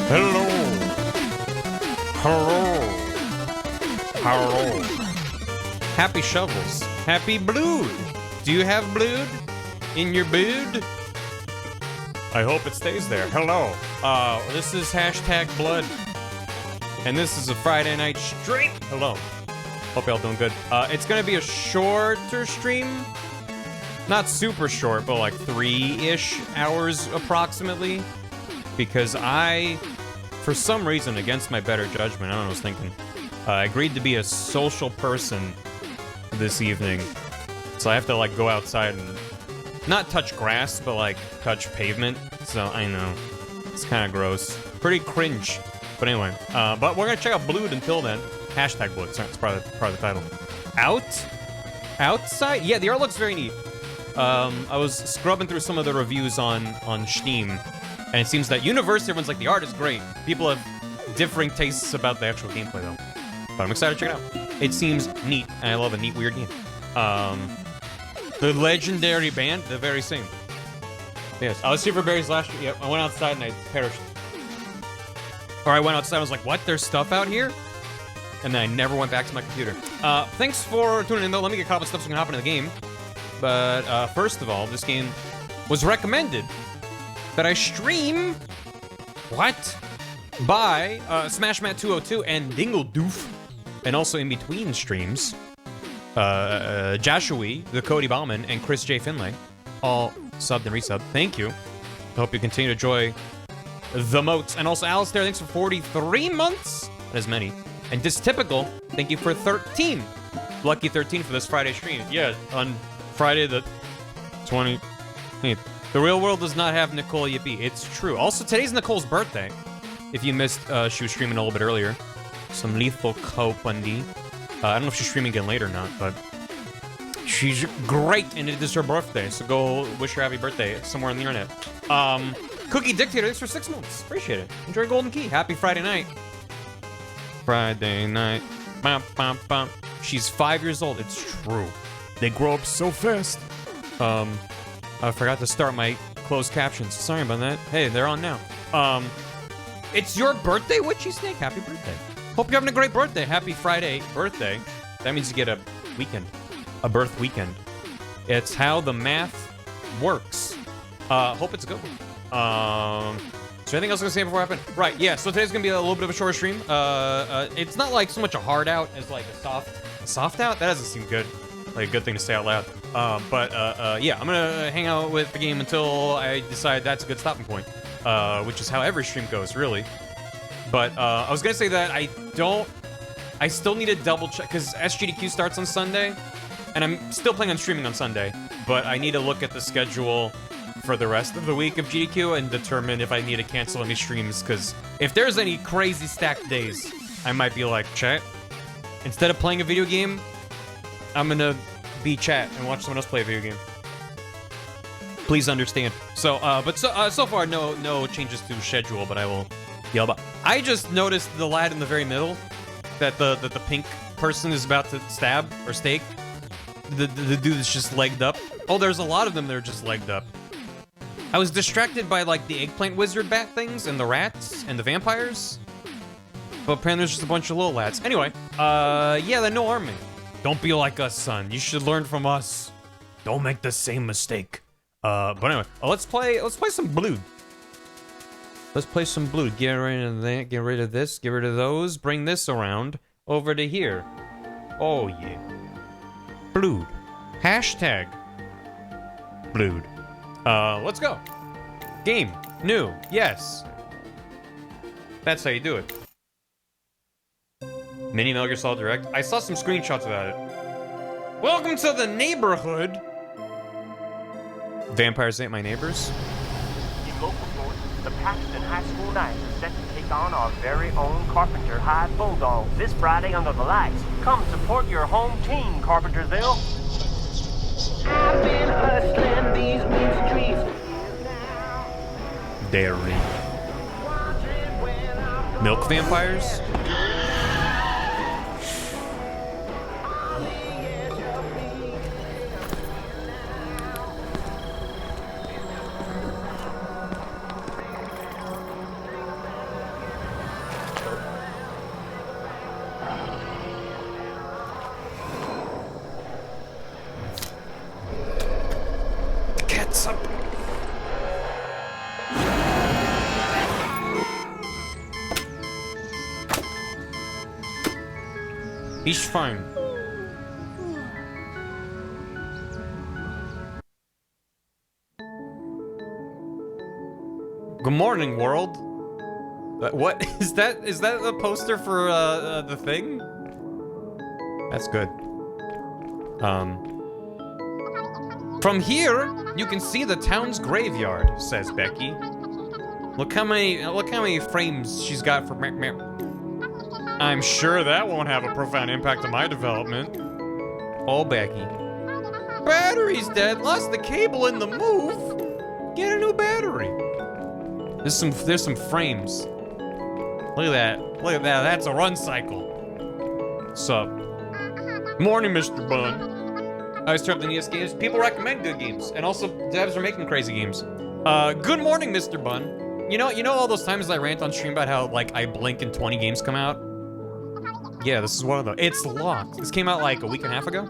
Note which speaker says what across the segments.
Speaker 1: Hello. Hello. Hello. Happy shovels. Happy blood. Do you have blood in your bood? I hope it stays there. Hello. This is hashtag blood. And this is a Friday night stream. Hello. Hope y'all doing good. It's gonna be a shorter stream. Not super short, but like 3-ish hours approximately. Because I, for some reason, against my better judgment, I don't know what I was thinking, agreed to be a social person this evening. So I have to like go outside and not touch grass, but like touch pavement. So I know. It's kind of gross. Pretty cringe. But anyway, but we're gonna check out Blood until then. Hashtag Blood, sorry, it's part of the title. Outside? Yeah, the art looks very neat. I was scrubbing through some of the reviews on Steam, and it seems that universally everyone's like, the art is great. People have differing tastes about the actual gameplay though. But I'm excited to check it out. It seems neat, and I love a neat, weird game. The legendary band, the very same. Yes, I was super berries last year. Yep, I went outside and I perished. Or I went outside and was like, what? There's stuff out here? And then I never went back to my computer. Thanks for tuning in though. Let me get caught up with stuff so we can hop into the game. But first of all, this game was recommended that I stream... What? By SmashMat202 and Dingledoof. And also in between streams, Joshua, the Cody Bauman, and Chris J. Finlay. All subbed and resubbed. Thank you. I hope you continue to enjoy the moats. And also Alistair, thanks for 43 months. That is many. And Dystypical, thank you for 13. Lucky 13 for this Friday stream. Yeah, on Friday the 20th. The real world does not have Nicole Yippee. It's true. Also, today's Nicole's birthday. If you missed, she was streaming a little bit earlier. Some lethal co-bundy. I don't know if she's streaming again later or not, but she's great, and it is her birthday, so go wish her happy birthday somewhere on the internet. Cookie Dictator, thanks for 6 months. Appreciate it. Enjoy Golden Key. Happy Friday night. Friday night. Bum, bum, bum. She's 5 years old. It's true. They grow up so fast. I forgot to start my closed captions. Sorry about that. Hey, they're on now. It's your birthday, Witchy Snake. Happy birthday. Hope you're having a great birthday. Happy Friday birthday. That means you get a weekend. A birth weekend. It's how the math works. Hope it's a good one. Is there anything else I was gonna say before I happen? Right, yeah, so today's gonna be a little bit of a shorter stream. It's not like so much a hard out as like a soft out? That doesn't seem good. Like a good thing to say out loud. Yeah, I'm gonna hang out with the game until I decide that's a good stopping point. Which is how every stream goes, really. But, I was gonna say that I still need to double check, because SGDQ starts on Sunday, and I'm still planning on streaming on Sunday, but I need to look at the schedule for the rest of the week of GDQ and determine if I need to cancel any streams, because if there's any crazy stacked days, I might be like, chat, instead of playing a video game, I'm gonna be chat and watch someone else play a video game. Please understand. So, but so far, no changes to schedule, but I will yell about. I just noticed the lad in the very middle, that the pink person is about to stab or stake. The dude is just legged up. Oh, there's a lot of them that are just legged up. I was distracted by like the eggplant wizard bat things and the rats and the vampires. But apparently there's just a bunch of little lads. Anyway, yeah, they're no army. Don't be like us, son. You should learn from us. Don't make the same mistake. But anyway, let's play some Blood. Let's play some Blood. Get rid of that, get rid of this, get rid of those, bring this around over to here. Oh yeah. Blood. Hashtag Blood. Let's go. Game. New. Yes. That's how you do it. Mini Metal Gear Solid Direct. I saw some screenshots about it. Welcome to the neighborhood. Vampires ain't my neighbors.
Speaker 2: In local sports, the Paxton High School Knights are set to take on our very own Carpenter High Bulldogs this Friday under the lights. Come support your home team, Carpentersville. I've been hustling these mean streets.
Speaker 1: Dairy. Milk vampires? He's fine. Good morning, world. What is that? Is that the poster for the thing? That's good. From here, you can see the town's graveyard, says Becky. Look how many frames she's got for I'm sure that won't have a profound impact on my development. Oh, Becky. Battery's dead. Lost the cable in the move. Get a new battery. There's some frames. Look at that. Look at that. That's a run cycle. Sup? Morning, Mr. Bun. I always turn up the NES games. People recommend good games, and also devs are making crazy games. Good morning, Mr. Bun. You know all those times I rant on stream about how like I blink and 20 games come out? Yeah, this is one of them. It's locked. This came out like a week and a half ago.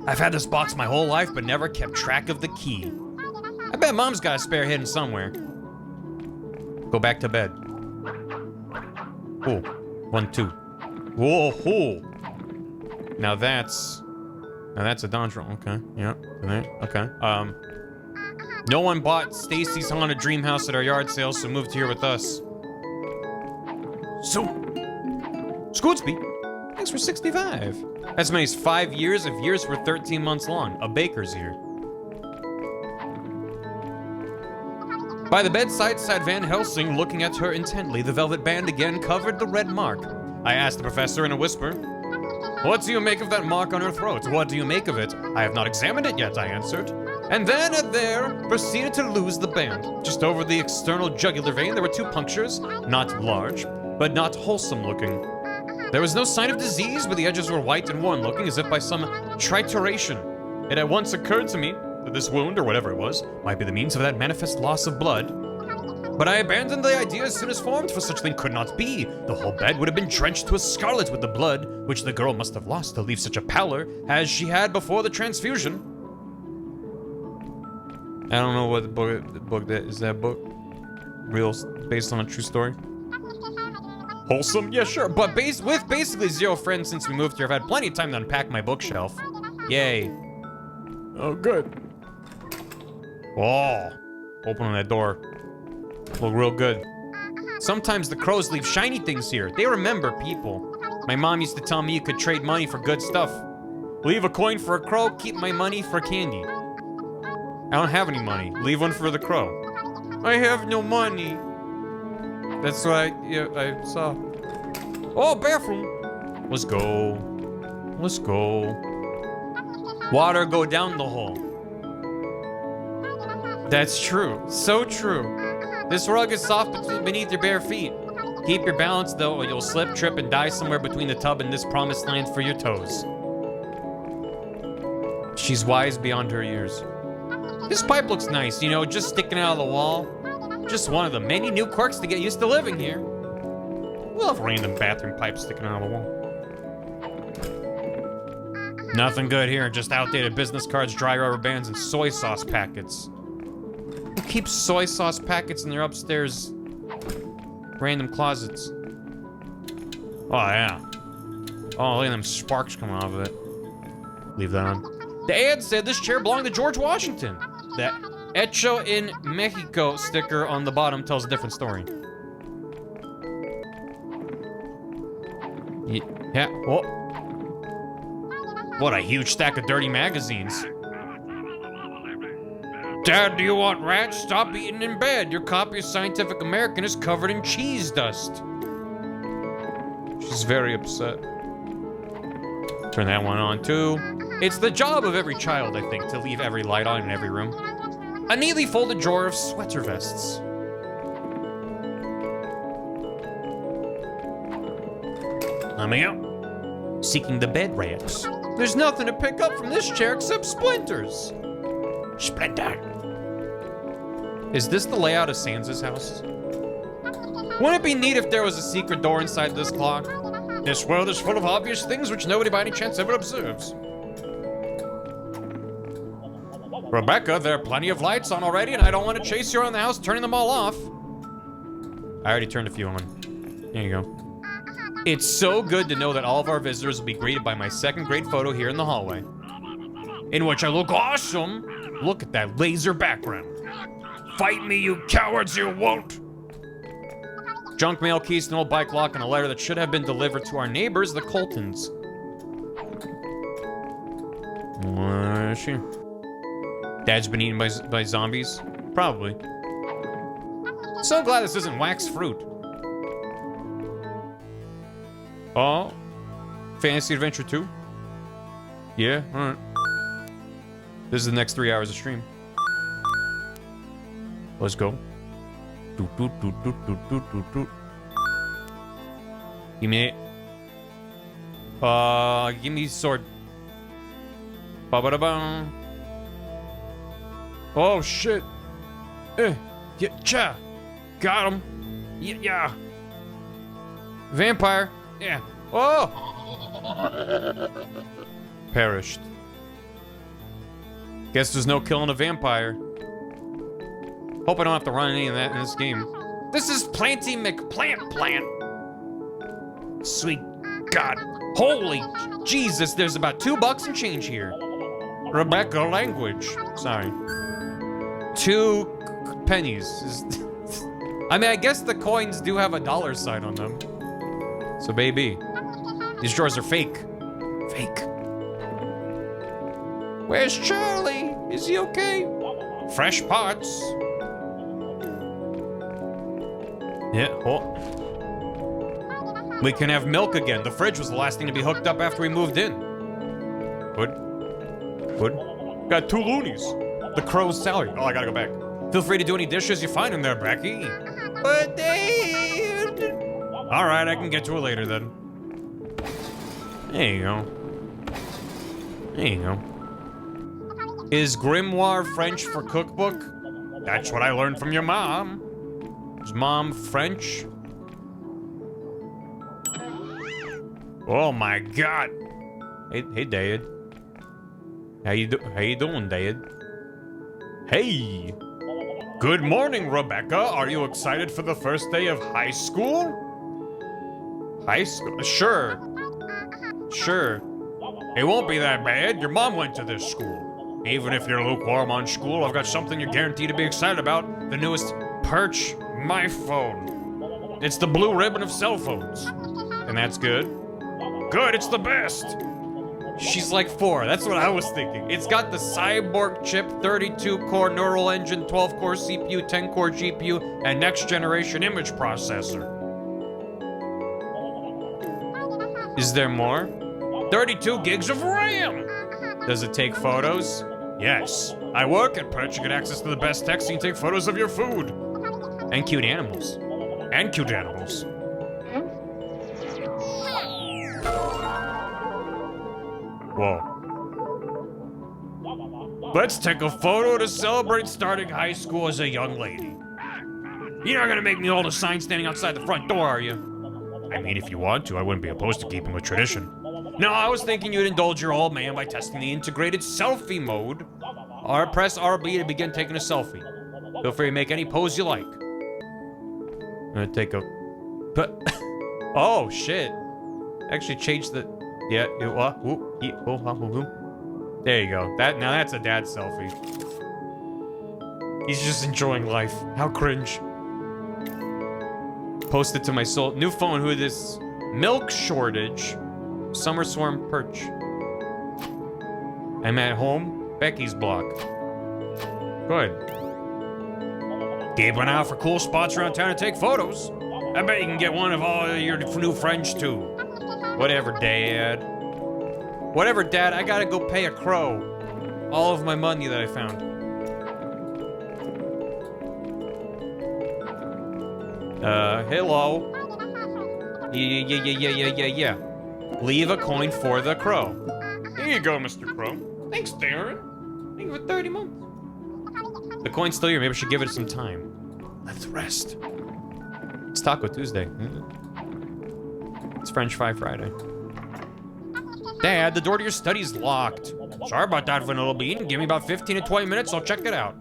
Speaker 1: I've had this box my whole life, but never kept track of the key. I bet Mom's got a spare hidden somewhere. Go back to bed. Oh, 1, 2. Whoa, Now that's a dodge roll. Okay, yeah, okay. No one bought Stacy's haunted dream house at our yard sale, so moved here with us. So, Scootsby, thanks for 65. As many as 5 years if years were 13 months long. A baker's year. By the bedside sat Van Helsing, looking at her intently. The velvet band again covered the red mark. I asked the professor in a whisper, "What do you make of that mark on her throat? What do you make of it?" "I have not examined it yet," I answered. And then there proceeded to lose the band. Just over the external jugular vein, there were 2 punctures, not large, but not wholesome looking. There was no sign of disease, but the edges were white and worn looking, as if by some trituration. It at once occurred to me that this wound, or whatever it was, might be the means of that manifest loss of blood. But I abandoned the idea as soon as formed, for such thing could not be. The whole bed would have been drenched to a scarlet with the blood, which the girl must have lost to leave such a pallor as she had before the transfusion. I don't know what book that is. That book real, based on a true story? Wholesome? Yeah, sure. But with basically 0 friends since we moved here, I've had plenty of time to unpack my bookshelf. Yay. Oh, good. Oh, opening that door. Look real good. Sometimes the crows leave shiny things here. They remember people. My mom used to tell me you could trade money for good stuff. Leave a coin for a crow, keep my money for candy. I don't have any money. Leave one for the crow. I have no money. That's what I saw. Oh, bathroom. Let's go. Let's go. Water go down the hole. That's true. So true. This rug is soft beneath your bare feet. Keep your balance though, or you'll slip, trip, and die somewhere between the tub and this promised land for your toes. She's wise beyond her years. This pipe looks nice, you know, just sticking out of the wall. Just one of the many new quirks to get used to living here. We'll have random bathroom pipes sticking out of the wall. Nothing good here, just outdated business cards, dry rubber bands, and soy sauce packets. Who keeps soy sauce packets in their upstairs random closets? Oh, yeah. Oh, look at them sparks coming off of it. Leave that on. The ad said this chair belonged to George Washington. That Hecho in Mexico sticker on the bottom tells a different story. Yeah. Oh. What a huge stack of dirty magazines. Dad, do you want rats? Stop eating in bed. Your copy of Scientific American is covered in cheese dust. She's very upset. Turn that one on too. It's the job of every child, I think, to leave every light on in every room. A neatly folded drawer of sweater vests. Coming out. Seeking the bed rats. There's nothing to pick up from this chair except splinters. Splinter. Is this the layout of Sansa's house? Wouldn't it be neat if there was a secret door inside this clock? This world is full of obvious things which nobody by any chance ever observes. Rebecca, there are plenty of lights on already, and I don't want to chase you around the house turning them all off. I already turned a few on. There you go. It's so good to know that all of our visitors will be greeted by my second grade photo here in the hallway, in which I look awesome. Look at that laser background. Fight me, you cowards, you won't. Junk mail, keys, an old bike lock, and a letter that should have been delivered to our neighbors, the Coltons. Where is she? Dad's been eaten by zombies? Probably. So glad this isn't wax fruit. Oh. Fantasy Adventure 2? Yeah, alright. This is the next 3 hours of stream. Let's go. Give me it. Give me sword. Ba-ba-da-bum. Oh, shit. Yeah, cha. Got him. Yeah. Vampire. Yeah. Oh! Perished. Guess there's no killing a vampire. Hope I don't have to run any of that in this game. This is Planty McPlant. Sweet God. Holy Jesus, there's about $2 and change here. Rebecca language. Sorry. 2 pennies. I mean, I guess the coins do have a dollar sign on them. So, baby, these drawers are fake. Fake. Where's Charlie? Is he okay? Fresh pots. Yeah, oh. We can have milk again. The fridge was the last thing to be hooked up after we moved in. Good. Got 2 loonies. The crow's salary. Oh, I gotta go back. Feel free to do any dishes you find in there, Becky. But all right, I can get to it later then. There you go. Is grimoire French for cookbook? That's what I learned from your mom. Is mom French? Oh my God. Hey, Dad. How you doing, Dad? Hey. Good morning, Rebecca. Are you excited for the first day of high school? High school? Sure. It won't be that bad. Your mom went to this school. Even if you're lukewarm on school, I've got something you're guaranteed to be excited about. The newest Perch My Phone. It's the blue ribbon of cell phones. And that's good. Good, it's the best. She's like 4. That's what I was thinking. It's got the cyborg chip, 32-core neural engine, 12-core CPU, 10-core GPU, and next-generation image processor. Is there more? 32 gigs of RAM! Does it take photos? Yes. I work at Perch. You get access to the best tech so you can take photos of your food. And cute animals. Whoa. Let's take a photo to celebrate starting high school as a young lady. You're not gonna make me hold a sign standing outside the front door, are you? I mean, if you want to, I wouldn't be opposed to keeping with tradition. No, I was thinking you'd indulge your old man by testing the integrated selfie mode. Or press RB to begin taking a selfie. Feel free to make any pose you like. I'm gonna take a... Oh, shit. Actually changed the... Yeah, there you go. Now that's a dad selfie. He's just enjoying life. How cringe. Post it to my soul. New phone, who this? Milk shortage. Summer Swarm Perch. I'm at home. Becky's block. Good. Keep an eye out for cool spots around town to take photos. I bet you can get one of all your new friends too. Whatever, Dad. Whatever, Dad. I gotta go pay a crow. All of my money that I found. Hello. Yeah. Leave a coin for the crow. Here you go, Mr. Crow. Thanks, Darren. Thank you for 30 months. The coin's still here. Maybe I should give it some time. Let's rest. It's Taco Tuesday. It's French Fry Friday. Dad, the door to your study's locked. Sorry about that, Vanilla Bean. Give me about 15 to 20 minutes. I'll check it out.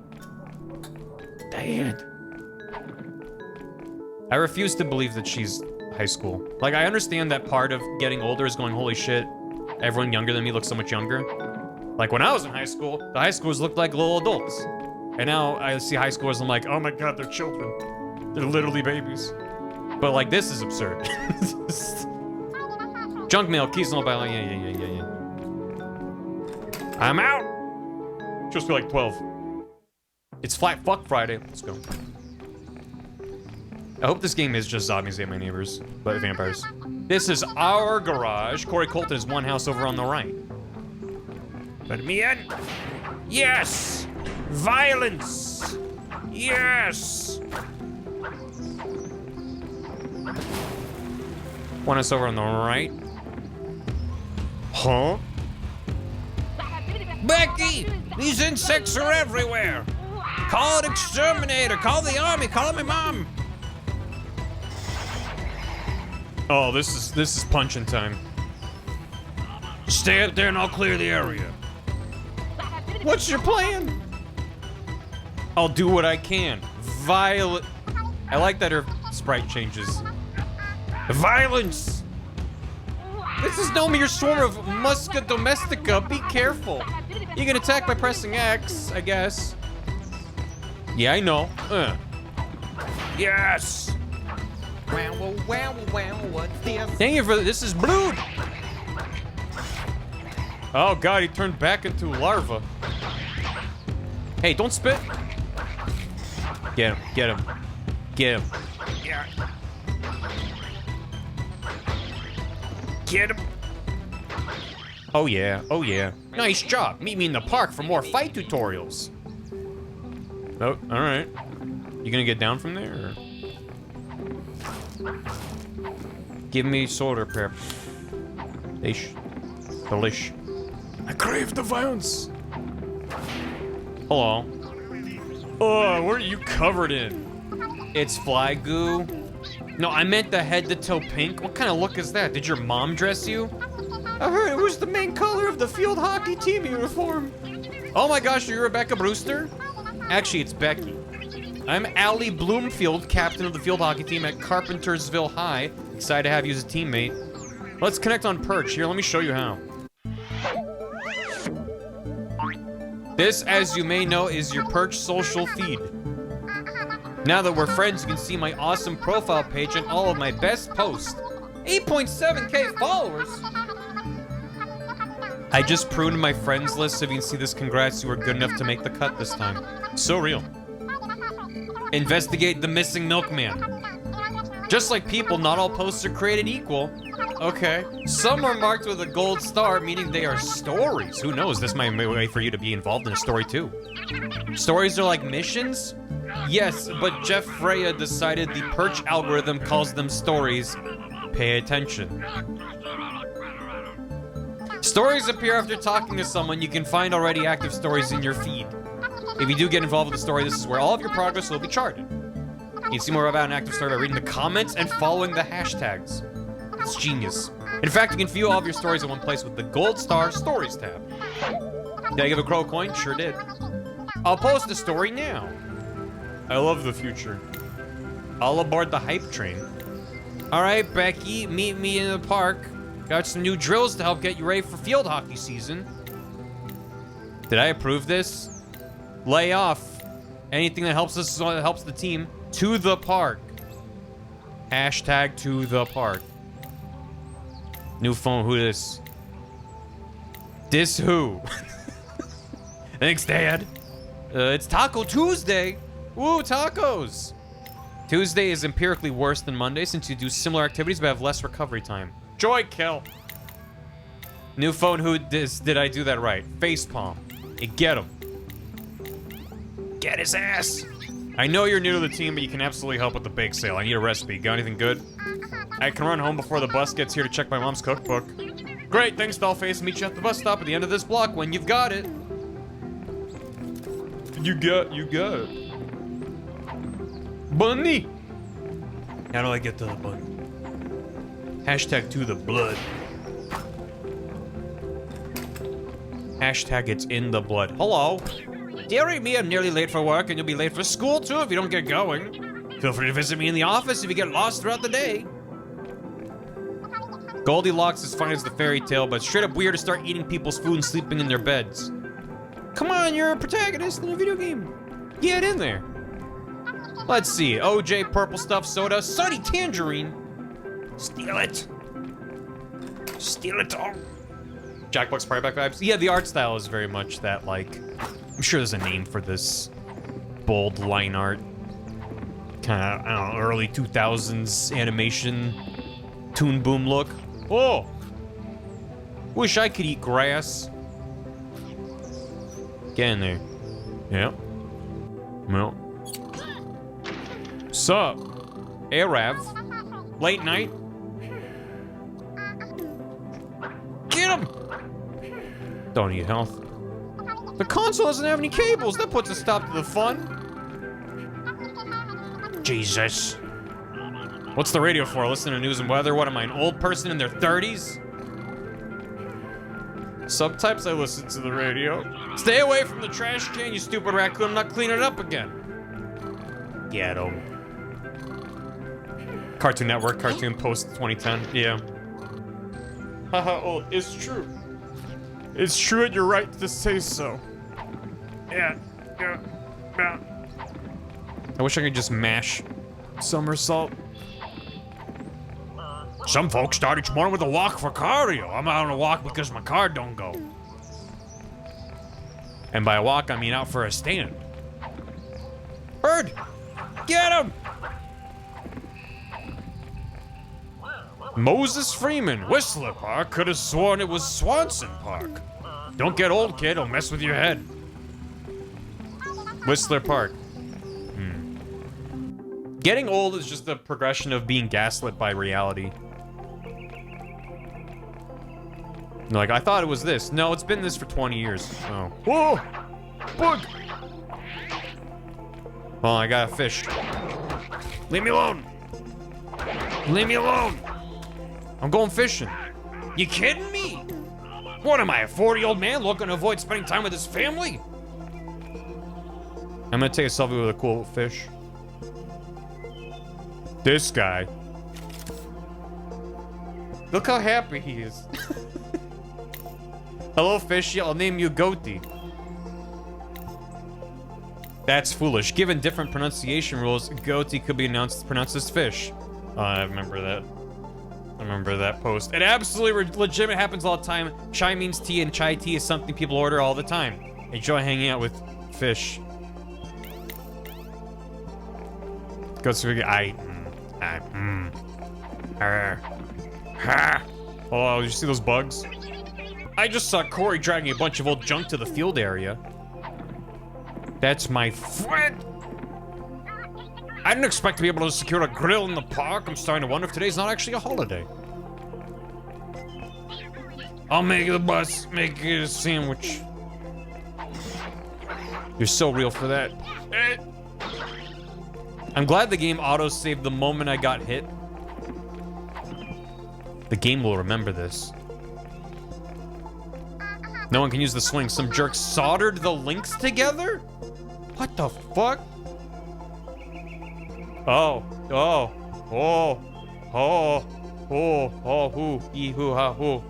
Speaker 1: Dad. I refuse to believe that she's high school. Like, I understand that part of getting older is going, holy shit, everyone younger than me looks so much younger. Like, when I was in high school, the high schoolers looked like little adults. And now I see high schoolers, I'm like, oh my god, they're children. They're literally babies. But, like, this is absurd. Junk mail, keys, no by. Yeah. I'm out! Just feel like 12. It's Flat Fuck Friday. Let's go. I hope this game is just Zombies Ate My Neighbors, but vampires. This is our garage. Corey Colton is one house over on the right. Let me in. Yes! Violence! Yes! One house over on the right. Huh? Becky! These insects are everywhere! Call an exterminator! Call the army! Call my mom! Oh, this is punching time. Stay up there and I'll clear the area. What's your plan? I'll do what I can. Violet. I like that her sprite changes. Violence! This is no mere swarm of Musca domestica. Be careful. You can attack by pressing X, I guess. Yeah, I know. Yes! Wow, what's this? Thank you for this is Blood! Oh god, he turned back into larva. Hey, don't spit! Get him, get him. Get him. Yeah. Get him. Oh yeah, oh yeah. Nice job. Meet me in the park for more fight tutorials. Oh, alright. You gonna get down from there, or? Give me soda prep. Delish. I crave the violence. Hello. Oh, what are you covered in? It's fly goo. No, I meant the head to toe pink. What kind of look is that? Did your mom dress you? I heard it was the main color of the field hockey team uniform. Oh my gosh, are you Rebecca Brewster? Actually, it's Becky. I'm Allie Bloomfield, captain of the field hockey team at Carpentersville High. Excited to have you as a teammate. Let's connect on Perch. Here, let me show you how. This, as you may know, is your Perch social feed. Now that we're friends, you can see my awesome profile page and all of my best posts. 8.7K followers! I just pruned my friends list, so if you can see this, congrats, you were good enough to make the cut this time. So real. Investigate the missing milkman. Just like people, not all posts are created equal. Okay. Some are marked with a gold star, meaning they are stories. Who knows, this might be a way for you to be involved in a story too. Stories are like missions? Yes, but Jeff Freya decided the Perch algorithm calls them stories. Pay attention. Stories appear after talking to someone. You can find already active stories in your feed. If you do get involved with the story, this is where all of your progress will be charted. You can see more about an active story by reading the comments and following the hashtags. It's genius. In fact, you can view all of your stories in one place with the Gold Star Stories tab. Did I give a crow a coin? Sure did. I'll post the story now. I love the future. All aboard the hype train. All right, Becky, meet me in the park. Got some new drills to help get you ready for field hockey season. Did I approve this? Lay off. Anything that helps us helps the team. To the park. Hashtag to the park. New phone, who this? This who? Thanks, Dad. It's Taco Tuesday. Woo, tacos. Tuesday is empirically worse than Monday since you do similar activities but have less recovery time. Joy kill. New phone, who this? Did I do that right? Facepalm. Hey, get him. Get his ass. I know you're new to the team, but you can absolutely help with the bake sale. I need a recipe. Got anything good? I can run home before the bus gets here to check my mom's cookbook. Great, thanks, Dollface. Meet you at the bus stop at the end of this block when you've got it. You got it. Bunny! How do I get to the bunny? Hashtag to the blood. Hashtag it's in the blood. Hello. Dearie me, I'm nearly late for work and you'll be late for school too if you don't get going. Feel free to visit me in the office if you get lost throughout the day. Goldilocks is fine as the fairy tale, but straight up weird to start eating people's food and sleeping in their beds. Come on, you're a protagonist in a video game. Get in there. Let's see. OJ, purple stuff, soda, Sunny Tangerine. Steal it. Steal it all. Jackbox Party Pack vibes. Yeah, the art style is very much that, like, I'm sure there's a name for this bold line art. Kind of, I don't know, early 2000s animation, Toon Boom look. Oh! Wish I could eat grass. Get in there. Yep. Well. Sup? Arav. Late night? Get him! Don't need health. The console doesn't have any cables. That puts a stop to the fun. Jesus. What's the radio for? Listen to news and weather? What am I, an old person in their 30s? Sometimes I listen to the radio. Stay away from the trash can, you stupid raccoon. I'm not cleaning it up again. Get him. Cartoon Network, Cartoon Post 2010. Yeah. Haha, old. It's true. It's true and you're right to say so. Yeah. I wish I could just mash somersault. Some folks start each morning with a walk for cardio. I'm out on a walk because my car don't go. And by a walk, I mean out for a stand. Bird! Get him! Moses Freeman, Whistler Park. Could have sworn it was Swanson Park. Don't get old, kid. It'll mess with your head. Whistler Park. Getting old is just the progression of being gaslit by reality. Like, I thought it was this. No, it's been this for 20 years, so. Whoa! Bug! Well, I got a fish. Leave me alone! Leave me alone! I'm going fishing. You kidding me? What am I, a 40-year-old man looking to avoid spending time with his family? I'm gonna take a selfie with a cool fish. This guy. Look how happy he is. Hello, fishy. I'll name you Goatee. That's foolish. Given different pronunciation rules, Goatee could be pronounced as fish. I remember that. I remember that post. It absolutely legitimate happens all the time. Chai means tea, and chai tea is something people order all the time. Enjoy hanging out with fish. Goatee. Oh, you see those bugs? I just saw Corey dragging a bunch of old junk to the field area. That's my friend. I didn't expect to be able to secure a grill in the park. I'm starting to wonder if today's not actually a holiday. I'll make the bus, make it a sandwich. You're so real for that. I'm glad the game auto-saved the moment I got hit. The game will remember this. No one can use the swing. Some jerk soldered the links together? What the fuck? Oh, hoo, ee, hoo, ha, hoo.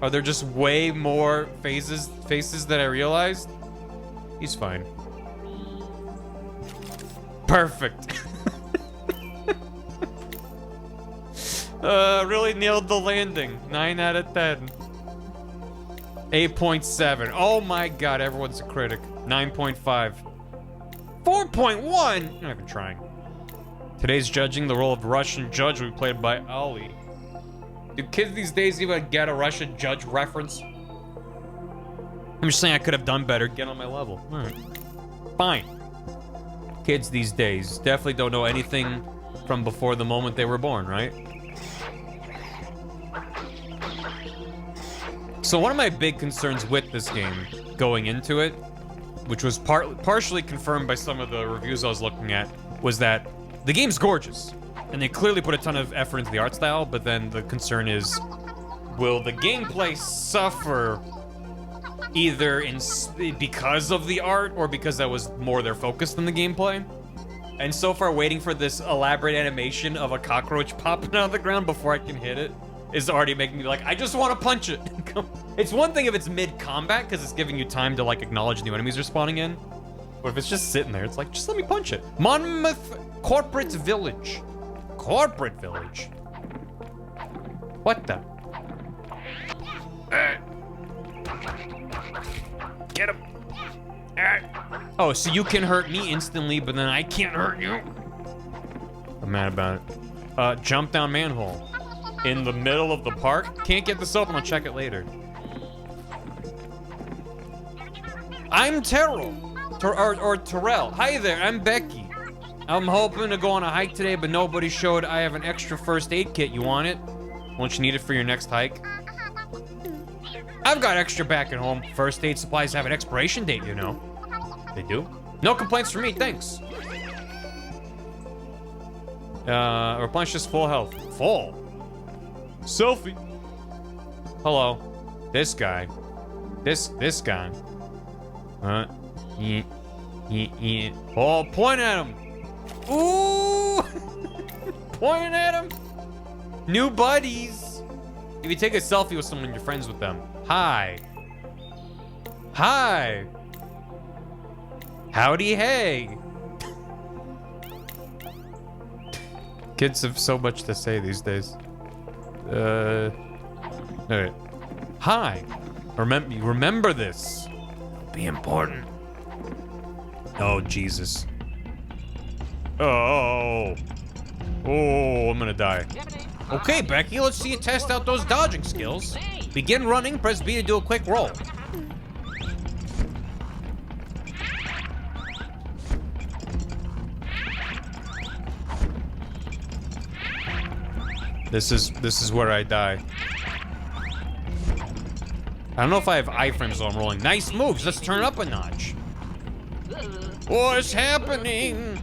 Speaker 1: Are there just way more faces that I realized? He's fine. Perfect. Really nailed the landing. 9 out of 10. 8.7. Oh my god, everyone's a critic. 9.5. 4.1? You're not even trying. Today's judging, the role of Russian judge will be played by Ali. Do kids these days even get a Russian judge reference? I'm just saying I could have done better. Get on my level. Alright. Fine. Kids these days definitely don't know anything from before the moment they were born, right? So one of my big concerns with this game, going into it, which was partially confirmed by some of the reviews I was looking at, was that the game's gorgeous. And they clearly put a ton of effort into the art style, but then the concern is, will the gameplay suffer either because of the art or because that was more their focus than the gameplay? And so far, waiting for this elaborate animation of a cockroach popping out of the ground before I can hit it is already making me like, I just want to punch it. It's one thing if it's mid-combat, because it's giving you time to, like, acknowledge new enemies are spawning in. But if it's just sitting there, it's like, just let me punch it. Monmouth Corporate Village. Corporate Village? What the? Get him. Oh, so you can hurt me instantly, but then I can't hurt you? I'm mad about it. Jump down manhole. In the middle of the park? Can't get this open, I'll check it later. I'm Terrell. Or Terrell. Hi there, I'm Becky. I'm hoping to go on a hike today, but nobody showed I have an extra first aid kit. You want it? Won't you need it for your next hike? I've got extra back at home. First aid supplies have an expiration date, you know. They do? No complaints from me, thanks. Replenish this full health. Full? Selfie. Hello. This guy. This guy. Oh, point at him. Ooh! Pointing at him. New buddies. If you take a selfie with someone, you're friends with them. Hi. Hi. Howdy, hey. Kids have so much to say these days. Alright. Hi. Remember this. Be important. Oh, Jesus. Oh. Oh, I'm gonna die. Okay, Becky, let's see you test out those dodging skills. Begin running, press B to do a quick roll. This is where I die. I don't know if I have iframes while I'm rolling. Nice moves, let's turn it up a notch. What's happening?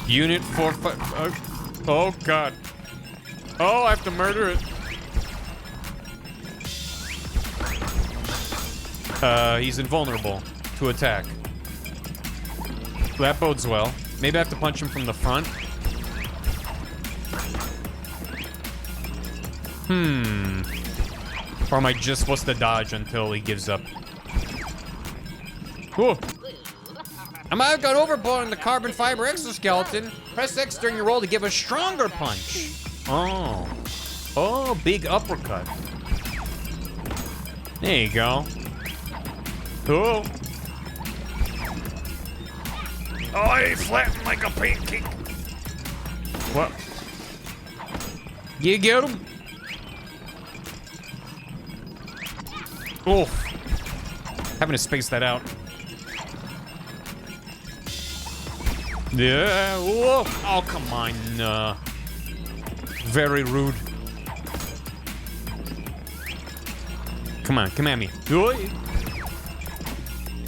Speaker 1: Unit 4-5. Oh God. Oh, I have to murder it. He's invulnerable to attack. That bodes well. Maybe I have to punch him from the front. Or am I just supposed to dodge until he gives up? Whoa. I might have got overboard on the carbon fiber exoskeleton. Press X during your roll to give a stronger punch. Oh. Oh, big uppercut. There you go. Oh. Oh, I flattened like a pancake. What? You get him? Oh. Having to space that out. Yeah. Whoa. Oh, come on. Very rude. Come on, come at me.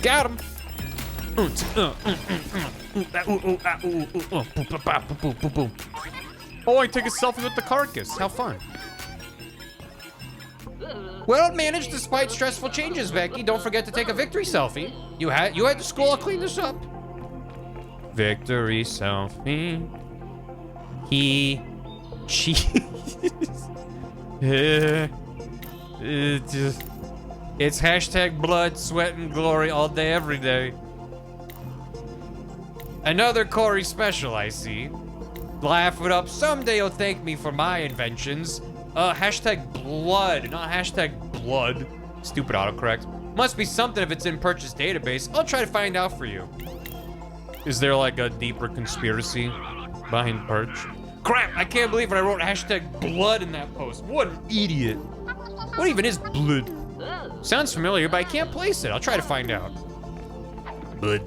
Speaker 1: Got him. Oh, I take a selfie with the carcass. How fun. Well managed despite stressful changes, Becky. Don't forget to take a victory selfie. You had to school. I'll clean this up. Victory selfie. It's hashtag blood, sweat, and glory all day, every day. Another Corey special, I see. Laugh it up. Someday you'll thank me for my inventions. Hashtag blood, not hashtag blood. Stupid autocorrect. Must be something if it's in purchase database. I'll try to find out for you. Is there like a deeper conspiracy behind Perch? Crap, I can't believe it. I wrote hashtag blood in that post. What an idiot. What even is blood? Sounds familiar, but I can't place it. I'll try to find out. Blood.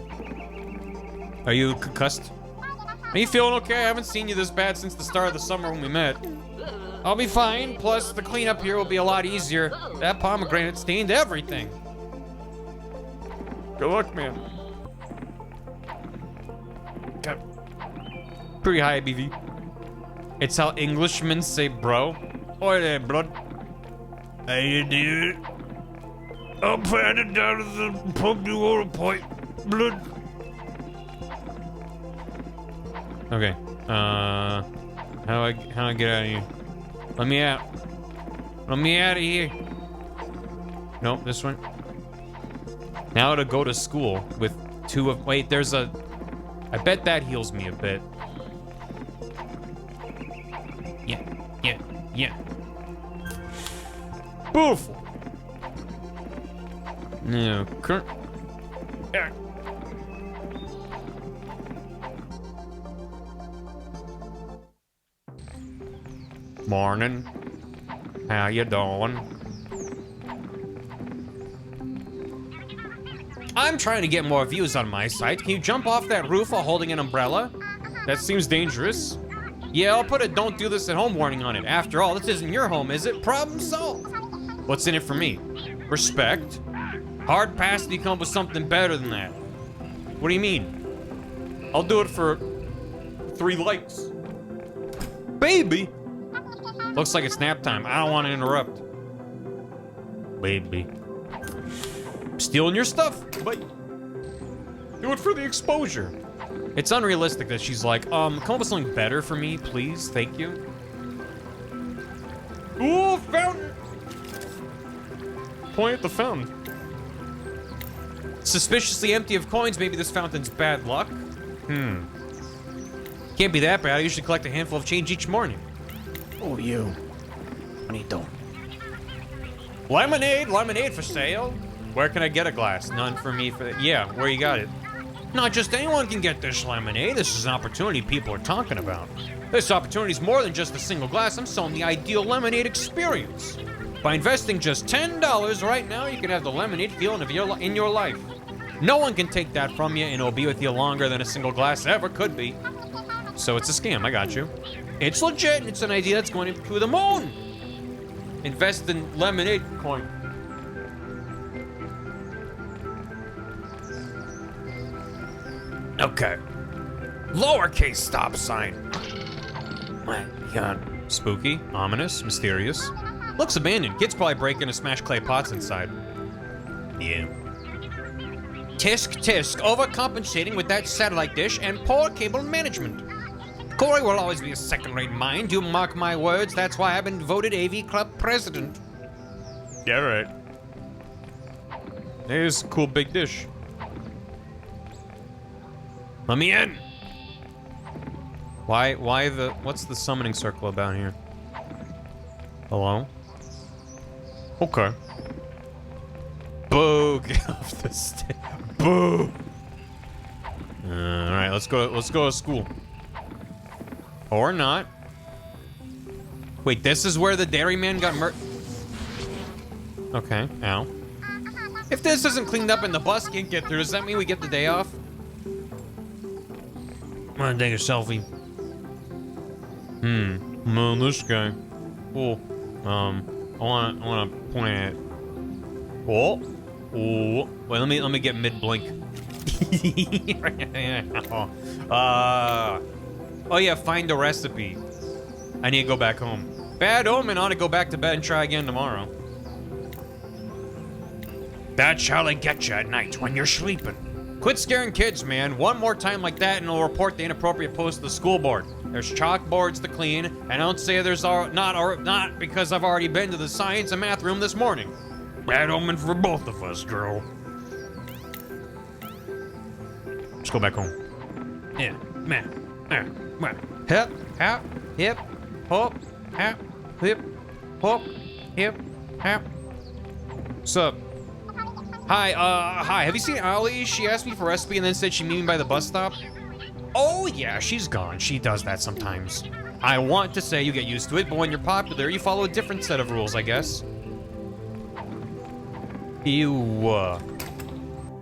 Speaker 1: Are you concussed? Are you feeling okay? I haven't seen you this bad since the start of the summer when we met. I'll be fine. Plus, the cleanup here will be a lot easier. That pomegranate stained everything. Good luck, man. Got pretty high ABV. It's how Englishmen say bro. Oi there, blood. How you doing? I'll pan it down to the pump you want a point. Blood. Okay. How I get out of here? Let me out. Let me out of here. Nope, this one. Now to go to school with two of. Wait, there's a. I bet that heals me a bit. Yeah. Beautiful. No, Morning. How you doing? I'm trying to get more views on my site. Can you jump off that roof while holding an umbrella? That seems dangerous. Yeah, I'll put a don't do this at home warning on it. After all, this isn't your home, is it? Problem solved. What's in it for me? Respect. Hard pass to come up with something better than that. What do you mean? I'll do it for 3 likes. Baby. Looks like it's nap time. I don't want to interrupt. Baby. Stealing your stuff, but do it for the exposure. It's unrealistic that she's like, come up with something better for me, please. Thank you. Ooh, fountain. Point at the fountain. Suspiciously empty of coins. Maybe this fountain's bad luck. Can't be that bad. I usually collect a handful of change each morning. Oh, you. What are you doing? Lemonade for sale. Where can I get a glass? None for me. Yeah, where you got it? Not just anyone can get this lemonade. This is an opportunity people are talking about. This opportunity is more than just a single glass. I'm selling the ideal lemonade experience. By investing just $10 right now, you can have the lemonade feeling in your life. No one can take that from you, and it'll be with you longer than a single glass ever could be. So it's a scam. I got you. It's legit. It's an idea that's going to the moon. Invest in lemonade coin. Okay. Lowercase stop sign. My God. Spooky, ominous, mysterious. Looks abandoned. Kids probably break in and smash clay pots inside. Yeah. Tisk tisk, overcompensating with that satellite dish and poor cable management. Corey will always be a second-rate mind. You mark my words. That's why I've been voted AV Club president. Yeah, right. There's a cool big dish. Let me in. Why the, what's the summoning circle about here? Hello? Okay. Boo, get off the stage. Boo. All right, let's go to school. Or not. Wait, this is where the dairyman got Okay, ow. If this isn't cleaned up and the bus can't get through, does that mean we get the day off? I'm gonna take a selfie. No, this guy. Cool. I wanna point at. Oh. Wait, let me get mid blink. Oh yeah, find a recipe. I need to go back home. Bad omen. I ought to go back to bed and try again tomorrow. That's how they get you at night when you're sleeping. Quit scaring kids, man. One more time like that and I'll report the inappropriate post to the school board. There's chalkboards to clean, and don't say there's not because I've already been to the science and math room this morning. Bad omen for both of us, girl. Let's go back home. Yeah, man. Hip, hop, hip, hop, hop, hip, hop, hip, hop. What's up? Hi, have you seen Ollie? She asked me for a recipe and then said she'd meet me by the bus stop. Oh yeah, she's gone. She does that sometimes. I want to say you get used to it, but when you're popular, you follow a different set of rules, I guess. Ew.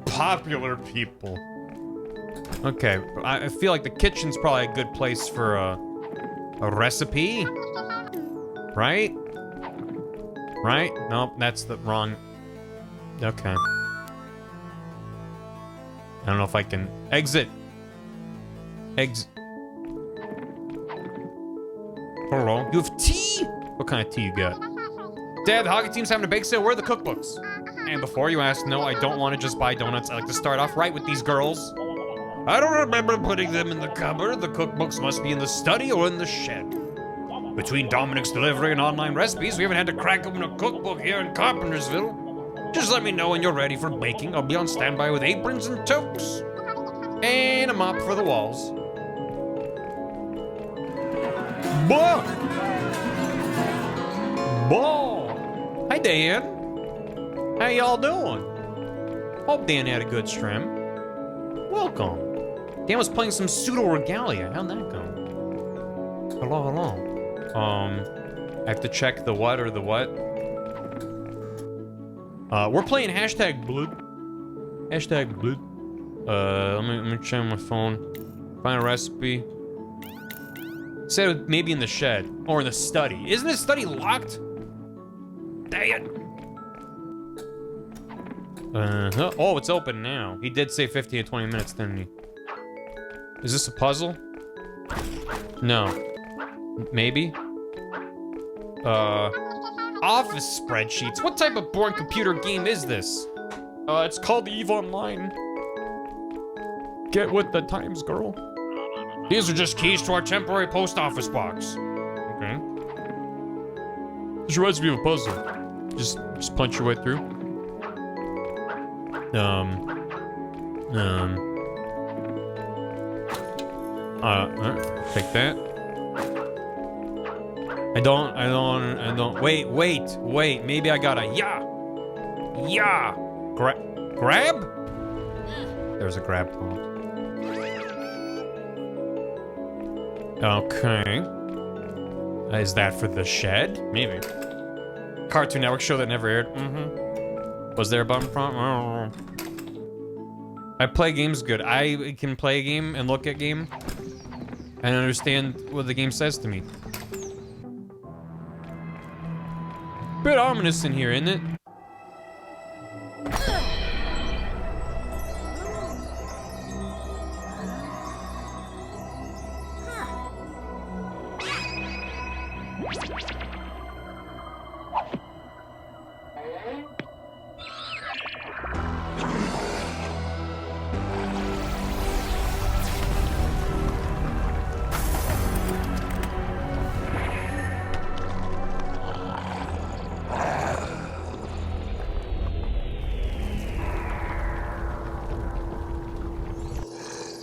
Speaker 1: Popular people. Okay, I feel like the kitchen's probably a good place for a recipe. Right? Right? Nope, that's the wrong. Okay. I don't know if I can exit. Hello. You have tea? What kind of tea you got? Dad, the hockey team's having a bake sale. Where are the cookbooks? And before you ask, no, I don't want to just buy donuts. I like to start off right with these girls. I don't remember putting them in the cupboard. The cookbooks must be in the study or in the shed. Between Dominic's delivery and online recipes, we haven't had to crack open a cookbook here in Carpentersville. Just let me know when you're ready for baking. I'll be on standby with aprons and toques. And a mop for the walls. Blah! Blah! Hi, Dan. How y'all doing? Hope Dan had a good stream. Welcome. Dan was playing some Pseudo Regalia. How'd that go? Hello, hello. I have to check the what or the what. We're playing hashtag blood. Hashtag blood. Let me check my phone. Find a recipe. Said maybe in the shed or in the study. Isn't the study locked? Dang it. Oh, it's open now. He did say 15 to 20 minutes, didn't he? Is this a puzzle? No. Maybe? Office spreadsheets. What type of boring computer game is this? It's called EVE Online. Get with the times, girl. These are just keys to our temporary post office box. Okay. This reminds me of a puzzle. Just punch your way through. Take that. I don't. Wait. Maybe I got a yeah. Grab? There's a grab prompt. Okay. Is that for the shed? Maybe. Cartoon Network show that never aired. Was there a button prompt? I don't know. I play games good. I can play a game and look at game and understand what the game says to me. Bit ominous in here, isn't it?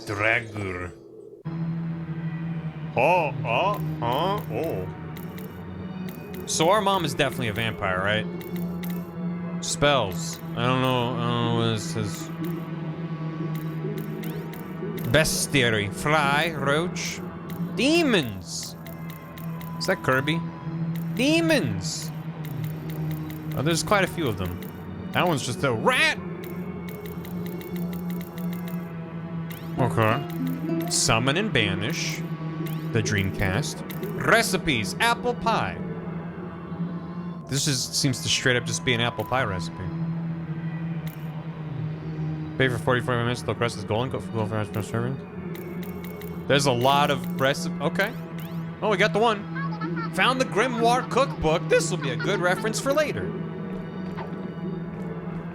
Speaker 1: Dragger. Oh. So our mom is definitely a vampire, right? Spells. I don't know what this is. Bestiary. Fly. Roach. Demons. Is that Kirby? Demons. Oh, there's quite a few of them. That one's just a rat. Okay. Summon and banish. The Dreamcast. Recipes. Apple pie. This seems to straight up just be an apple pie recipe. Pay for 45 minutes till crust is golden. Go for serving. There's a lot of recipes. Okay. Oh, we got the one. Found the Grimoire cookbook. This will be a good reference for later.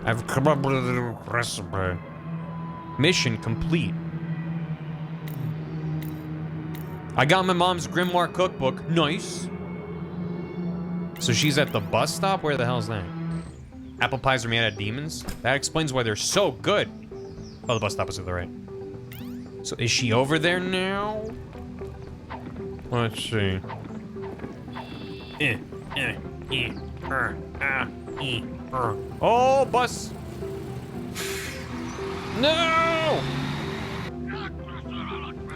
Speaker 1: I've come up with a little recipe. Mission complete. I got my mom's Grimoire cookbook. Nice. So she's at the bus stop? Where the hell is that? Apple pies are made out of demons? That explains why they're so good. Oh, the bus stop is to the right. So is she over there now? Let's see. Oh, bus! No!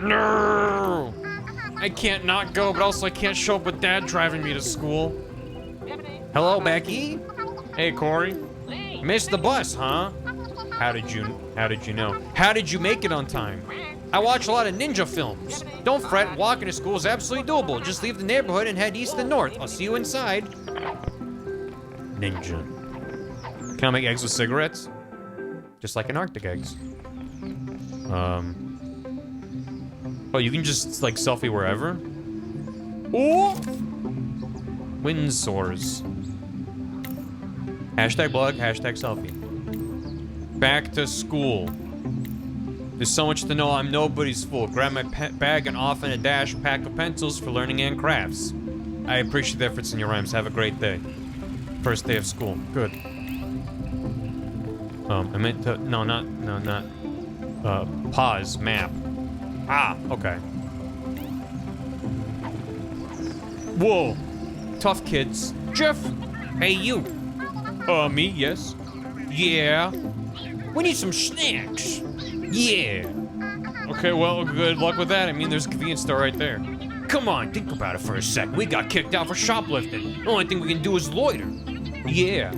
Speaker 1: No! I can't not go, but also I can't show up with Dad driving me to school. Hello, Becky. Hey, Corey. Missed the bus, huh? How did you know? How did you make it on time? I watch a lot of ninja films. Don't fret, walking to school is absolutely doable. Just leave the neighborhood and head east and north. I'll see you inside. Ninja. Can I make eggs with cigarettes? Just like an Arctic eggs. Oh, you can just, like, selfie wherever? Ooh! Wind soars. Hashtag blog, hashtag selfie. Back to school. There's so much to know, I'm nobody's fool. Grab my bag and off in a dash, pack of pencils for learning and crafts. I appreciate the efforts in your rhymes. Have a great day. First day of school. Good. I meant to, not, pause, map. Ah, okay. Whoa. Tough kids. Jeff. Hey, you. Me, yes. Yeah. We need some snacks. Yeah. Okay, well, good luck with that. I mean, there's a convenience store right there. Come on, think about it for a sec. We got kicked out for shoplifting. The only thing we can do is loiter. Yeah.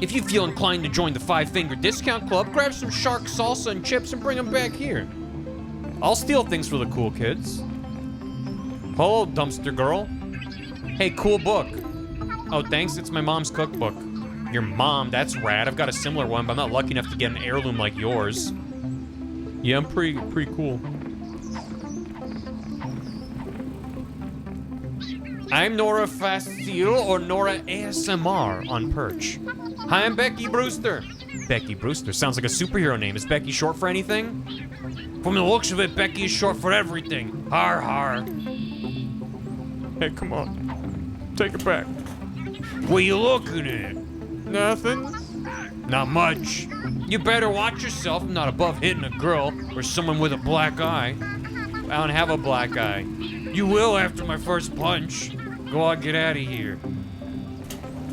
Speaker 1: If you feel inclined to join the 5-Finger Discount Club, grab some shark salsa and chips and bring them back here. I'll steal things for the cool kids. Hello, dumpster girl. Hey, cool book. Oh, thanks, it's my mom's cookbook. Your mom, that's rad. I've got a similar one, but I'm not lucky enough to get an heirloom like yours. Yeah, I'm pretty cool. I'm Nora Fasteel or Nora ASMR on Perch. Hi, I'm Becky Brewster. Becky Brewster sounds like a superhero name. Is Becky short for anything? From the looks of it, Becky is short for everything. Har har. Hey, come on. Take it back. What are you looking at? Nothing? Not much. You better watch yourself. I'm not above hitting a girl or someone with a black eye. I don't have a black eye. You will after my first punch. Go on, get out of here.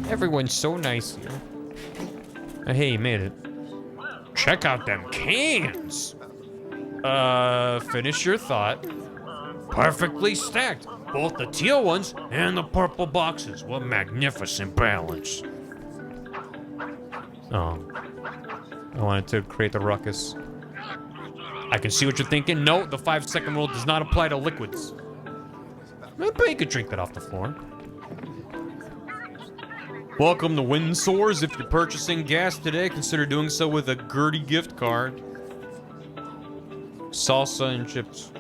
Speaker 1: Everyone's so nice here. Hey, you made it. Check out them cans. Finish your thought. Perfectly stacked. Both the teal ones and the purple boxes. What magnificent balance. Oh. I wanted to create the ruckus. I can see what you're thinking. No, the 5-second rule does not apply to liquids. But you could drink that off the floor. Welcome to Windsour's. If you're purchasing gas today, consider doing so with a Gertie gift card. Salsa and chips.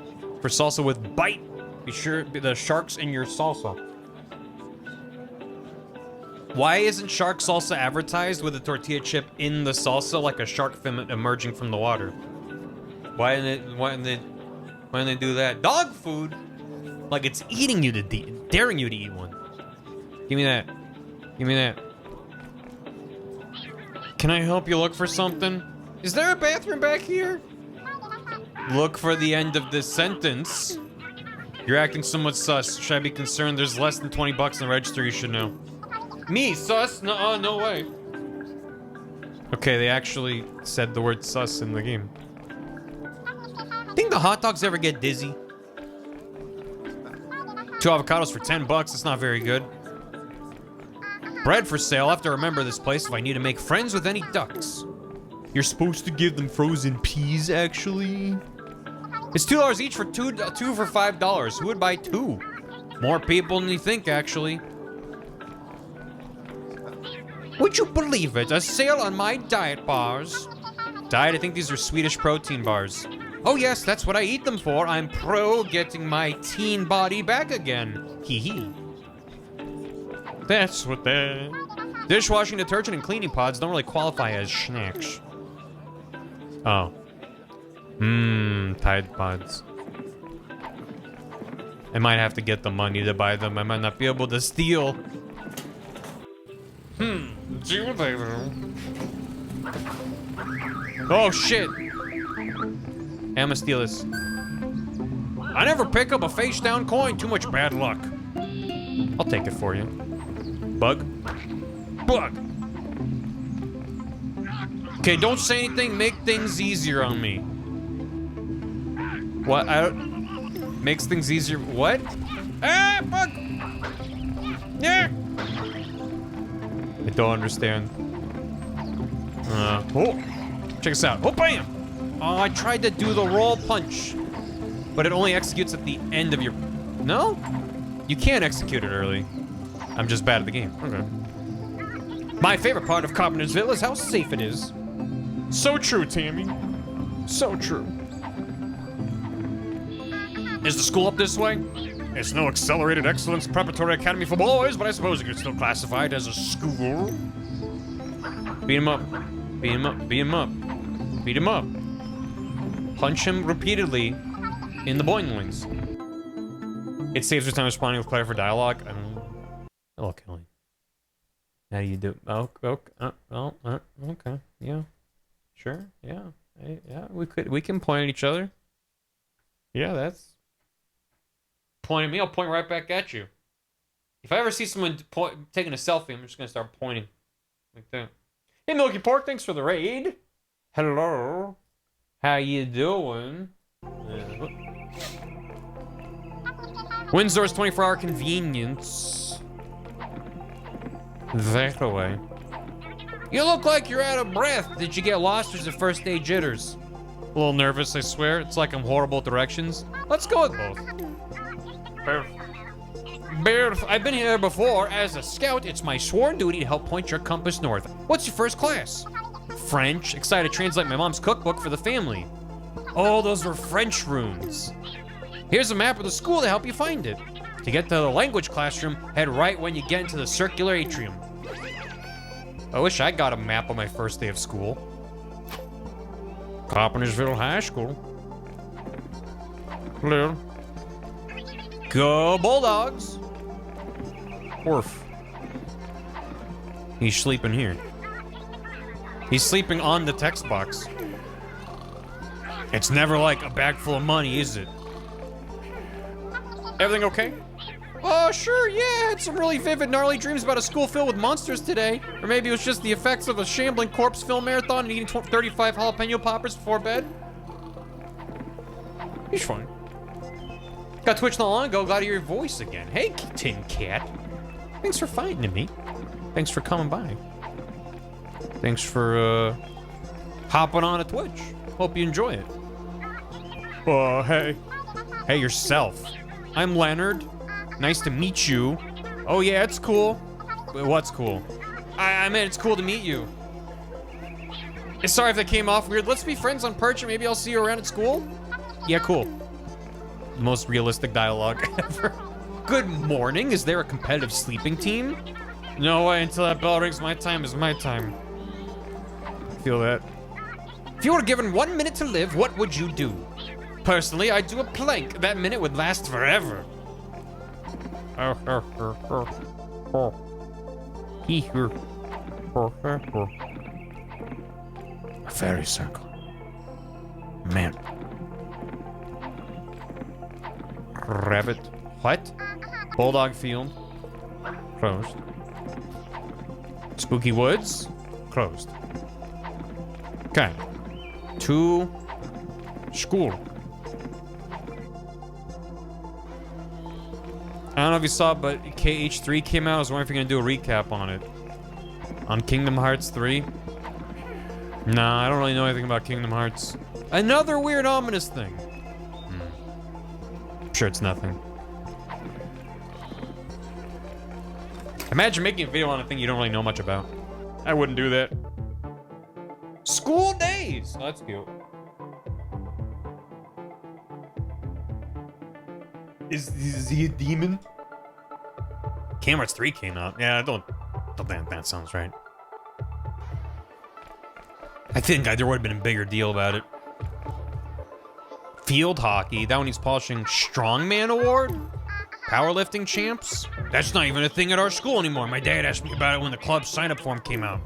Speaker 1: For salsa with bite, be sure the shark's in your salsa. Why isn't shark salsa advertised with a tortilla chip in the salsa like a shark fin emerging from the water? Why didn't they do that? Dog food? Like it's eating you to daring you to eat one. Give me that. Give me that. Can I help you look for something? Is there a bathroom back here? Look for the end of this sentence. You're acting somewhat sus. Should I be concerned? There's less than 20 bucks in the register, you should know. Me, sus? No, no way. Okay, they actually said the word sus in the game. Think the hot dogs ever get dizzy? 2 avocados for 10 bucks, that's not very good. Bread for sale, I have to remember this place if I need to make friends with any ducks. You're supposed to give them frozen peas, actually. It's $2 each for two for $5. Who would buy 2? More people than you think, actually. Would you believe it? A sale on my diet bars. Diet? I think these are Swedish protein bars. Oh yes, that's what I eat them for. I'm pro getting my teen body back again. Hee hee. That's what the... Dishwashing detergent and cleaning pods don't really qualify as snacks. Oh. Tide pods. I might have to get the money to buy them. I might not be able to steal. See what they do. Oh shit. I'm gonna steal this. I never pick up a face down coin. Too much bad luck. I'll take it for you. Bug. Bug. Okay, don't say anything. Make things easier on me. What? I don't... Makes things easier. What? Ah, bug. Yeah. I don't understand. Oh. Check this out. Oh, bam. Oh, I tried to do the roll punch, but it only executes at the end of your... No? You can't execute it early. I'm just bad at the game. Okay. My favorite part of Carpentersville is how safe it is. So true, Tammy. So true. Is the school up this way? It's no accelerated excellence preparatory academy for boys, but I suppose it could still classify it as a school. Beat him up. Beat him up. Beat him up. Beat him up. Punch him repeatedly in the boinglings. It saves your time responding with clever dialogue. Hello, Kelly. How do you do? Okay. Yeah. Sure. Yeah. Yeah. We can point at each other. Yeah, that's... Point at me, I'll point right back at you. If I ever see someone taking a selfie, I'm just gonna start pointing. Like that. Hey, Milky Pork, thanks for the raid. Hello. How you doing? Windsor's 24-hour convenience. That away. You look like you're out of breath. Did you get lost or is it first day jitters? A little nervous, I swear. It's like I'm horrible at directions. Let's go with both. Berth, I've been here before. As a scout, it's my sworn duty to help point your compass north. What's your first class? French. Excited to translate my mom's cookbook for the family. Oh, those were French runes. Here's a map of the school to help you find it. To get to the language classroom, head right when you get into the circular atrium. I wish I got a map on my first day of school. Carpentersville High School. Hello. Go Bulldogs. Orf. He's sleeping here. He's sleeping on the text box. It's never like a bag full of money, is it? Everything okay? Oh, sure, yeah. I had some really vivid, gnarly dreams about a school filled with monsters today. Or maybe it was just the effects of a shambling corpse film marathon and eating 35 jalapeno poppers before bed. He's fine. Got Twitch not long ago. Glad to hear your voice again. Hey, Tin Cat. Thanks for finding me. Thanks for coming by. Thanks for, hopping on a Twitch. Hope you enjoy it. Oh, hey. Hey, yourself. I'm Leonard. Nice to meet you. Oh, yeah, it's cool. What's cool? I meant it's cool to meet you. Sorry if that came off weird. Let's be friends on Perch and maybe I'll see you around at school. Yeah, cool. The most realistic dialogue ever. Good morning. Is there a competitive sleeping team? No way. Until that bell rings, my time is my time. Feel that. If you were given 1 minute to live, what would you do? Personally, I'd do a plank. That minute would last forever. A fairy circle. Man. Rabbit. What? Bulldog Field. Closed. Spooky Woods. Closed. Okay. To school. I don't know if you saw it, but KH3 came out. I was wondering if you're gonna do a recap on it. On Kingdom Hearts 3. Nah, I don't really know anything about Kingdom Hearts. Another weird ominous thing. I'm sure it's nothing. Imagine making a video on a thing you don't really know much about. I wouldn't do that. School days! Oh, that's cute. Is he a demon? Kingdom Hearts 3 came out. Yeah, I don't think that sounds right. I think there would have been a bigger deal about it. Field hockey. That one he's polishing. Strongman award? Powerlifting champs? That's not even a thing at our school anymore. My dad asked me about it when the club sign-up form came out.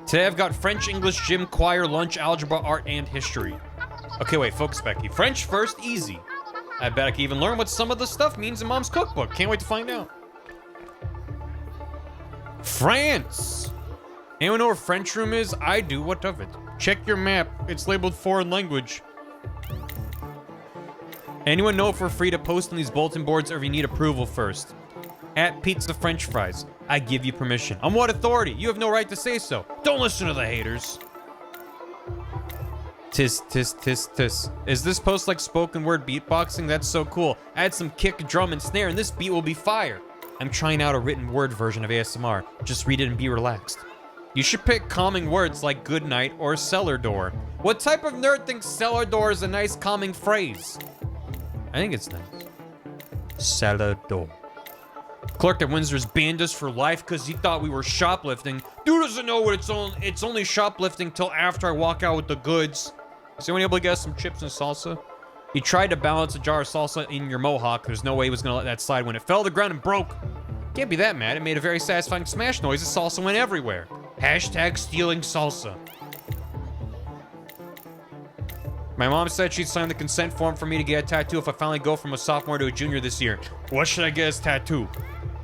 Speaker 1: Today I've got French, English, gym, choir, lunch, algebra, art, and history. Okay, wait, focus, Becky. French first, easy. I bet I can even learn what some of the stuff means in Mom's cookbook. Can't wait to find out. France! Anyone know where French room is? I do. What of it? Check your map. It's labeled foreign language. Anyone know if we're free to post on these bulletin boards or if you need approval first? At Pizza French Fries. I give you permission. On what authority? You have no right to say so. Don't listen to the haters. Tis, tis, tis, tis. Is this post like spoken word beatboxing? That's so cool. Add some kick, drum, and snare, and this beat will be fire. I'm trying out a written word version of ASMR. Just read it and be relaxed. You should pick calming words like good night or cellar door. What type of nerd thinks cellar door is a nice calming phrase? I think it's nice. Cellar door. Clerk at Windsor's banned us for life because he thought we were shoplifting. Dude doesn't know what it's only shoplifting till after I walk out with the goods. Is anyone able to get some chips and salsa? He tried to balance a jar of salsa in your mohawk. There's no way he was gonna let that slide when it fell to the ground and broke. Can't be that mad. It made a very satisfying smash noise. The salsa went everywhere. Hashtag stealing salsa. My mom said she'd sign the consent form for me to get a tattoo if I finally go from a sophomore to a junior this year. What should I get as tattoo?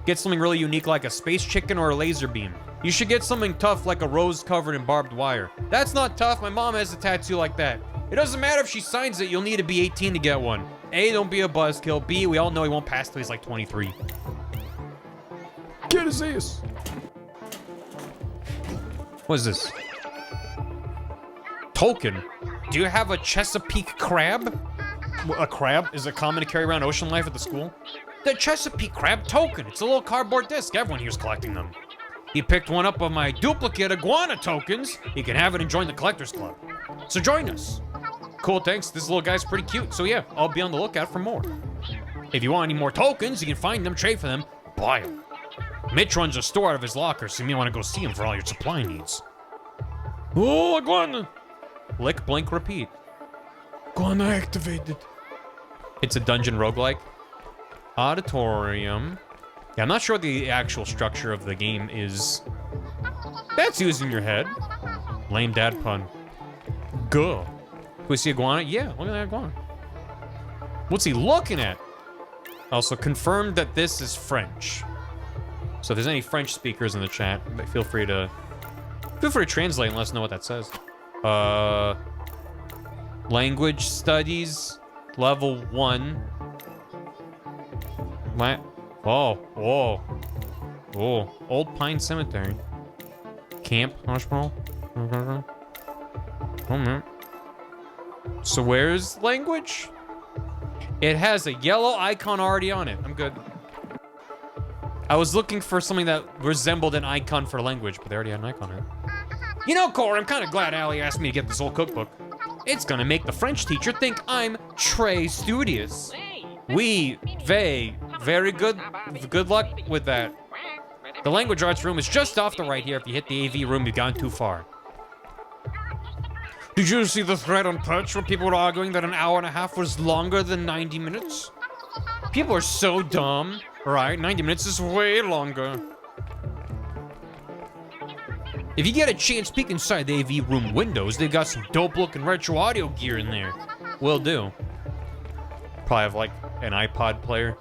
Speaker 1: Get something really unique like a space chicken or a laser beam. You should get something tough like a rose covered in barbed wire. That's not tough. My mom has a tattoo like that. It doesn't matter if she signs it. You'll need to be 18 to get one. A, don't be a buzzkill. B, we all know he won't pass till he's like 23. Get his ass. What is this? Token. Do you have a Chesapeake crab? A crab is it common to carry around ocean life at the school? The Chesapeake crab token. It's a little cardboard disc. Everyone here's collecting them. He picked one up of my duplicate iguana tokens. You can have it and join the collectors club. So join us. Cool, thanks. This little guy's pretty cute. So yeah, I'll be on the lookout for more. If you want any more tokens, you can find them, trade for them, buy them. Mitch runs a store out of his locker, so you may want to go see him for all your supply needs. Oh, iguana. Lick, blink, repeat. Iguana activated. It's a dungeon roguelike. Auditorium. Yeah, I'm not sure what the actual structure of the game is. That's using your head. Lame dad pun. Go. Do we see iguana? Yeah, look at that iguana. What's he looking at? Also, confirmed that this is French. So if there's any French speakers in the chat, feel free to translate and let us know what that says. Language studies, level 1. Oh, Old Pine Cemetery. Camp, Marshmallow. Oh man. So where's language? It has a yellow icon already on it. I'm good. I was looking for something that resembled an icon for language, but they already had an icon on it. You know, Cora, I'm kind of glad Allie asked me to get this old cookbook. It's gonna make the French teacher think I'm très studious. Oui, very good. Good luck with that. The language arts room is just off the right here. If you hit the AV room, you've gone too far. Did you see the thread on Perch where people were arguing that an hour and a half was longer than 90 minutes? People are so dumb, right? 90 minutes is way longer. If you get a chance, peek inside the AV room windows. They've got some dope-looking retro audio gear in there. Will do. Probably have, like, an iPod player.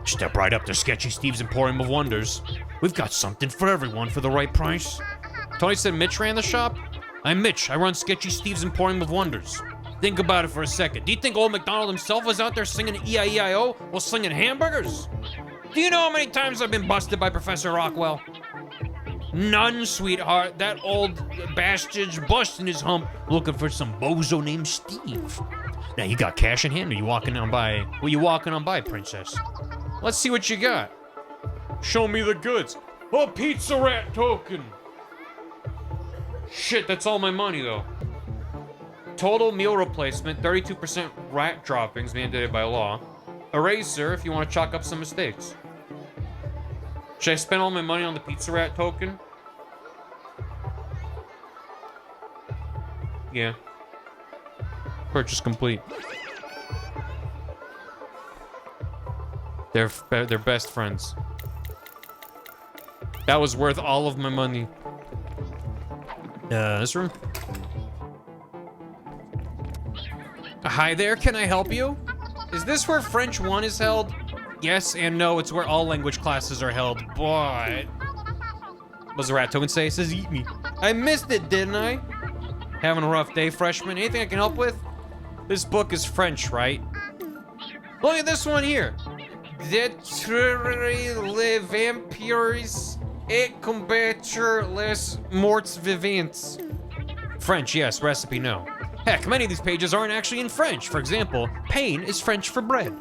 Speaker 1: Step right up to Sketchy Steve's Emporium of Wonders. We've got something for everyone for the right price. Tony said Mitch ran the shop? I'm Mitch. I run Sketchy Steve's Emporium of Wonders. Think about it for a second. Do you think old MacDonald himself was out there singing E-I-E-I-O while slinging hamburgers? Do you know how many times I've been busted by Professor Rockwell? None, sweetheart. That old bastard's busting his hump looking for some bozo named Steve. Now, you got cash in hand, or you walking on by? What you walking on by, princess? Let's see what you got. Show me the goods. A pizza rat token. Shit, that's all my money, though. Total meal replacement, 32% rat droppings mandated by law. Eraser if you want to chalk up some mistakes. Should I spend all my money on the pizza rat token? Yeah. Purchase complete. They're best friends. That was worth all of my money. This room? Hi there, can I help you? Is this where French 1 is held? Yes and no, it's where all language classes are held, but... What does the rat token say? It says eat me. I missed it, didn't I? Having a rough day, freshman? Anything I can help with? This book is French, right? Look at this one here. Détruire les vampires et combattre les morts vivants. French, yes. Recipe, no. Heck, many of these pages aren't actually in French. For example, pain is French for bread.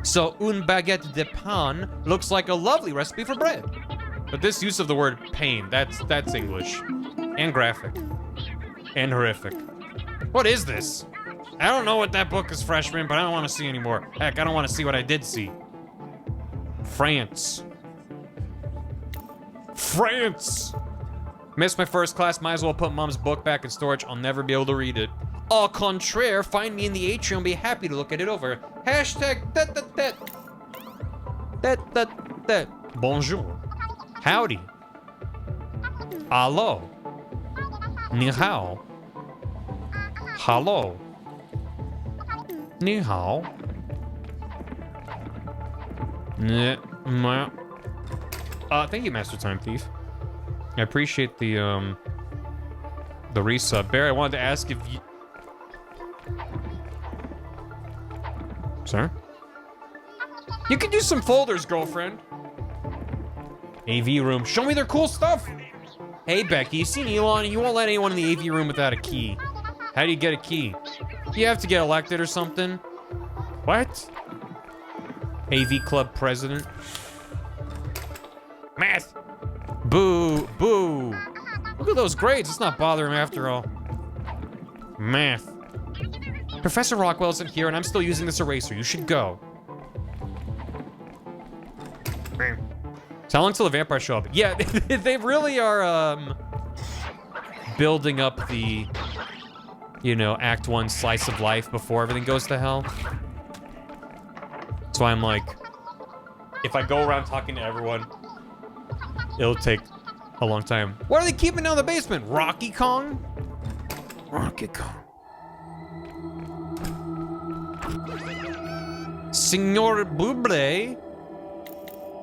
Speaker 1: So, une baguette de pain looks like a lovely recipe for bread. But this use of the word pain, that's English. And graphic. And horrific. What is this? I don't know what that book is, freshman, but I don't want to see anymore. Heck, I don't want to see what I did see. France. France! Missed my first class, might as well put mom's book back in storage. I'll never be able to read it. Au contraire, find me in the atrium, be happy to look at it over. Hashtag that. Bonjour. Howdy. Allo. Ni hao. Hello. Ni hao. Thank you, Master Time Thief. I appreciate the resub. Barry, I wanted to ask if you... Sir? You can do some folders, girlfriend. AV room. Show me their cool stuff. Hey, Becky, you seen Elon? You won't let anyone in the AV room without a key. How do you get a key? Do you have to get elected or something? What? AV club president. Math. Boo, boo. Look at those grades. It's not bothering me after all. Math. Professor Rockwell isn't here, and I'm still using this eraser. You should go. How long till the vampires show up? Yeah, they really are building up the, you know, Act 1 slice of life before everything goes to hell. That's why I'm like, if I go around talking to everyone, it'll take a long time. What are they keeping down the basement? Rocky Kong? Rocky Kong. Signor Buble,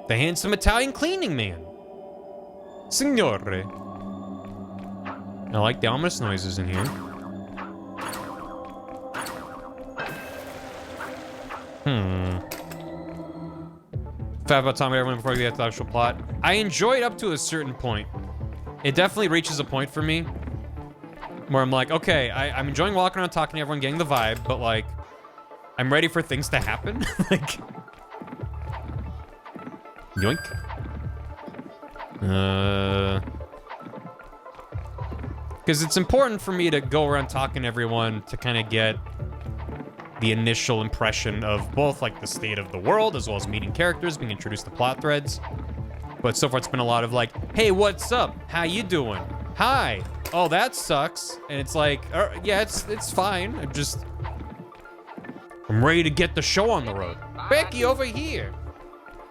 Speaker 1: the handsome Italian cleaning man. Signore. I like the ominous noises in here. Fat about Tommy everyone before we get to the actual plot. I enjoy it up to a certain point. It definitely reaches a point for me where I'm like, okay, I'm enjoying walking around, talking to everyone, getting the vibe, but like, I'm ready for things to happen. Like, yoink. Because it's important for me to go around talking to everyone to kind of get the initial impression of both like the state of the world as well as meeting characters, being introduced to plot threads. But so far it's been a lot of like, hey, what's up? How you doing? Hi. Oh, that sucks. And it's like, yeah, it's fine. I'm ready to get the show on the road. Becky, over here.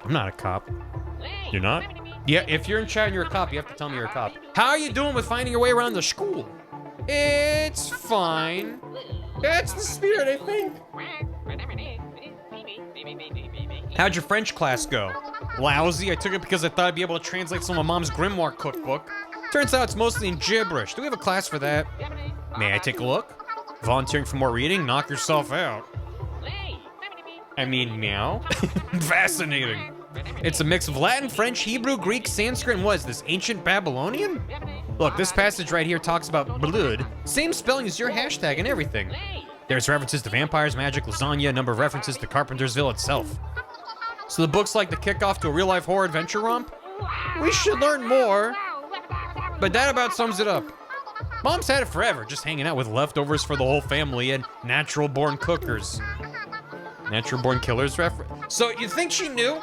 Speaker 1: I'm not a cop. You're not? Yeah, if you're in chat and you're a cop, you have to tell me you're a cop. How are you doing with finding your way around the school? It's fine. That's the spirit, I think. How'd your French class go? Lousy. I took it because I thought I'd be able to translate some of Mom's grimoire cookbook. Turns out it's mostly in gibberish. Do we have a class for that? May I take a look? Volunteering for more reading? Knock yourself out. I mean, meow. Fascinating. It's a mix of Latin, French, Hebrew, Greek, Sanskrit, and what is this, ancient Babylonian? Look, this passage right here talks about blood. Same spelling as your hashtag and everything. There's references to vampires, magic, lasagna, a number of references to Carpentersville itself. So the book's like the kickoff to a real-life horror adventure romp? We should learn more. But that about sums it up. Mom's had it forever, just hanging out with leftovers for the whole family and natural-born cookers. Natural-born killers reference? So you think she knew?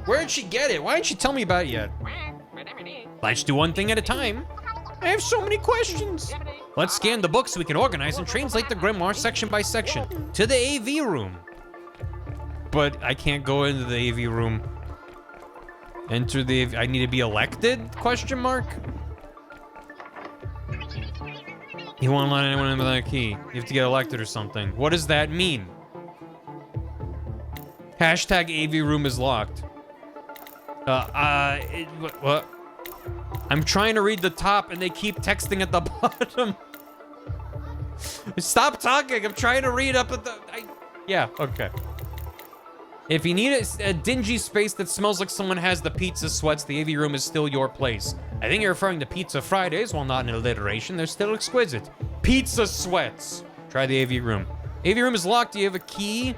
Speaker 1: Where did she get it? Why didn't she tell me about it yet? Let's do one thing at a time. I have so many questions. Let's scan the book so we can organize and translate the grimoire section by section to the AV room. But I can't go into the AV room. Enter the AV, I need to be elected? Question mark? You won't let anyone in with that key. You have to get elected or something. What does that mean? Hashtag AV room is locked. What? I'm trying to read the top and they keep texting at the bottom. Stop talking, I'm trying to read up at the, yeah, okay. If you need a dingy space that smells like someone has the pizza sweats, the AV room is still your place. I think you're referring to Pizza Fridays, while not an alliteration, they're still exquisite. Pizza sweats. Try the AV room. AV room is locked, do you have a key?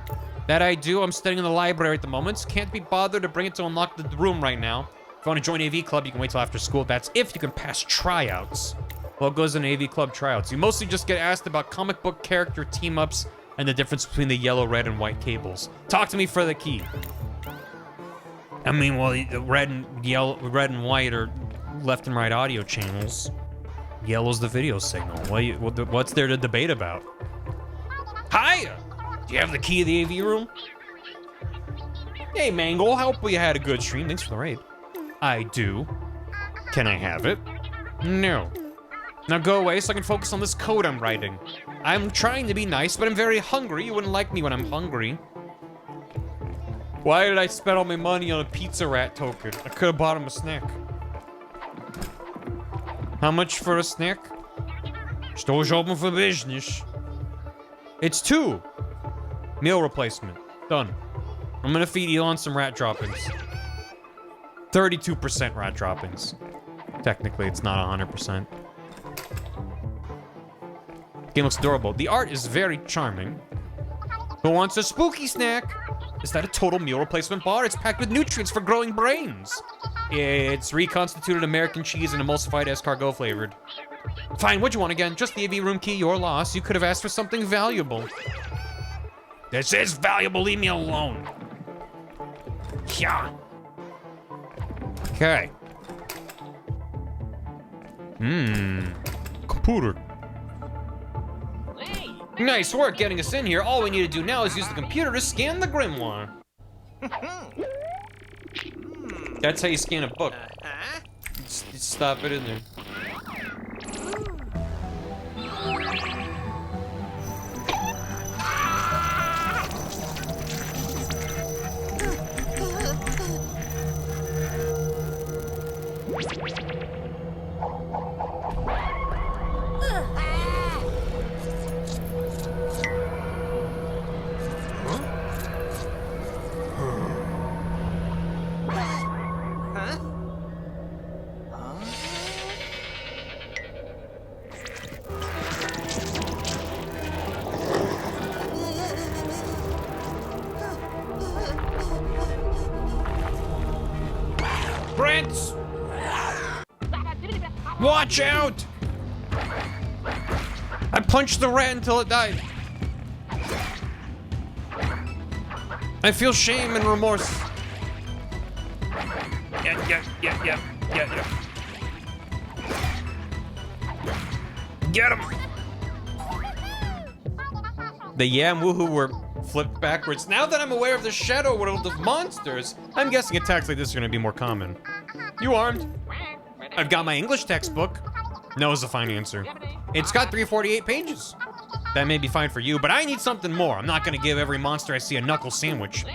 Speaker 1: That I do, I'm studying in the library at the moment. Can't be bothered to bring it to unlock the room right now. If you want to join AV Club, you can wait till after school. That's if you can pass tryouts. What goes in AV Club tryouts? You mostly just get asked about comic book character team-ups and the difference between the yellow, red, and white cables. Talk to me for the key. I mean, well, the red and yellow, red and white are left and right audio channels. Yellow's the video signal. What's there to debate about? Hiya! Do you have the key to the AV room? Hey, Mangle, hope you had a good stream. Thanks for the raid. I do. Can I have it? No. Now go away so I can focus on this code I'm writing. I'm trying to be nice, but I'm very hungry. You wouldn't like me when I'm hungry. Why did I spend all my money on a pizza rat token? I could have bought him a snack. How much for a snack? Store's open for business. It's 2. Meal replacement. Done. I'm gonna feed Elon some rat droppings. 32% rat droppings. Technically, it's not 100%. Game looks adorable. The art is very charming. Who wants a spooky snack? Is that a total meal replacement bar? It's packed with nutrients for growing brains. It's reconstituted American cheese and emulsified escargot flavored. Fine, what'd you want again? Just the AV room key, your loss. You could have asked for something valuable. This is valuable, leave me alone. Yeah. Okay. Computer. Nice work getting us in here. All we need to do now is use the computer to scan the grimoire. That's how you scan a book. Just stop it in there. Prince! Watch out! I punched the rat until it died. I feel shame and remorse. Yeah. Get him! The yeah and woohoo were flipped backwards. Now that I'm aware of the shadow world of monsters, I'm guessing attacks like this are gonna be more common. You armed? I've got my English textbook. No is the fine answer. It's got 348 pages. That may be fine for you, but I need something more. I'm not gonna give every monster I see a knuckle sandwich.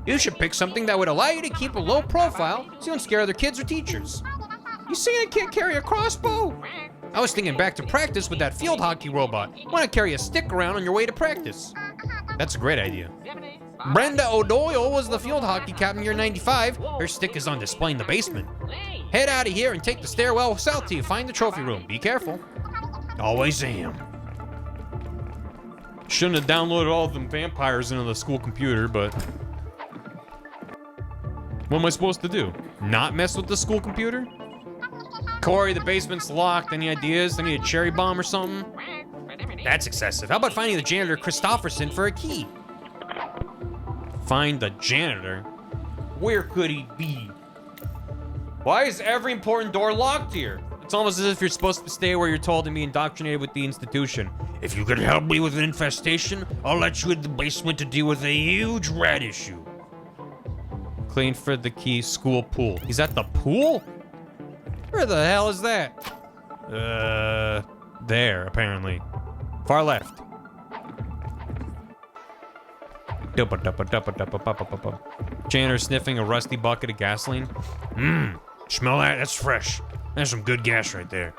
Speaker 1: You should pick something that would allow you to keep a low profile so you don't scare other kids or teachers. You saying I can't carry a crossbow? I was thinking back to practice with that field hockey robot. Want to carry a stick around on your way to practice? That's a great idea. Brenda O'Doyle was the field hockey captain year 95. Her stick is on display in the basement. Head out of here and take the stairwell south till you find the trophy room. Be careful. Always am. Shouldn't have downloaded all of them vampires into the school computer, but... what am I supposed to do? Not mess with the school computer? Corey, the basement's locked. Any ideas? I need a cherry bomb or something? That's excessive. How about finding the janitor Christofferson for a key? Find the janitor? Where could he be? Why is every important door locked here? It's almost as if you're supposed to stay where you're told and be indoctrinated with the institution. If you could help me with an infestation, I'll let you in the basement to deal with a huge rat issue. Clean for the key, school pool. He's at the pool? Where the hell is that? There, apparently. Far left. Janitor sniffing a rusty bucket of gasoline. Smell that? That's fresh. That's some good gas right there.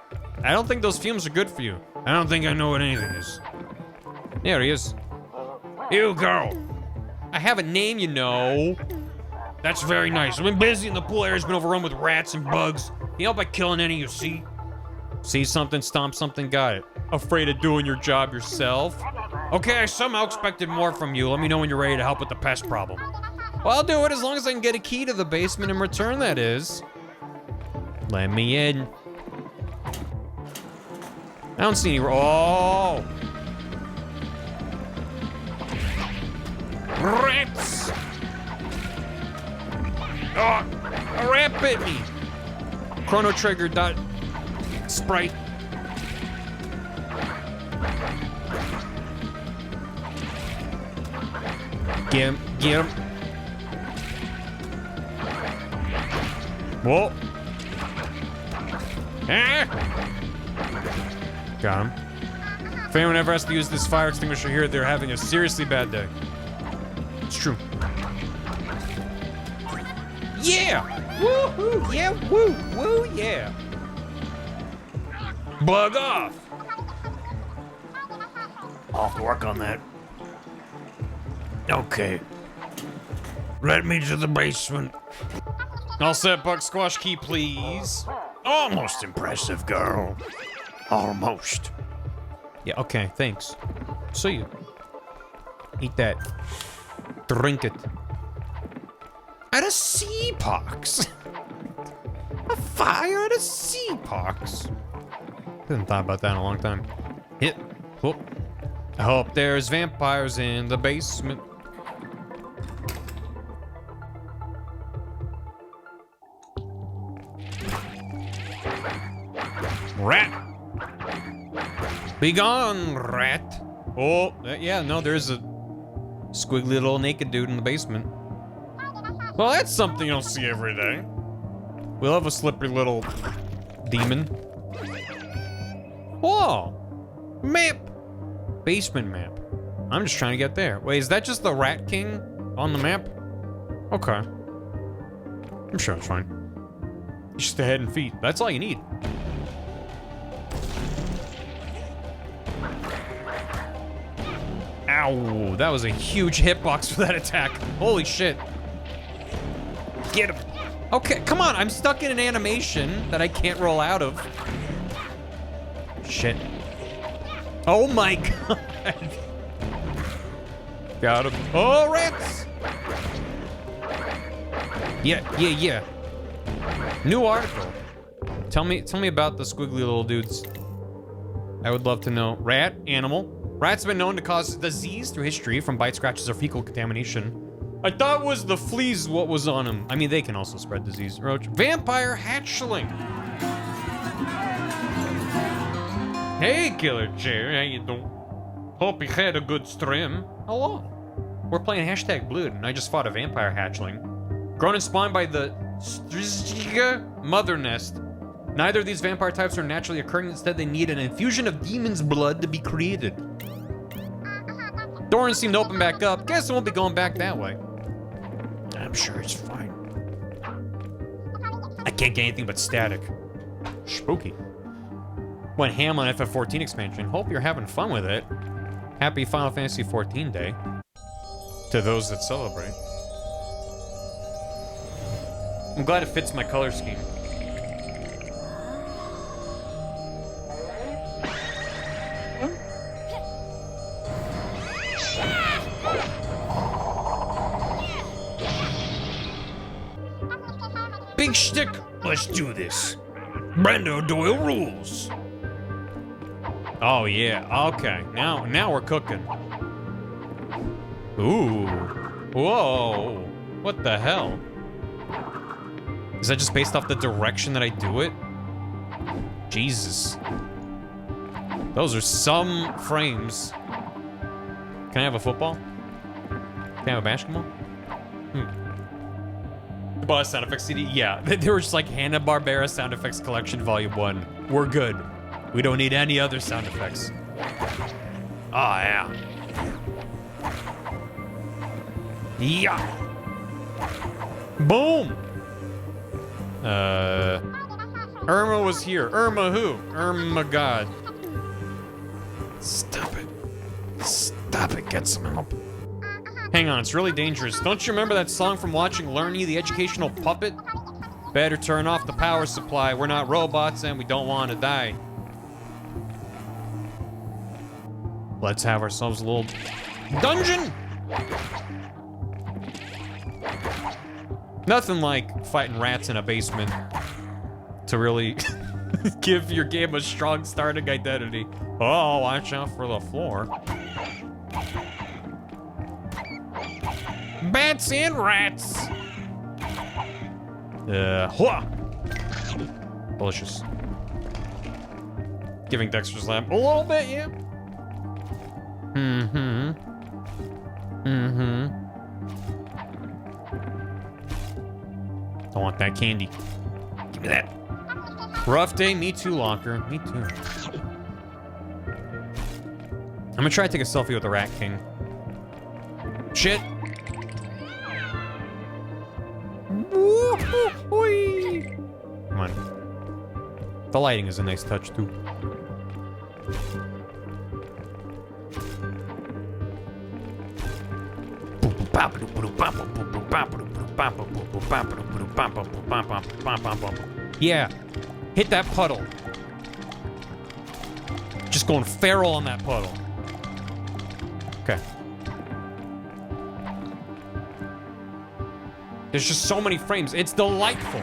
Speaker 1: I don't think those fumes are good for you. I don't think I know what anything is. There he is. You girl. I have a name, you know. That's very nice. I've been busy and the pool area's been overrun with rats and bugs. Can you help by killing any you see? See something, stomp something, got it. Afraid of doing your job yourself? Okay, I somehow expected more from you. Let me know when you're ready to help with the pest problem. Well, I'll do it as long as I can get a key to the basement in return, that is. Let me in. I don't see any... oh! Rats! Oh, a rat bit me. Chrono Trigger dot sprite. Get him, get him. Whoa. Ah. Got him. If anyone ever has to use this fire extinguisher here, they're having a seriously bad day. It's true. Yeah! Woo-hoo! Yeah, woo! Woo, yeah! Bug off! I'll have to work on that. Okay. Let me to the basement. All set, Buck Squash key, please. Almost impressive, girl. Almost. Yeah, okay, thanks. See you. Eat that. Drink it. At a sea pox. A fire at a sea pox. Hadn't thought about that in a long time. Hit. Whoop. I hope there's vampires in the basement. Rat. Be gone, rat. Oh, yeah, no, there's a squiggly little naked dude in the basement. Well, that's something you don't see every day. We'll have a slippery little demon. Whoa! Map! Basement map. I'm just trying to get there. Wait, is that just the Rat King on the map? Okay. I'm sure it's fine. Just the head and feet. That's all you need. Ow, that was a huge hitbox for that attack. Holy shit. Get him. Okay, come on, I'm stuck in an animation that I can't roll out of. Shit. Oh my god. Got him. Oh, rats! Yeah. New article. Tell me about the squiggly little dudes. I would love to know. Rat, animal. Rats have been known to cause disease through history from bite scratches or fecal contamination. I thought it was the fleas what was on them. I mean, they can also spread disease. Roach. Vampire hatchling. Hey, Killer Chair, how you doing? Hope you had a good stream. Hello. We're playing hashtag Blood, and I just fought a vampire hatchling. Grown and spawned by the Striga mother nest. Neither of these vampire types are naturally occurring. Instead, they need an infusion of demon's blood to be created. Doors seem to open back up. Guess I won't be going back that way. I'm sure it's fine. I can't get anything but static. Spooky. Went ham on FF14 expansion. Hope you're having fun with it. Happy Final Fantasy XIV Day. To those that celebrate. I'm glad it fits my color scheme. Big shtick, let's do this. Brando Doyle rules. Oh yeah, okay. Now we're cooking. Ooh. Whoa. What the hell? Is that just based off the direction that I do it? Jesus. Those are some frames. Can I have a football? Can I have a basketball? Bought a sound effects CD? Yeah, they were just like Hanna-Barbera Sound Effects Collection Volume 1. We're good. We don't need any other sound effects. Oh, yeah. Yeah. Boom. Irma was here. Irma who? Irma God. Stop it. Stop it. Get some help. Hang on, it's really dangerous. Don't you remember that song from watching Lerny, the educational puppet? Better turn off the power supply. We're not robots and we don't want to die. Let's have ourselves a little dungeon. Nothing like fighting rats in a basement to really give your game a strong starting identity. Oh, watch out for the floor. Bats and rats. Hua! Delicious. Giving Dexter's Lab a little bit, yeah. Don't want that candy. Give me that. Rough day, me too, Locker. Me too. I'm gonna try to take a selfie with the Rat King. Shit. Come on. The lighting is a nice touch, too. Yeah. Hit that puddle. Just going feral on that puddle. Okay. There's just so many frames. It's delightful.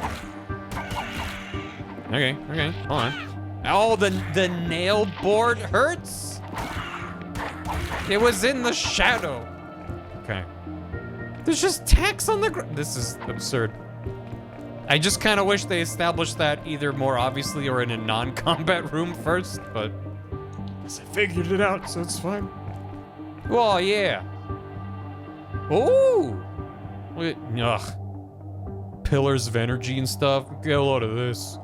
Speaker 1: Okay, hold on. Oh, the nail board hurts? It was in the shadow. Okay. There's just text on the ground. This is absurd. I just kind of wish they established that either more obviously or in a non-combat room first, but I figured it out, so it's fine. Well, yeah. Ooh. Wait, ugh. Pillars of energy and stuff. Get a load of this.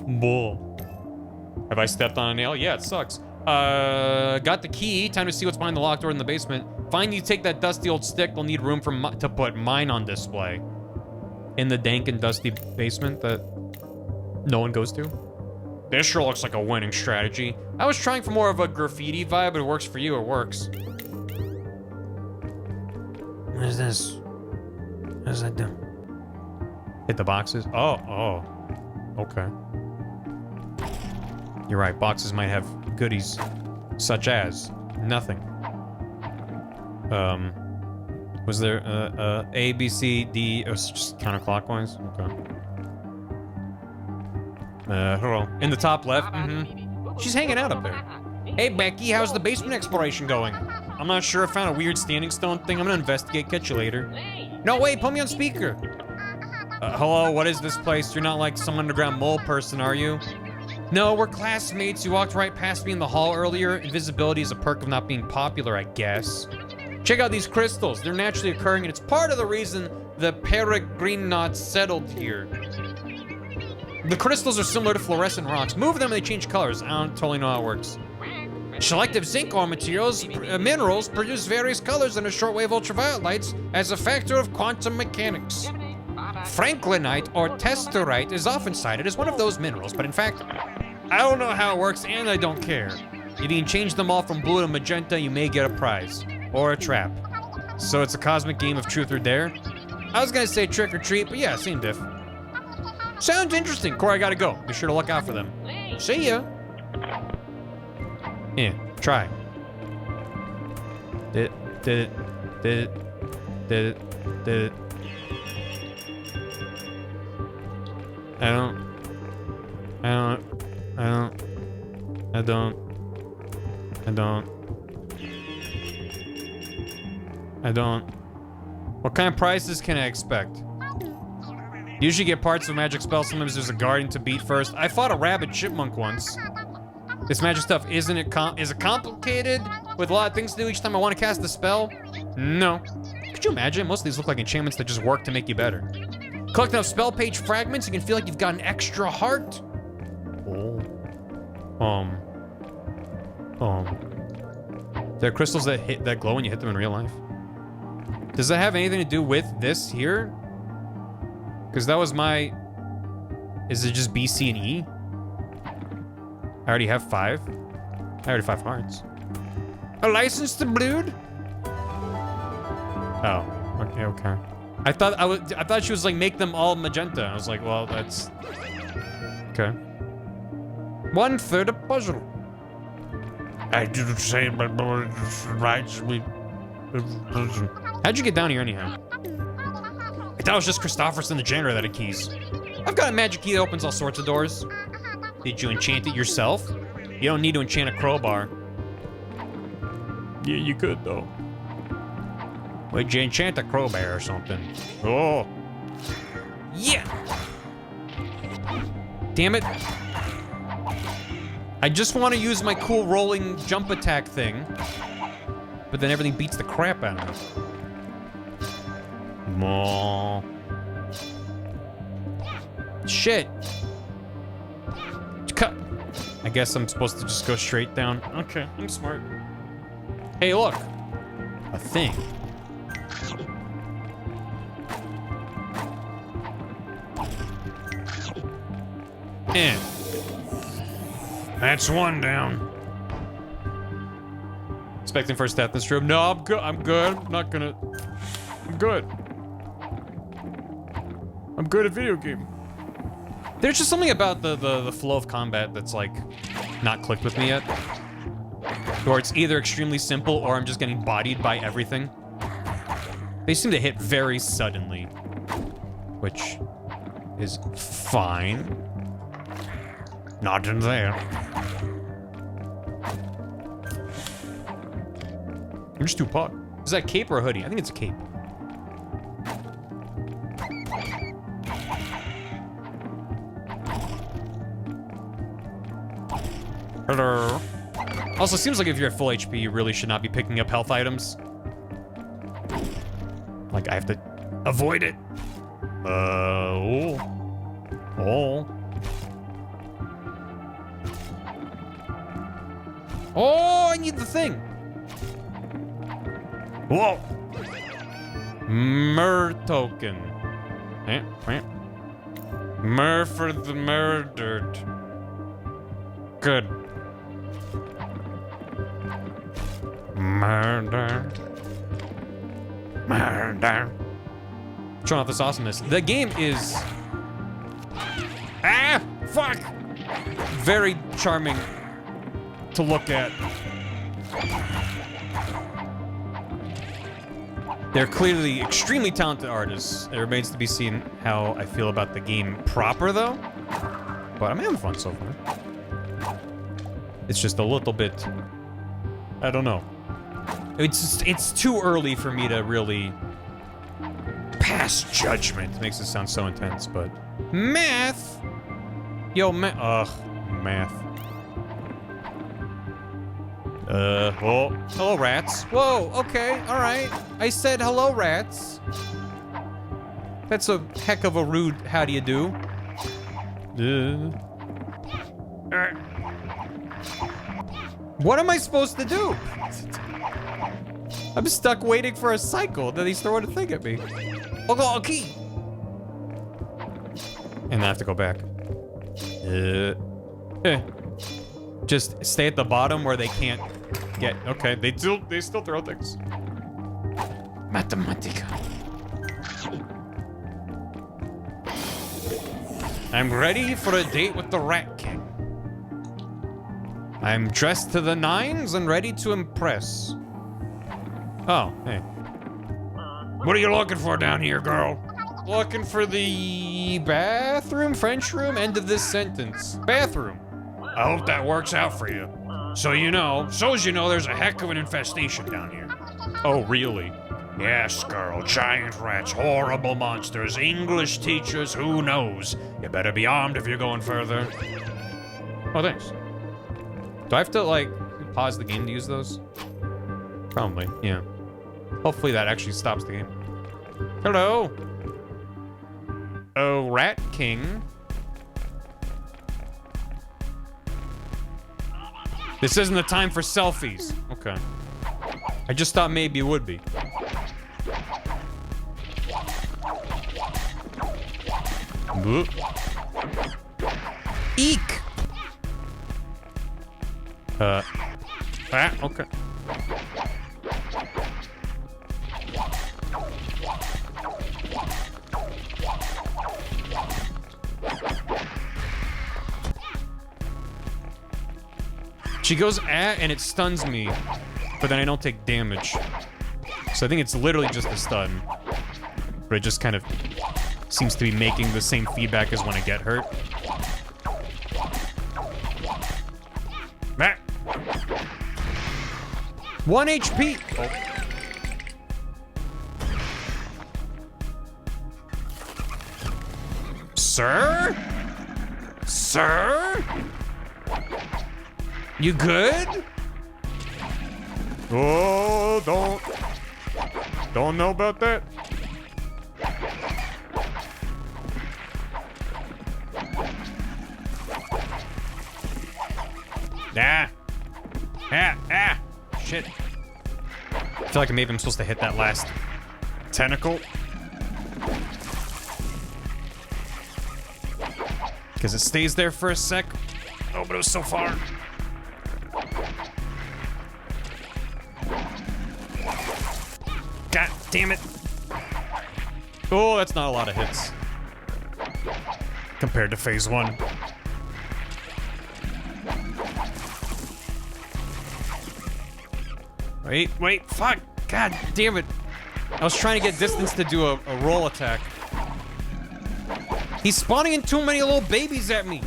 Speaker 1: Bull. Have I stepped on a nail? Yeah, it sucks. Got the key. Time to see what's behind the locked door in the basement. Finally, take that dusty old stick. They'll need room to put mine on display. In the dank and dusty basement that no one goes to. This sure looks like a winning strategy. I was trying for more of a graffiti vibe, but it works for you, it works. What is this? What does that do? Hit the boxes? Oh. Okay. You're right, boxes might have goodies. Such as nothing. Was there A, B, C, D? It was just counterclockwise? Okay. Hello. In the top left? She's hanging out up there. Hey, Becky, how's the basement exploration going? I'm not sure. I found a weird standing stone thing. I'm gonna investigate. Catch you later. No, wait, put me on speaker. Hello, what is this place? You're not like some underground mole person, are you? No, we're classmates. You walked right past me in the hall earlier. Invisibility is a perk of not being popular, I guess. Check out these crystals. They're naturally occurring, and it's part of the reason the peregrinates settled here. The crystals are similar to fluorescent rocks. Move them and they change colors. I don't totally know how it works. Selective zinc ore minerals produce various colors under shortwave ultraviolet lights as a factor of quantum mechanics. Franklinite or testorite is often cited as one of those minerals, but in fact, I don't know how it works and I don't care. If you can change them all from blue to magenta, you may get a prize. Or a trap. So it's a cosmic game of truth or dare? I was gonna say trick or treat, but yeah, same diff. Sounds interesting. Corey, I gotta go. Be sure to look out for them. See ya. Yeah, try. Did it. I don't. What kind of prizes can I expect? Usually get parts of a magic spell. Sometimes there's a guardian to beat first. I fought a rabid chipmunk once. This magic stuff, is it complicated? With a lot of things to do each time I want to cast the spell? No. Could you imagine? Most of these look like enchantments that just work to make you better. Collect enough spell page fragments, you can feel like you've got an extra heart. There are crystals that glow when you hit them in real life. Does that have anything to do with this here? Because that was my... Is it just B, C, and E? I already have 5. I already have 5 hearts. A license to bleed? Oh, okay. I thought she was like, make them all magenta. I was like, well, that's... Okay. 1/3 of puzzle. I didn't say my boy rights me. How'd you get down here anyhow? I thought it was just Christopherson the janitor that had keys. I've got a magic key that opens all sorts of doors. Did you enchant it yourself? You don't need to enchant a crowbar. Yeah, you could though. Would you enchant a crowbar or something? Oh. Yeah! Damn it. I just want to use my cool rolling jump attack thing. But then everything beats the crap out of me. More. Shit. Cut. I guess I'm supposed to just go straight down. Okay, I'm smart. Hey, look. A thing. And that's one down. Expecting first death in this room. No, I'm good. I'm good. I'm not gonna. I'm good. I'm good at video game. There's just something about the flow of combat that's like not clicked with me yet. Or it's either extremely simple or I'm just getting bodied by everything. They seem to hit very suddenly, which is fine. Not in there. I'm just too pog. Is that a cape or a hoodie? I think it's a cape. Hello. Also, seems like if you're at full HP, you really should not be picking up health items. Like, I have to avoid it. Oh. Oh, I need the thing. Whoa. Mur token. Mur for the murdered. Good. Murder. Showing off this awesomeness. The game is... Ah! Fuck! Very charming to look at. They're clearly extremely talented artists. It remains to be seen how I feel about the game proper, though. But I'm having fun so far. It's just a little bit... I don't know. It's too early for me to really pass judgment. Makes it sound so intense, but... Math! Yo, ugh, math. Oh, hello, rats. Whoa, okay, all right. I said hello, rats. That's a heck of a rude how do you do. What am I supposed to do? I'm stuck waiting for a cycle, then he's throwing a thing at me. Okay. And I have to go back. Just stay at the bottom where they can't get. Okay, they still throw things. Mathematica. I'm ready for a date with the Rat King. I'm dressed to the nines and ready to impress. Oh, hey. What are you looking for down here, girl? Looking for the bathroom, French room, end of this sentence. Bathroom. I hope that works out for you. So you know, there's a heck of an infestation down here. Oh, really? Yes, girl. Giant rats, horrible monsters, English teachers, who knows? You better be armed if you're going further. Oh, thanks. Do I have to, like, pause the game to use those? Probably, yeah. Hopefully that actually stops the game. Hello. Oh, Rat King. This isn't the time for selfies. Okay. I just thought maybe it would be. Eek! Okay. She goes and it stuns me, but then I don't take damage. So I think it's literally just a stun. But it just kind of seems to be making the same feedback as when I get hurt. Ah. 1 HP! Oh. Sir? Sir? You good? Oh, don't know about that. Shit. I feel like maybe I'm supposed to hit that last tentacle. Because it stays there for a sec. Oh, but it was so far. God damn it. Oh, that's not a lot of hits. Compared to phase 1. Wait, fuck. God damn it. I was trying to get distance to do a roll attack. He's spawning in too many little babies at me.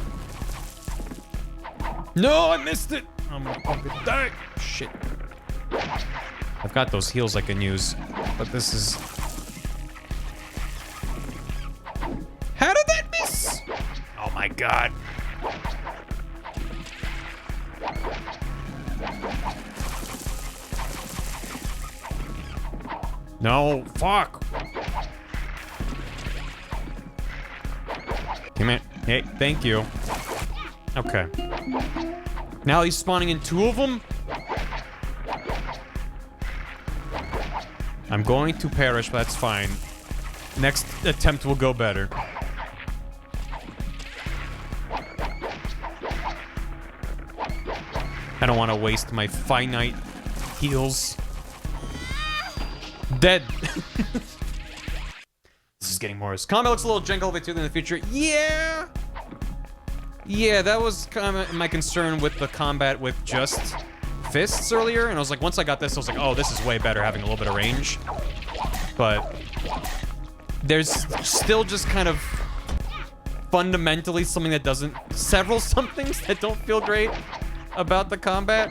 Speaker 1: No, I missed it. I'm gonna fucking die. Shit. I've got those heals I can use, but this is... How did that miss? Oh my god. No, fuck. Come here. Hey, thank you. Okay. Now he's spawning in 2 of them? I'm going to perish, but that's fine. Next attempt will go better. I don't want to waste my finite heals. Dead. This is getting worse. Combat looks a little janky over too in the future. Yeah! Yeah, that was kind of my concern with the combat with just fists earlier. And I was like, once I got this, I was like, oh, this is way better having a little bit of range. But there's still just kind of fundamentally something that doesn't... Several somethings that don't feel great about the combat.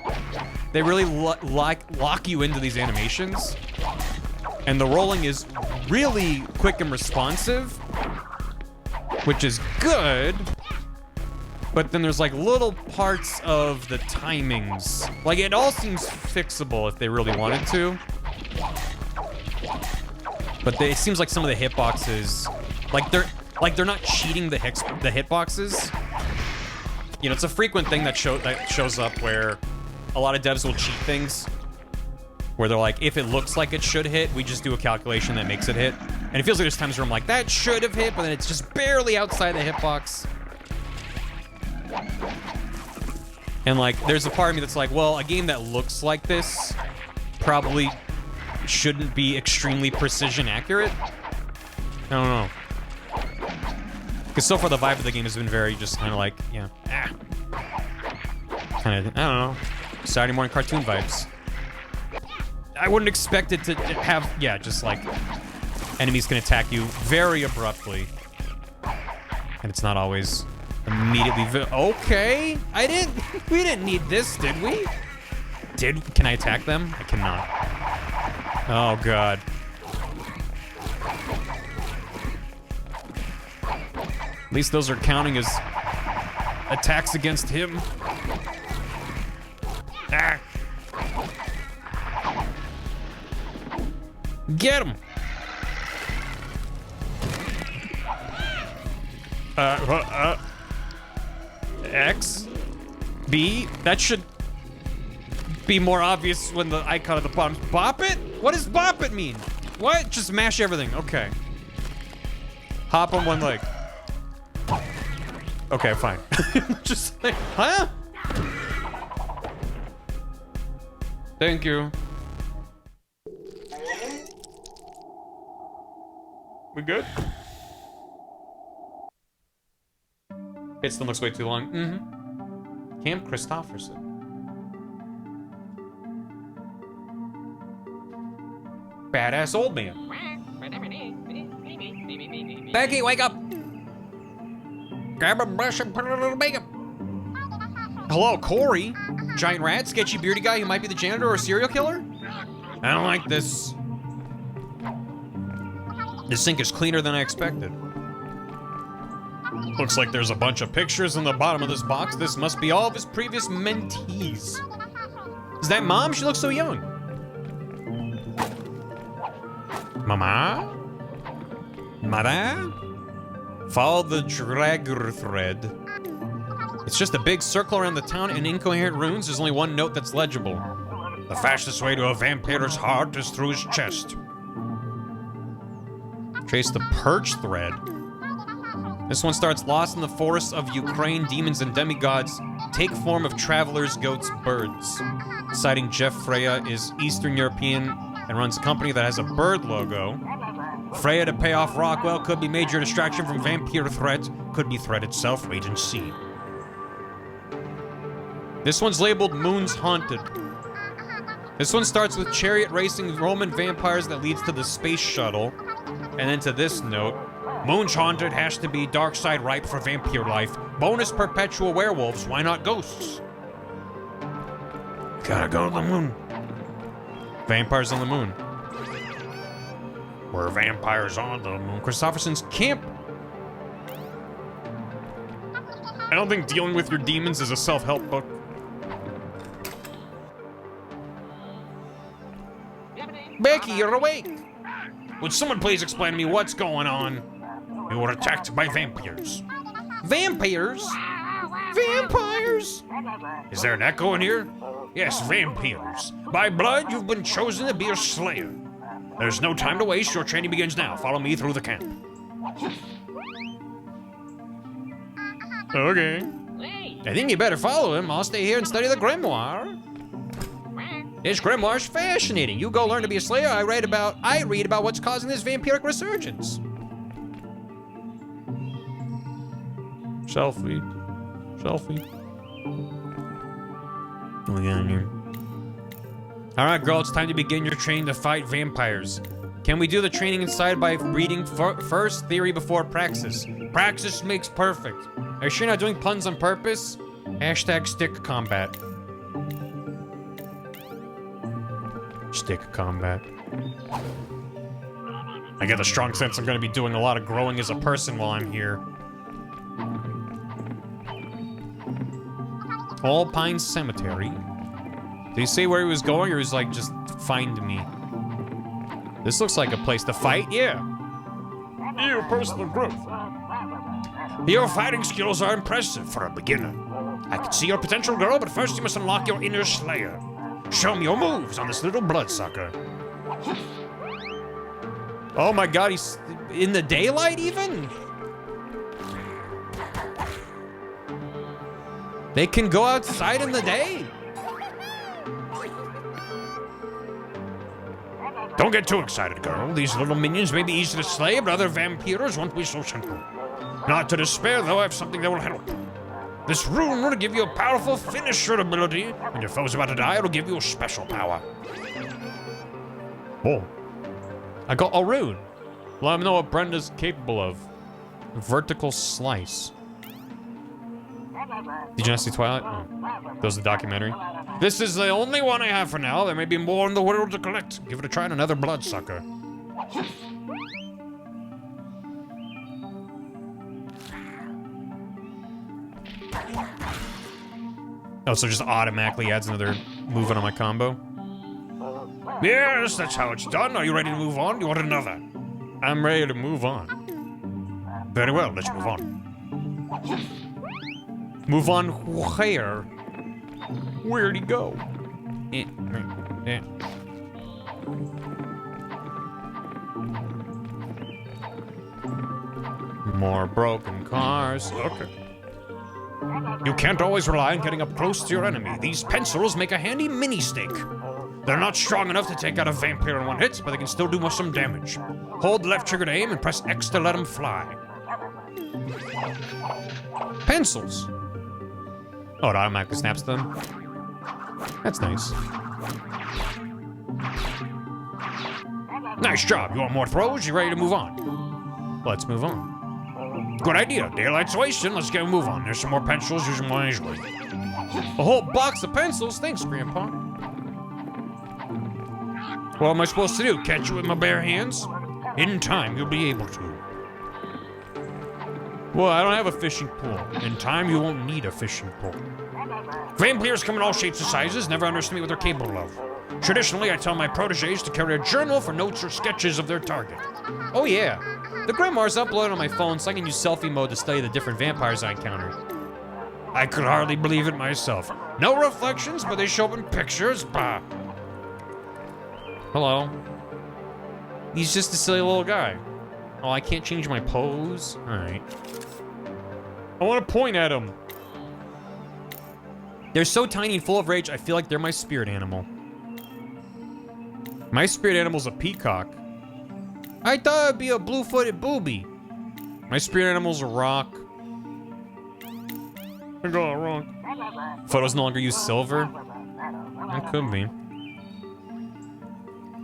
Speaker 1: They really lock you into these animations. And the rolling is really quick and responsive, which is good. But then there's like little parts of the timings. Like it all seems fixable if they really wanted to. But it seems like some of the hitboxes, they're not cheating the hitboxes. You know, it's a frequent thing that shows up where a lot of devs will cheat things. Where they're like, if it looks like it should hit, we just do a calculation that makes it hit. And it feels like there's times where I'm like, that should have hit, but then it's just barely outside the hitbox. And like, there's a part of me that's like, well, a game that looks like this probably shouldn't be extremely precision accurate. I don't know. Because so far the vibe of the game has been very just kind of like, yeah, kind of, I don't know, Saturday morning cartoon vibes. I wouldn't expect it to have, yeah, just like enemies can attack you very abruptly. And it's not always immediately, okay. We didn't need this, did we? Can I attack them? I cannot. Oh, God. At least those are counting as attacks against him. Ah. Get him! X? B? That should be more obvious when the icon at the bottom. Bop it? What does bop it mean? What? Just mash everything. Okay. Hop on one leg. Okay, fine. Just like, huh? Thank you. We good? It still looks way too long. Mm-hmm. Cam Christopherson. Badass old man. Becky, wake up! Grab a brush and put a little makeup. Hello, Corey. Giant rat, sketchy beardy guy who might be the janitor or a serial killer? I don't like this. The sink is cleaner than I expected. Looks like there's a bunch of pictures in the bottom of this box. This must be all of his previous mentees. Is that Mom? She looks so young. Mama? Mara? Follow the dragger thread. It's just a big circle around the town in incoherent runes. There's only one note that's legible. The fastest way to a vampire's heart is through his chest. Trace the perch thread. This one starts: lost in the forests of Ukraine, demons and demigods take form of travelers, goats, birds. Citing Jeff Freya is Eastern European and runs a company that has a bird logo. Freya to pay off Rockwell could be major distraction from vampire threat, could be threat itself, wait and see. This one's labeled Moon's Haunted. This one starts with chariot racing Roman vampires that leads to the space shuttle. And then to this note, Moon's Haunted has to be dark side ripe for vampire life. Bonus perpetual werewolves, why not ghosts? Gotta go to the moon. Vampires on the moon. We're vampires on the moon. Christopherson's camp. I don't think dealing with your demons is a self-help book. Becky, you're awake. Would someone please explain to me what's going on? We were attacked by vampires. Vampires? Vampires? Is there an echo in here? Yes, vampires. By blood, you've been chosen to be a slayer. There's no time to waste. Your training begins now. Follow me through the camp. Okay. I think you better follow him. I'll stay here and study the grimoire. This grimoire's fascinating. You go learn to be a slayer. I read about what's causing this vampiric resurgence. Selfie. What we got in here? All right, girl, it's time to begin your training to fight vampires. Can we do the training inside by reading first theory before praxis? Praxis makes perfect. Are you sure you're not doing puns on purpose? Hashtag stick combat. Stick combat. I get a strong sense I'm gonna be doing a lot of growing as a person while I'm here. All Pine Cemetery. Did he say where he was going, or he was like, just find me? This looks like a place to fight, yeah. Your personal growth. Your fighting skills are impressive for a beginner. I can see your potential, girl, but first you must unlock your inner slayer. Show me your moves on this little bloodsucker. Oh my god, he's in the daylight even? They can go outside in the day? Don't get too excited, girl. These little minions may be easy to slay, but other vampires won't be so simple. Not to despair, though, I have something that will help. This rune will give you a powerful finisher ability. When your foe's about to die, it'll give you a special power. Oh. I got a rune. Let me know what Brenda's capable of. Vertical slice. Did you not see Twilight? Oh. That was the documentary. This is the only one I have for now. There may be more in the world to collect. Give it a try on another bloodsucker. Oh, so just automatically adds another move on my combo? Yes, that's how it's done. Are you ready to move on? You want another? I'm ready to move on. Very well, let's move on. Move on where? Where'd he go? More broken cars. Okay. You can't always rely on getting up close to your enemy. These pencils make a handy mini-stake. They're not strong enough to take out a vampire in one hit, but they can still do some damage. Hold left trigger to aim and press X to let them fly. Pencils. Oh, it automatically snaps them? That's nice. Nice job. You want more throws? You ready to move on? Let's move on. Good idea. Daylight's wasting. Let's get a move on. There's some more pencils. Use them wisely. A whole box of pencils? Thanks, Grandpa. What am I supposed to do? Catch you with my bare hands? In time, you'll be able to. Well, I don't have a fishing pool. In time, you won't need a fishing pool. Vampires come in all shapes and sizes. Never underestimate what they're capable of. Traditionally, I tell my proteges to carry a journal for notes or sketches of their target. Oh yeah. The grimoire's uploaded on my phone so I can use selfie mode to study the different vampires I encounter. I could hardly believe it myself. No reflections, but they show up in pictures. Bah. Hello. He's just a silly little guy. Oh, I can't change my pose? Alright. I want to point at him. They're so tiny and full of rage, I feel like they're my spirit animal. My spirit animal's a peacock. I thought it'd be a blue-footed booby. My spirit animal's a rock. I got it wrong. Photos no longer use silver? That could be.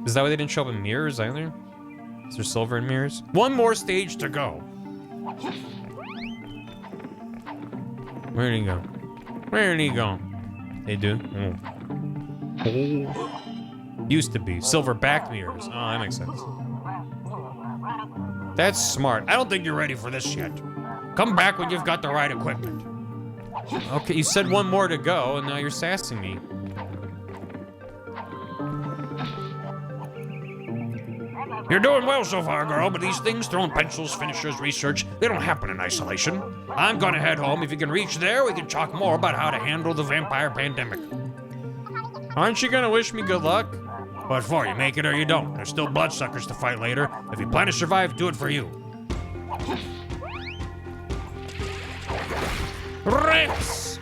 Speaker 1: Is that why they didn't show up in mirrors either? Is there silver in mirrors? One more stage to go. Where did he go? Where did he go? They do? Oh. Used to be. Silver back mirrors. Oh, that makes sense. That's smart. I don't think you're ready for this yet. Come back when you've got the right equipment. Okay, you said one more to go, and now you're sassing me. You're doing well so far, girl, but these things, throwing pencils, finishers, research, they don't happen in isolation. I'm gonna head home. If you can reach there, we can talk more about how to handle the vampire pandemic. Aren't you gonna wish me good luck? What for? You make it or you don't. There's still bloodsuckers to fight later. If you plan to survive, do it for you. Rex!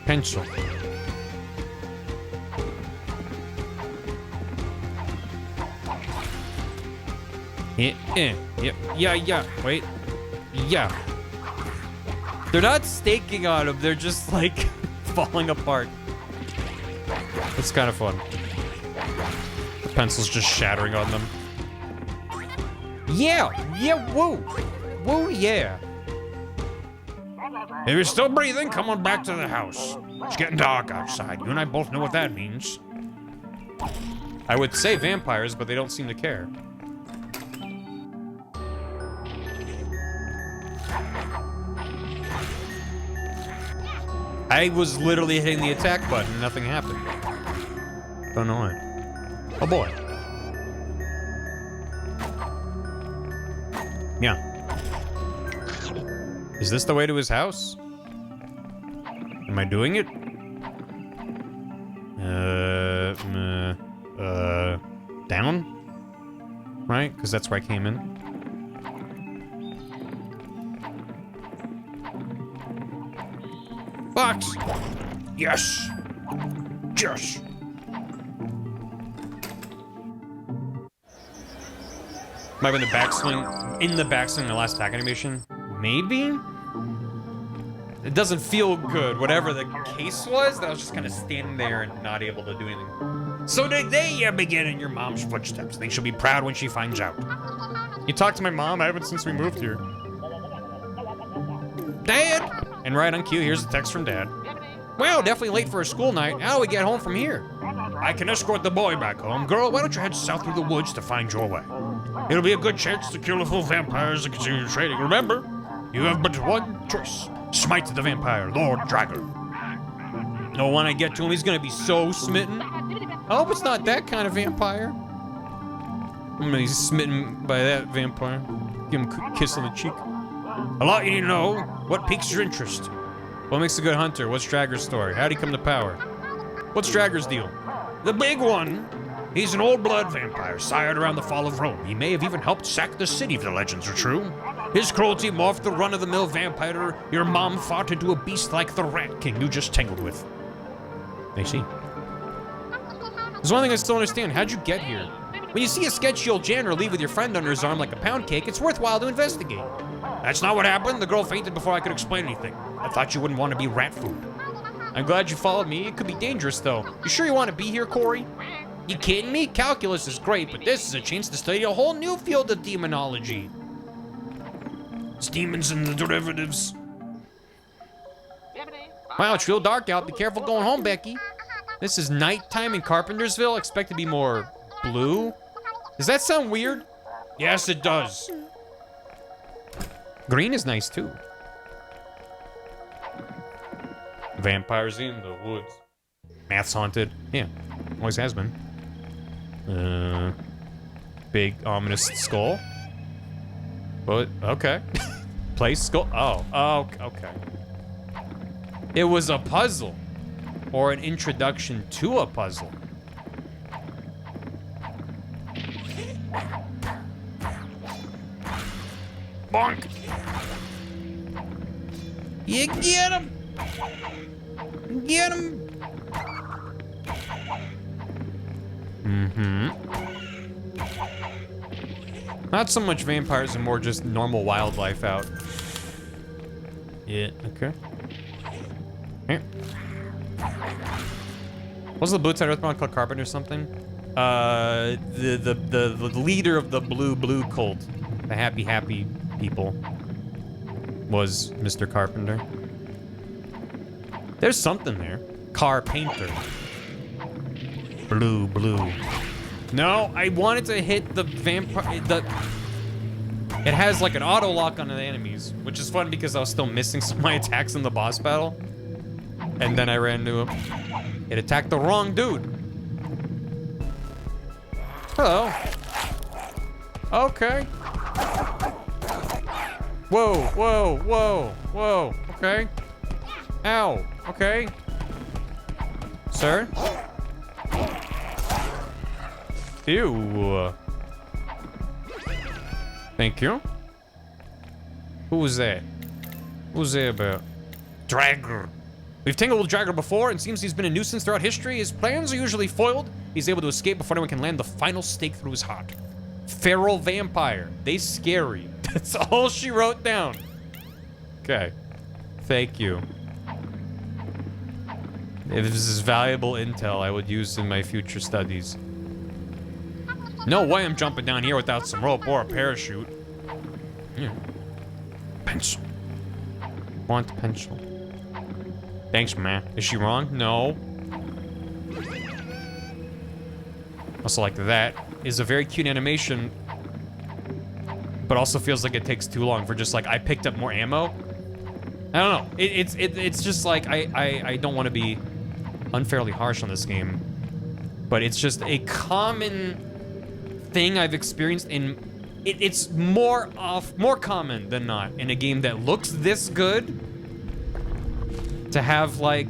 Speaker 1: Pencil. Yeah. Wait. Yeah. They're not staking on him. They're just like falling apart. It's kind of fun. The pencil's just shattering on them. Yeah. Woo, yeah. If you're still breathing, come on back to the house. It's getting dark outside. You and I both know what that means. I would say vampires, but they don't seem to care. I was literally hitting the attack button and nothing happened. Don't know why. Oh boy. Yeah. Is this the way to his house? Am I doing it? Down? Right? Because that's where I came in. Box! Yes! Yes! Might have been the backswing, in the backswing in the last attack animation. Maybe? It doesn't feel good, whatever the case was, that I was just kind of standing there and not able to do anything. So today you begin in your mom's footsteps. I think she'll be proud when she finds out. You talked to my mom? I haven't since we moved here. Dad! And right on cue, here's a text from Dad. Well, definitely late for a school night. How do we get home from here? I can escort the boy back home. Girl, why don't you head south through the woods to find your way? It'll be a good chance to kill a full vampires and continue trading. Remember, you have but one choice. Smite the vampire, Lord Dragon. No, when I get to him, he's gonna be so smitten. I hope it's not that kind of vampire. I'm gonna be smitten by that vampire. Give him a kiss on the cheek. A lot you need to know. What piques your interest? What makes a good hunter? What's Drager's story? How'd he come to power? What's Drager's deal? The big one. He's an old blood vampire, sired around the fall of Rome. He may have even helped sack the city if the legends are true. His cruelty morphed the run-of-the-mill vampire your mom fought into a beast like the Rat King you just tangled with. I see. There's one thing I still don't understand. How'd you get here? When you see a sketchy old janitor leave with your friend under his arm like a pound cake, it's worthwhile to investigate. That's not what happened. The girl fainted before I could explain anything. I thought you wouldn't want to be rat food. I'm glad you followed me. It could be dangerous, though. You sure you want to be here, Corey? You kidding me? Calculus is great, but this is a chance to study a whole new field of demonology. It's demons and the derivatives. Wow, it's real dark out. Be careful going home, Becky. This is nighttime in Carpentersville. Expect to be more blue. Does that sound weird? Yes, it does. Green is nice too. Vampires in the woods. Math's haunted. Yeah, always has been. Big ominous skull. But okay. Place skull. Oh, okay. It was a puzzle, or an introduction to a puzzle. Bonk. You get him. Get him. Not so much vampires and more just normal wildlife out. Yeah, okay. Here. What's the blue side Earthbound called? Carpenter or something? The leader of the blue cult, the happy people, was Mr. Carpenter. There's something there. Car painter. Blue. No, I wanted to hit the vampire. It has like an auto lock on the enemies, which is fun because I was still missing some of my attacks in the boss battle. And then I ran into him. It attacked the wrong dude. Hello. Okay. Whoa. Okay. Ow. Okay. Sir? Ew. Thank you. Who was that? Who's that about? Dragger. We've tangled with Dragger before, and seems he's been a nuisance throughout history. His plans are usually foiled. He's able to escape before anyone can land the final stake through his heart. Feral vampire. They scary. That's all she wrote down. Okay. Thank you. If this is valuable intel, I would use in my future studies. No way I'm jumping down here without some rope or a parachute. Yeah. Pencil. Want pencil. Thanks, man. Is she wrong? No. Also, like, that is a very cute animation, but also feels like it takes too long for just, like, I picked up more ammo. I don't know. It's just, like, I don't want to be unfairly harsh on this game, but it's just a common thing I've experienced in... It's more common than not in a game that looks this good to have, like,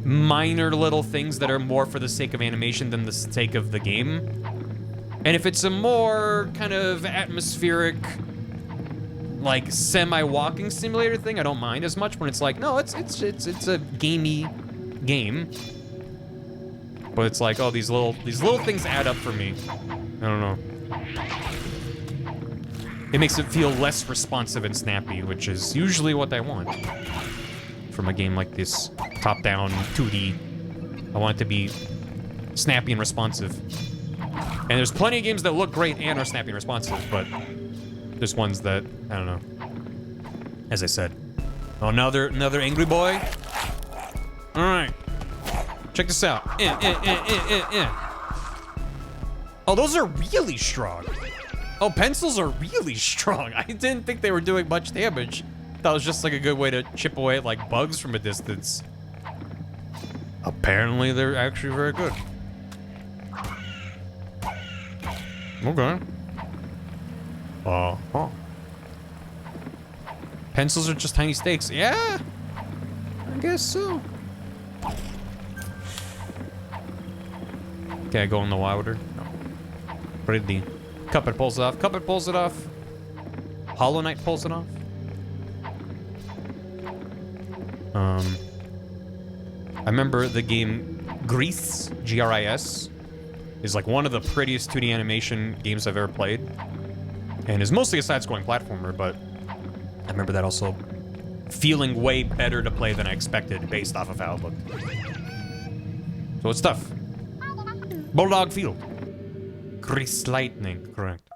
Speaker 1: minor little things that are more for the sake of animation than the sake of the game. And if it's a more kind of atmospheric, like, semi-walking simulator thing, I don't mind as much. When it's like, no, it's a gamey game. But it's like, oh, these little things add up for me. I don't know. It makes it feel less responsive and snappy, which is usually what I want from a game like this. Top-down, 2D. I want it to be snappy and responsive. And there's plenty of games that look great and are snappy and responsive, but there's ones that, I don't know. As I said. Oh, another angry boy? All right. Check this out. Oh, those are really strong. Oh, pencils are really strong. I didn't think they were doing much damage. That was just like a good way to chip away at like bugs from a distance. Apparently, they're actually very good. Okay. Uh-huh. Pencils are just tiny stakes. Yeah, I guess so. Okay, I go in the water. No. Pretty. Cuphead pulls it off. Cuphead pulls it off. Hollow Knight pulls it off. I remember the game Gris, G-R-I-S, is like one of the prettiest 2D animation games I've ever played. And is mostly a side-scrolling platformer, but I remember that also feeling way better to play than I expected based off of how it looked. So it's tough. Bulldog Field. Gris Lightning, correct.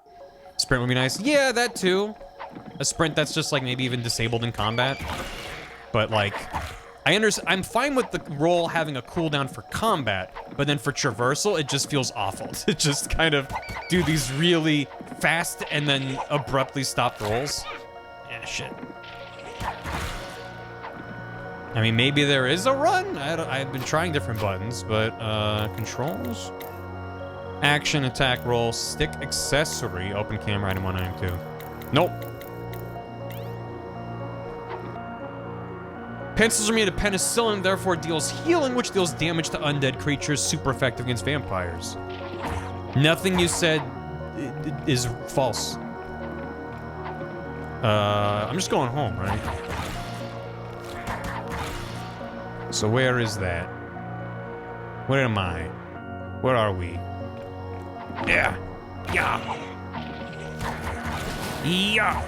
Speaker 1: Sprint would be nice. Yeah, that too. A sprint that's just like maybe even disabled in combat. But like I'm fine with the roll having a cooldown for combat, but then for traversal, it just feels awful to just kind of do these really fast and then abruptly stop rolls. Yeah, shit. I mean, maybe there is a run? I've been trying different buttons, but controls? Action, attack, roll, stick, accessory, open camera, item 192. Nope. Pencils are made of penicillin, therefore deals healing, which deals damage to undead creatures, super effective against vampires. Nothing you said is false. I'm just going home, right? So where is that? Where am I? Where are we? Yeah. Yeah. Yeah.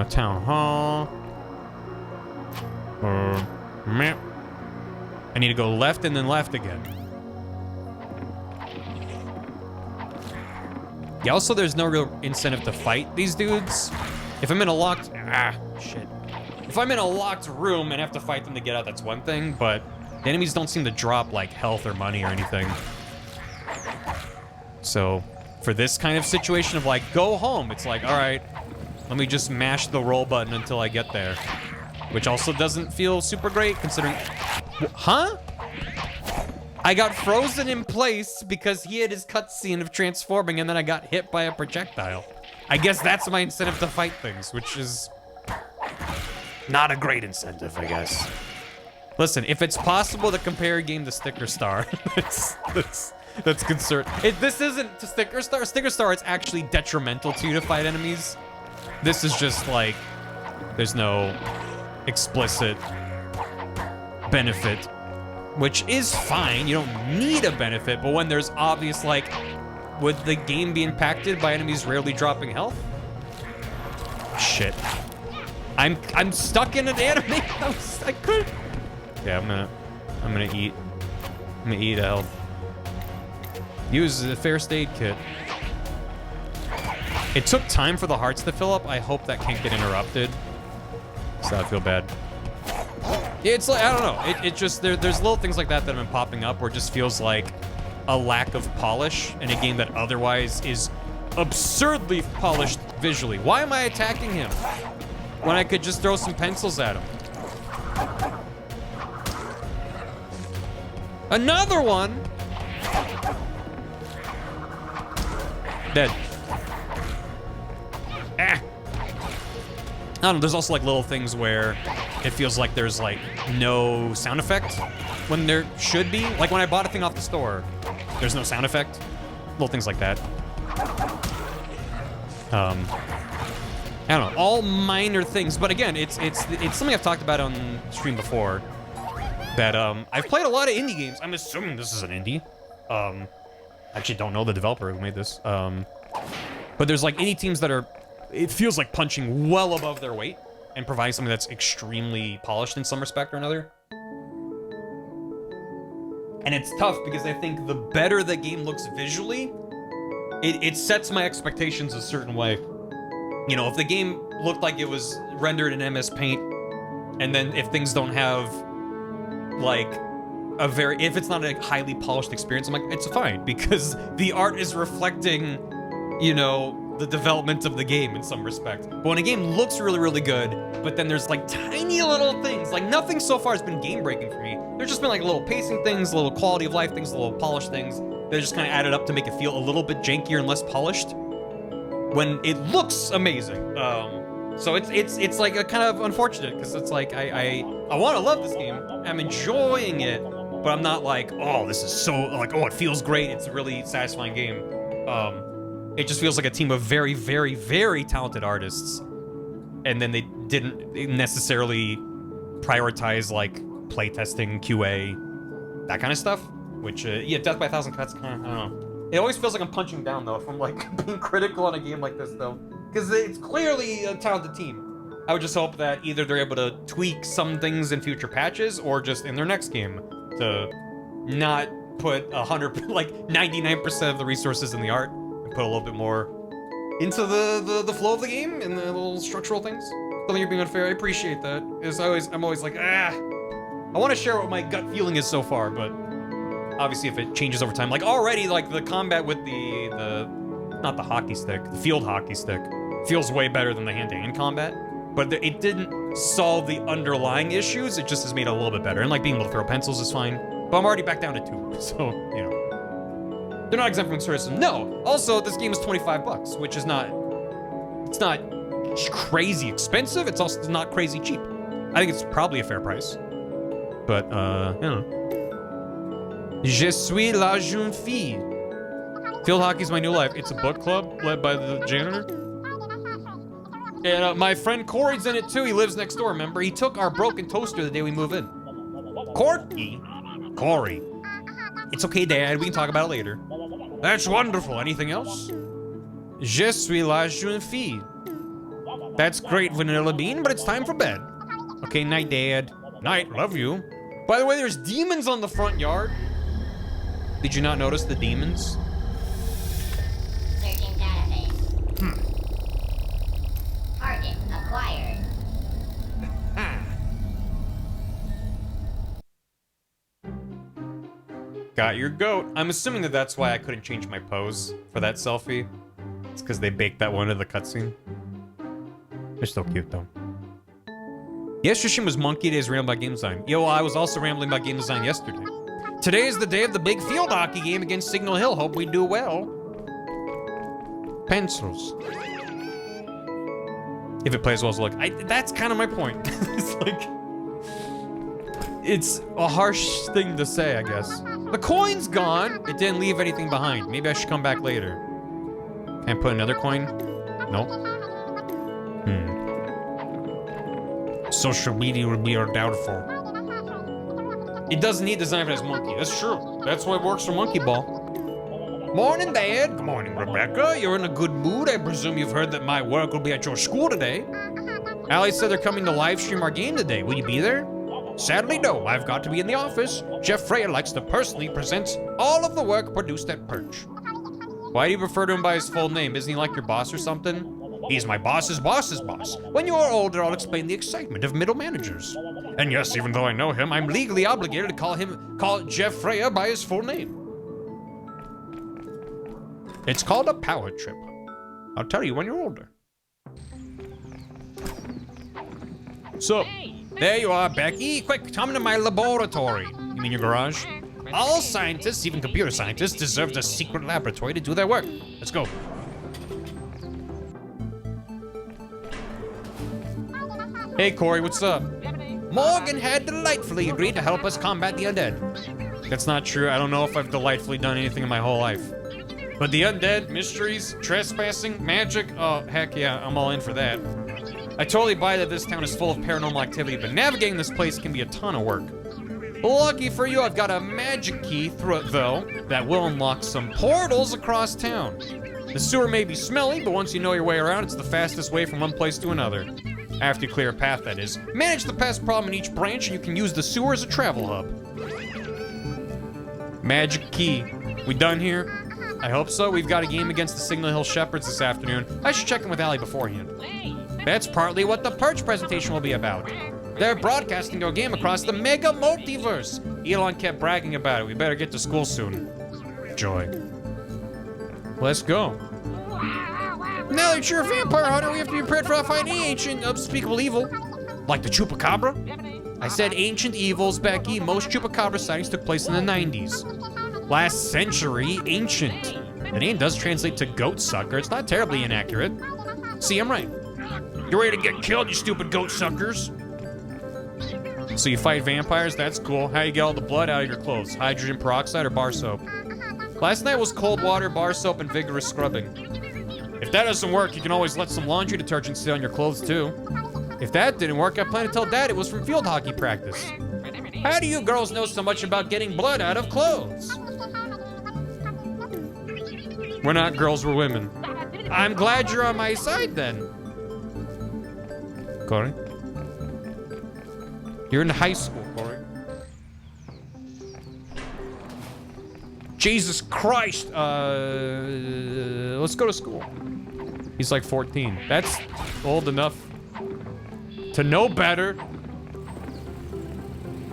Speaker 1: Town hall. Meh. I need to go left and then left again. Yeah, also there's no real incentive to fight these dudes. If I'm in a locked... shit. If I'm in a locked room and have to fight them to get out, that's one thing, but the enemies don't seem to drop, like, health or money or anything. So, for this kind of situation of, like, go home, it's like, alright, let me just mash the roll button until I get there. Which also doesn't feel super great, considering... Huh? I got frozen in place because he had his cutscene of transforming and then I got hit by a projectile. I guess that's my incentive to fight things, which is... not a great incentive, I guess. Listen, if it's possible to compare a game to Sticker Star, that's concerned. This isn't to Sticker Star. Sticker Star is actually detrimental to you to fight enemies. This is just like, there's no explicit benefit, which is fine. You don't need a benefit, but when there's obvious, like, would the game be impacted by enemies rarely dropping health? Shit. I'm stuck in an anime house. I could. Yeah, I'm gonna eat. I'm gonna eat a health. Use the first aid kit. It took time for the hearts to fill up. I hope that can't get interrupted. So I feel bad. Yeah, it's like, I don't know. It just, there's little things like that that have been popping up where it just feels like a lack of polish in a game that otherwise is absurdly polished visually. Why am I attacking him when I could just throw some pencils at him? Another one! Dead. Ah! I don't know, there's also like little things where it feels like there's like no sound effect when there should be. Like when I bought a thing off the store, there's no sound effect. Little things like that. I don't know, all minor things, but again, it's something I've talked about on stream before. That I've played a lot of indie games. I'm assuming this is an indie. I actually don't know the developer who made this. But there's like indie teams that are, it feels like punching well above their weight and providing something that's extremely polished in some respect or another. And it's tough because I think the better the game looks visually, it sets my expectations a certain way. You know, if the game looked like it was rendered in MS Paint, and then if things don't have like if it's not a highly polished experience, I'm like, it's fine, because the art is reflecting, you know, the development of the game in some respect. But when a game looks really, really good, but then there's like tiny little things, like nothing so far has been game breaking for me. There's just been like little pacing things, little quality of life things, little polished things that just kind of added up to make it feel a little bit jankier and less polished when it looks amazing. So it's like a kind of unfortunate, because it's like I want to love this game. I'm enjoying it, but I'm not like, oh, this is so, like, oh, it feels great. It's a really satisfying game. It just feels like a team of very, very, very talented artists, and then they didn't necessarily prioritize like playtesting, QA, that kind of stuff. Which, yeah, Death by a Thousand Cuts, kind of, I don't know. It always feels like I'm punching down though if I'm like being critical on a game like this though, because it's clearly a talented team. I would just hope that either they're able to tweak some things in future patches, or just in their next game to not put 99% of the resources in the art, and put a little bit more into the flow of the game and the little structural things. think you're being unfair. I appreciate that. I'm always like, I want to share what my gut feeling is so far, but obviously if it changes over time. Like already, like the combat with not the hockey stick, the field hockey stick, feels way better than the hand-to-hand combat. But it didn't solve the underlying issues, it just has made it a little bit better. And like being able to throw pencils is fine, but I'm already back down to 2, so, you know. They're not exempt from criticism. No, also, this game is $25, which is not, it's not crazy expensive, it's also not crazy cheap. I think it's probably a fair price. But, you know. Je suis la jeune fille. Field hockey's my new life. It's a book club led by the janitor. And my friend Corey's in it too. He lives next door, remember? He took our broken toaster the day we move in. Corey. It's okay, Dad. We can talk about it later. That's wonderful. Anything else? Je suis la jeune fille. That's great, Vanilla Bean, but it's time for bed. Okay, night, Dad. Night, love you. By the way, there's demons on the front yard. Did you not notice the demons?
Speaker 3: Searching database. Target acquired.
Speaker 1: Got your goat. I'm assuming that that's why I couldn't change my pose for that selfie. It's because they baked that one into the cutscene. They're still cute, though. Yes, Yoshima's Monkey Days rambling about game design. Yo, I was also rambling about game design yesterday. Today is the day of the big field hockey game against Signal Hill. Hope we do well. Pencils. If it plays well as a look. That's kind of my point. It's like... It's a harsh thing to say, I guess. The coin's gone. It didn't leave anything behind. Maybe I should come back later. Can I put another coin? Nope. Social media will be our downfall. It doesn't need design for this monkey. That's true. That's why it works for Monkey Ball. Morning, Dad. Good morning, Rebecca. You're in a good mood. I presume you've heard that my work will be at your school today. Allie said they're coming to live stream our game today. Will you be there? Sadly, no. I've got to be in the office. Jeff Freya likes to personally present all of the work produced at Perch. Why do you refer to him by his full name? Isn't he like your boss or something? He's my boss's boss's boss. When you are older, I'll explain the excitement of middle managers. And yes, even though I know him, I'm legally obligated to call Jeff Freya by his full name. It's called a power trip. I'll tell you when you're older. So, there you are, Becky. Quick, come to my laboratory. You mean your garage? All scientists, even computer scientists, deserve a secret laboratory to do their work. Let's go. Hey, Corey, what's up? Morgan had delightfully agreed to help us combat the undead. That's not true. I don't know if I've delightfully done anything in my whole life. But the undead, mysteries, trespassing, magic, oh, heck yeah, I'm all in for that. I totally buy that this town is full of paranormal activity, but navigating this place can be a ton of work. Lucky for you, I've got a magic key through it, though, that will unlock some portals across town. The sewer may be smelly, but once you know your way around, it's the fastest way from one place to another. After you clear a path, that is. Manage the pest problem in each branch, and you can use the sewer as a travel hub. Magic key. We done here? I hope so. We've got a game against the Signal Hill Shepherds this afternoon. I should check in with Allie beforehand. That's partly what the Perch presentation will be about. They're broadcasting their game across the mega multiverse. Elon kept bragging about it. We better get to school soon. Joy. Let's go. Now that you're a vampire hunter, we have to be prepared for fighting any ancient unspeakable evil. Like the Chupacabra? I said ancient evils, Becky. Most Chupacabra sightings took place in the 90s. Last century, ancient. The name does translate to goat sucker. It's not terribly inaccurate. See, I'm right. You're ready to get killed, you stupid goat suckers. So you fight vampires? That's cool. How you get all the blood out of your clothes? Hydrogen peroxide or bar soap? Last night was cold water, bar soap, and vigorous scrubbing. If that doesn't work, you can always let some laundry detergent sit on your clothes, too. If that didn't work, I plan to tell Dad it was from field hockey practice. How do you girls know so much about getting blood out of clothes? We're not girls, we're women. I'm glad you're on my side, then. Corey? You're in high school, Corey. Jesus Christ, let's go to school. He's like 14. That's old enough. To know better.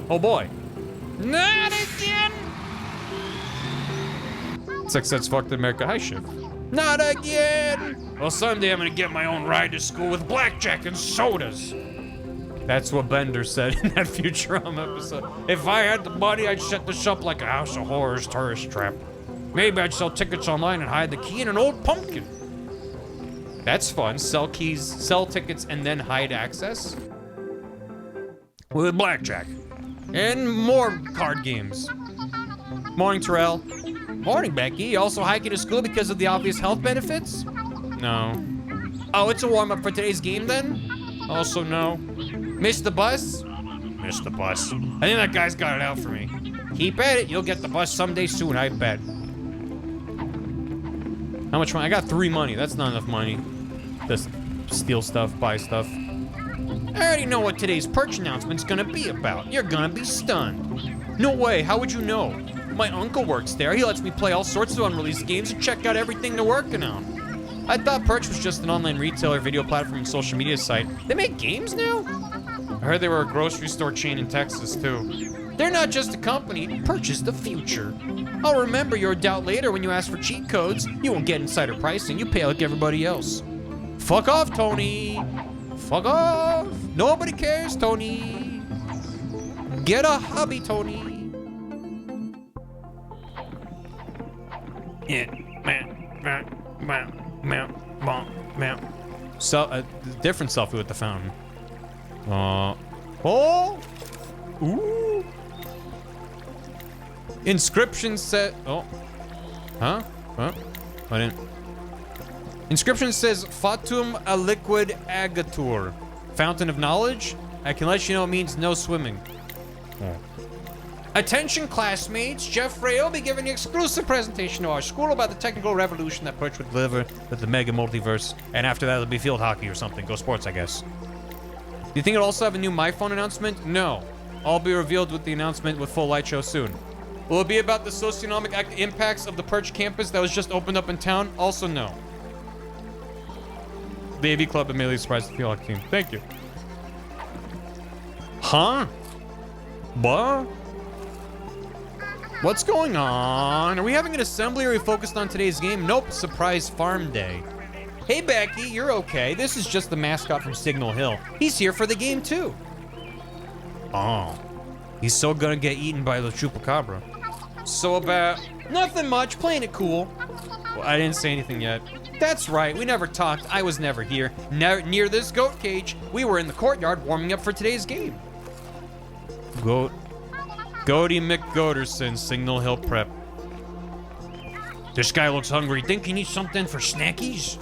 Speaker 1: Oh boy. Not again! Sex that's fucked in America. Hi, Shiv. Not again! Well, someday I'm gonna get my own ride to school with blackjack and sodas. That's what Bender said in that Futurama episode. If I had the money, I'd set this up like a House of Horrors tourist trap. Maybe I'd sell tickets online and hide the key in an old pumpkin. That's fun. Sell keys, sell tickets, and then hide access. With blackjack. And more card games. Morning, Terrell. Morning, Becky. Also hiking to school because of the obvious health benefits? No. Oh, it's a warm-up for today's game then? Also no. Missed the bus? Missed the bus. I think that guy's got it out for me. Keep at it. You'll get the bus someday soon, I bet. How much money? I got 3 money. That's not enough money. Just steal stuff, buy stuff. I already know what today's perch announcement's gonna be about. You're gonna be stunned. No way, how would you know? My uncle works there. He lets me play all sorts of unreleased games and check out everything they're working on. I thought Perch was just an online retailer, video platform, and social media site. They make games now? I heard they were a grocery store chain in Texas, too. They're not just a company, Perch is the future. I'll remember your doubt later when you ask for cheat codes. You won't get insider pricing, you pay like everybody else. Fuck off, Tony. Fuck off. Nobody cares, Tony. Get a hobby, Tony. Yeah, so, different selfie with the fountain. Oh, ooh. Inscription said, oh, huh? I didn't. Inscription says, Fatum a liquid agatur. Fountain of knowledge? I can let you know it means no swimming. Oh. Attention classmates, Jeff Ray will be giving an exclusive presentation to our school about the technical revolution that Perch would deliver with the mega multiverse. And after that, it'll be field hockey or something. Go sports, I guess. Do you think it'll also have a new My Phone announcement? No. All be revealed with the announcement with full light show soon. Will it be about the socioeconomic impacts of the Perch campus that was just opened up in town? Also no. The AV Club immediately surprised the field hockey team. Thank you. Huh? What? What's going on? Are we having an assembly or are we focused on today's game? Nope, surprise farm day. Hey Becky, you're okay. This is just the mascot from Signal Hill. He's here for the game too. Oh, he's so gonna get eaten by the chupacabra. So about nothing much, playing it cool. Well, I didn't say anything yet. That's right, we never talked. I was never here. Near this goat cage. We were in the courtyard warming up for today's game. Goat. Goaty McGoaterson, Signal Hill Prep. This guy looks hungry. Think he needs something for snackies?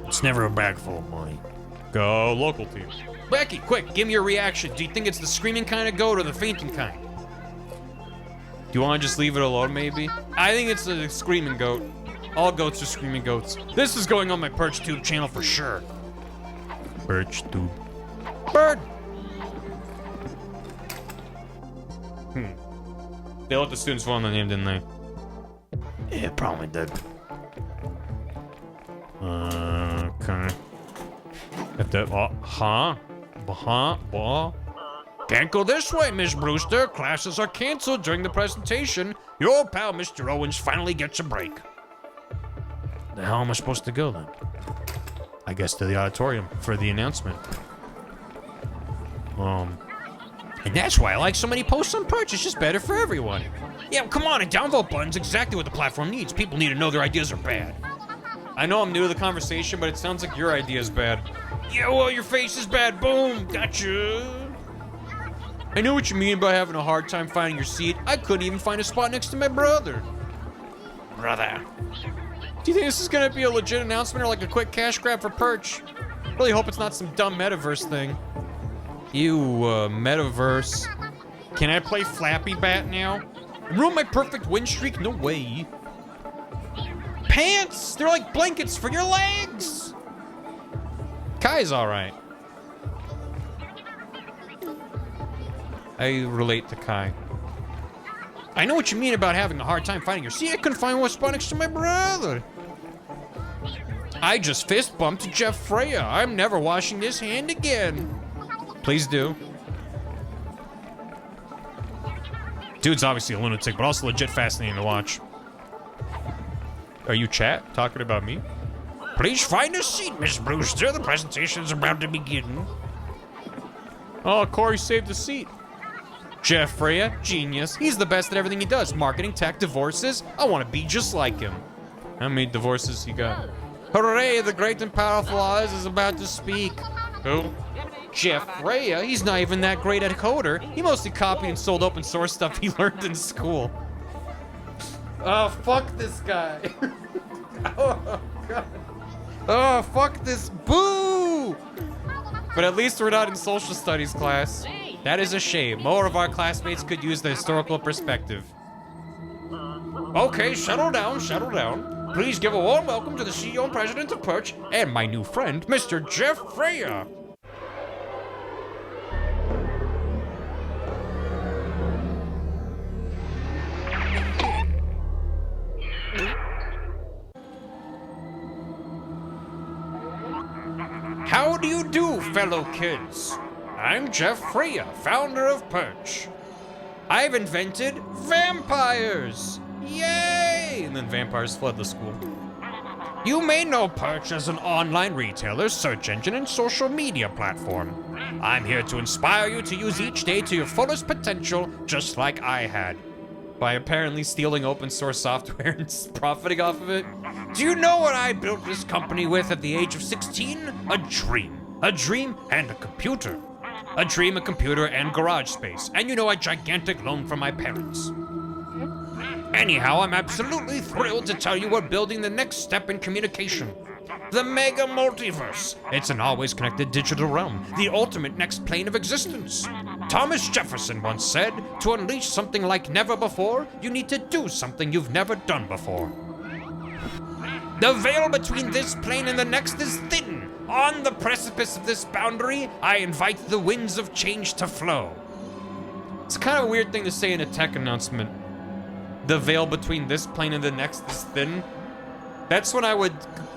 Speaker 1: It's never a bag full of money. Go local team. Becky, quick, give me your reaction. Do you think it's the screaming kind of goat or the fainting kind? Do you want to just leave it alone, maybe? I think it's the screaming goat. All goats are screaming goats. This is going on my PerchTube channel for sure. PerchTube. Bird! They let the students vote on the name, didn't they? Yeah, probably did. Okay. If the, Can't go this way, Miss Brewster. Classes are canceled during the presentation. Your old pal, Mr. Owens, finally gets a break. The hell am I supposed to go then? I guess to the auditorium for the announcement. And that's why I like so many posts on Perch. It's just better for everyone. Yeah, well, come on, a downvote button's exactly what the platform needs. People need to know their ideas are bad. I know I'm new to the conversation, but it sounds like your idea's bad. Yeah, well, your face is bad. Boom, gotcha. I know what you mean by having a hard time finding your seat. I couldn't even find a spot next to my brother. Brother. Do you think this is gonna be a legit announcement or like a quick cash grab for Perch? Really hope it's not some dumb metaverse thing. Ew, metaverse. Can I play Flappy Bat now? And ruin my perfect win streak? No way. Pants! They're like blankets for your legs! Kai's alright. I relate to Kai. I know what you mean about having a hard time finding your seat. I couldn't find one spot next to my brother. I just fist bumped Jeff Freya. I'm never washing this hand again. Please do. Dude's obviously a lunatic, but also legit fascinating to watch. Are you chat? Talking about me? Please find a seat, Miss Brewster. The presentation's about to begin. Oh, Corey saved a seat. Jeff Freya, genius. He's the best at everything he does. Marketing, tech, divorces. I want to be just like him. How many divorces he got? Hooray, the great and powerful Oz is about to speak. Who? Jeff Freya. He's not even that great at coder. He mostly copied and sold open source stuff he learned in school. Oh, fuck this guy. Oh, God. Oh, fuck this. Boo! But at least we're not in social studies class. That is a shame. More of our classmates could use the historical perspective. Okay, settle down, settle down. Please give a warm welcome to the CEO and President of Perch and my new friend, Mr. Jeff Freya. How do you do, fellow kids? I'm Jeff Freya, founder of Perch. I've invented vampires! Yay! And then vampires flood the school. You may know Perch as an online retailer, search engine, and social media platform. I'm here to inspire you to use each day to your fullest potential, just like I had. By apparently stealing open source software and profiting off of it. Do you know what I built this company with at the age of 16? A dream. A dream and a computer. A dream, a computer, and garage space. And you know, a gigantic loan from my parents. Anyhow, I'm absolutely thrilled to tell you we're building the next step in communication. The mega multiverse. It's an always connected digital realm, the ultimate next plane of existence. Thomas Jefferson once said, to unleash something like never before, you need to do something you've never done before. The veil between this plane and the next is thin. On the precipice of this boundary, I invite the winds of change to flow. It's kind of a weird thing to say in a tech announcement. The veil between this plane and the next is thin. That's when I would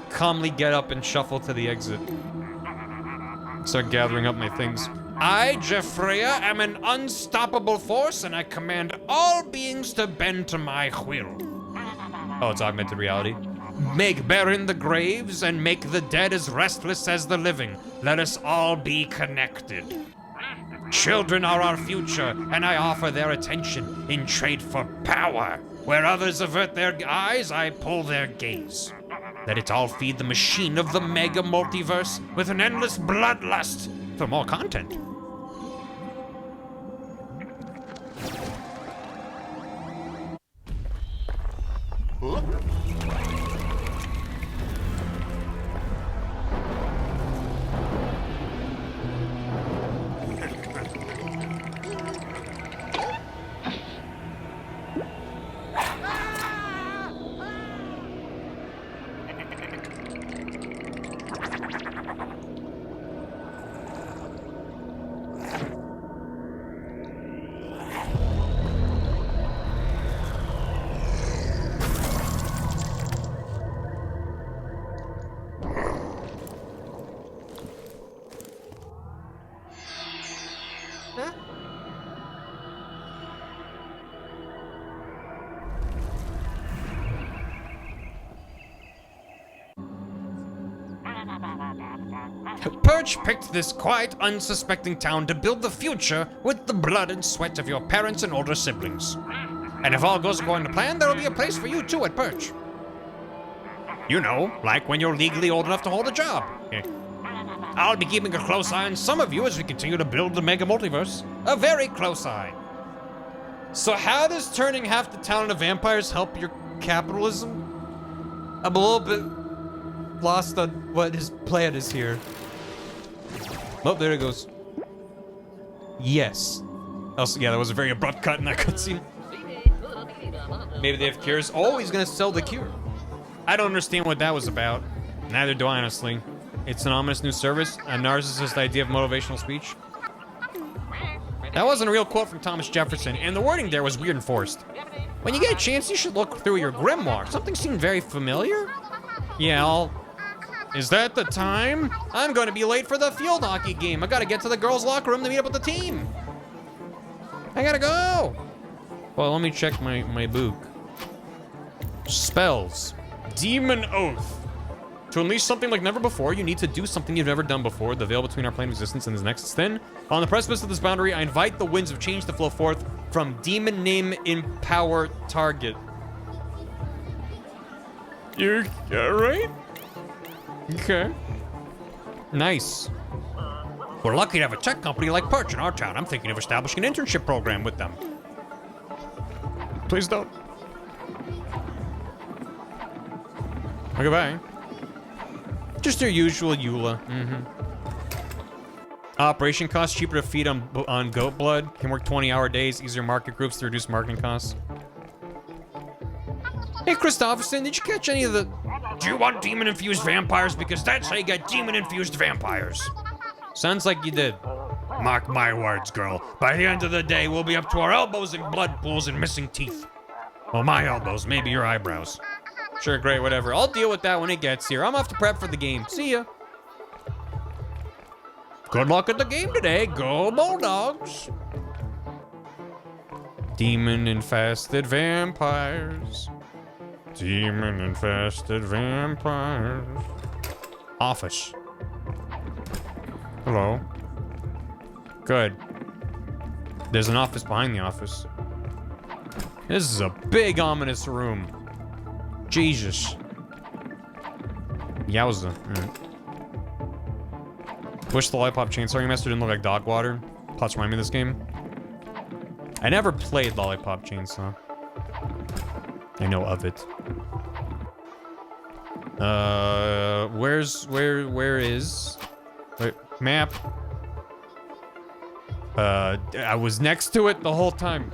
Speaker 1: calmly get up and shuffle to the exit. Start gathering up my things. I, Jeff Freya, am an unstoppable force, and I command all beings to bend to my will. Oh, it's augmented reality. Make barren the graves, and make the dead as restless as the living. Let us all be connected. Children are our future, and I offer their attention in trade for power. Where others avert their eyes, I pull their gaze. Let it all feed the machine of the mega multiverse with an endless bloodlust for more content. Perch picked this quiet, unsuspecting town to build the future with the blood and sweat of your parents and older siblings. And if all goes according to plan, there'll be a place for you too at Perch. You know, like when you're legally old enough to hold a job. I'll be keeping a close eye on some of you as we continue to build the mega multiverse. A very close eye. So how does turning half the town into vampires help your capitalism? I'm a little bit lost on what his plan is here. Oh, there it goes. Yes. Also, yeah, that was a very abrupt cut in that cutscene. Maybe they have cures. Oh, he's gonna sell the cure. I don't understand what that was about. Neither do I, honestly. It's an ominous new service, a narcissist idea of motivational speech. That wasn't a real quote from Thomas Jefferson, and the wording there was weird and forced. When you get a chance, you should look through your grimoire. Something seemed very familiar. Yeah, Is that the time? I'm going to be late for the field hockey game. I got to get to the girls' locker room to meet up with the team. I gotta go. Well, let me check my book. Spells. Demon Oath. To unleash something like never before, you need to do something you've never done before. The veil between our plane of existence and this next is thin. On the precipice of this boundary, I invite the winds of change to flow forth from demon name empower target. You're right? Okay. Nice. We're lucky to have a tech company like Perch in our town. I'm thinking of establishing an internship program with them. Please don't. Okay, bye. Just your usual EULA. Operation costs cheaper to feed on goat blood. Can work 20-hour days. Easier market groups to reduce marketing costs. Hey, Christopherson, did you catch any of the... Do you want demon-infused vampires? Because that's how you get demon-infused vampires. Sounds like you did. Mark my words, girl. By the end of the day, we'll be up to our elbows in blood pools and missing teeth. Well, my elbows, maybe your eyebrows. Sure, great, whatever. I'll deal with that when it gets here. I'm off to prep for the game. See ya. Good luck at the game today. Go Bulldogs. Demon-infested vampires. Demon-infested vampires. Office. Hello. Good. There's an office behind the office. This is a big, ominous room. Jesus. Yowza. Wish the Lollipop Chainsaw Remaster didn't look like dog water. Plots remind me of this game. I never played Lollipop Chainsaw. I know of it. Where is... Wait, map. I was next to it the whole time.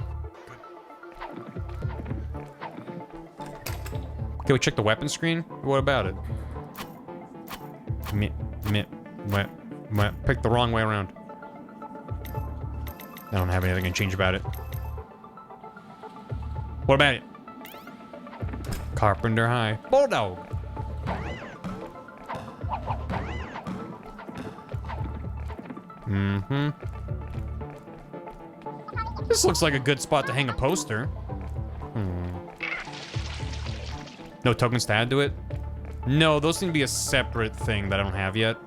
Speaker 1: Can we check the weapon screen? What about it? Pick the wrong way around. I don't have anything I can change about it. What about it? Carpenter High. Bulldog. This looks like a good spot to hang a poster. No tokens to add to it? No, those seem to be a separate thing that I don't have yet.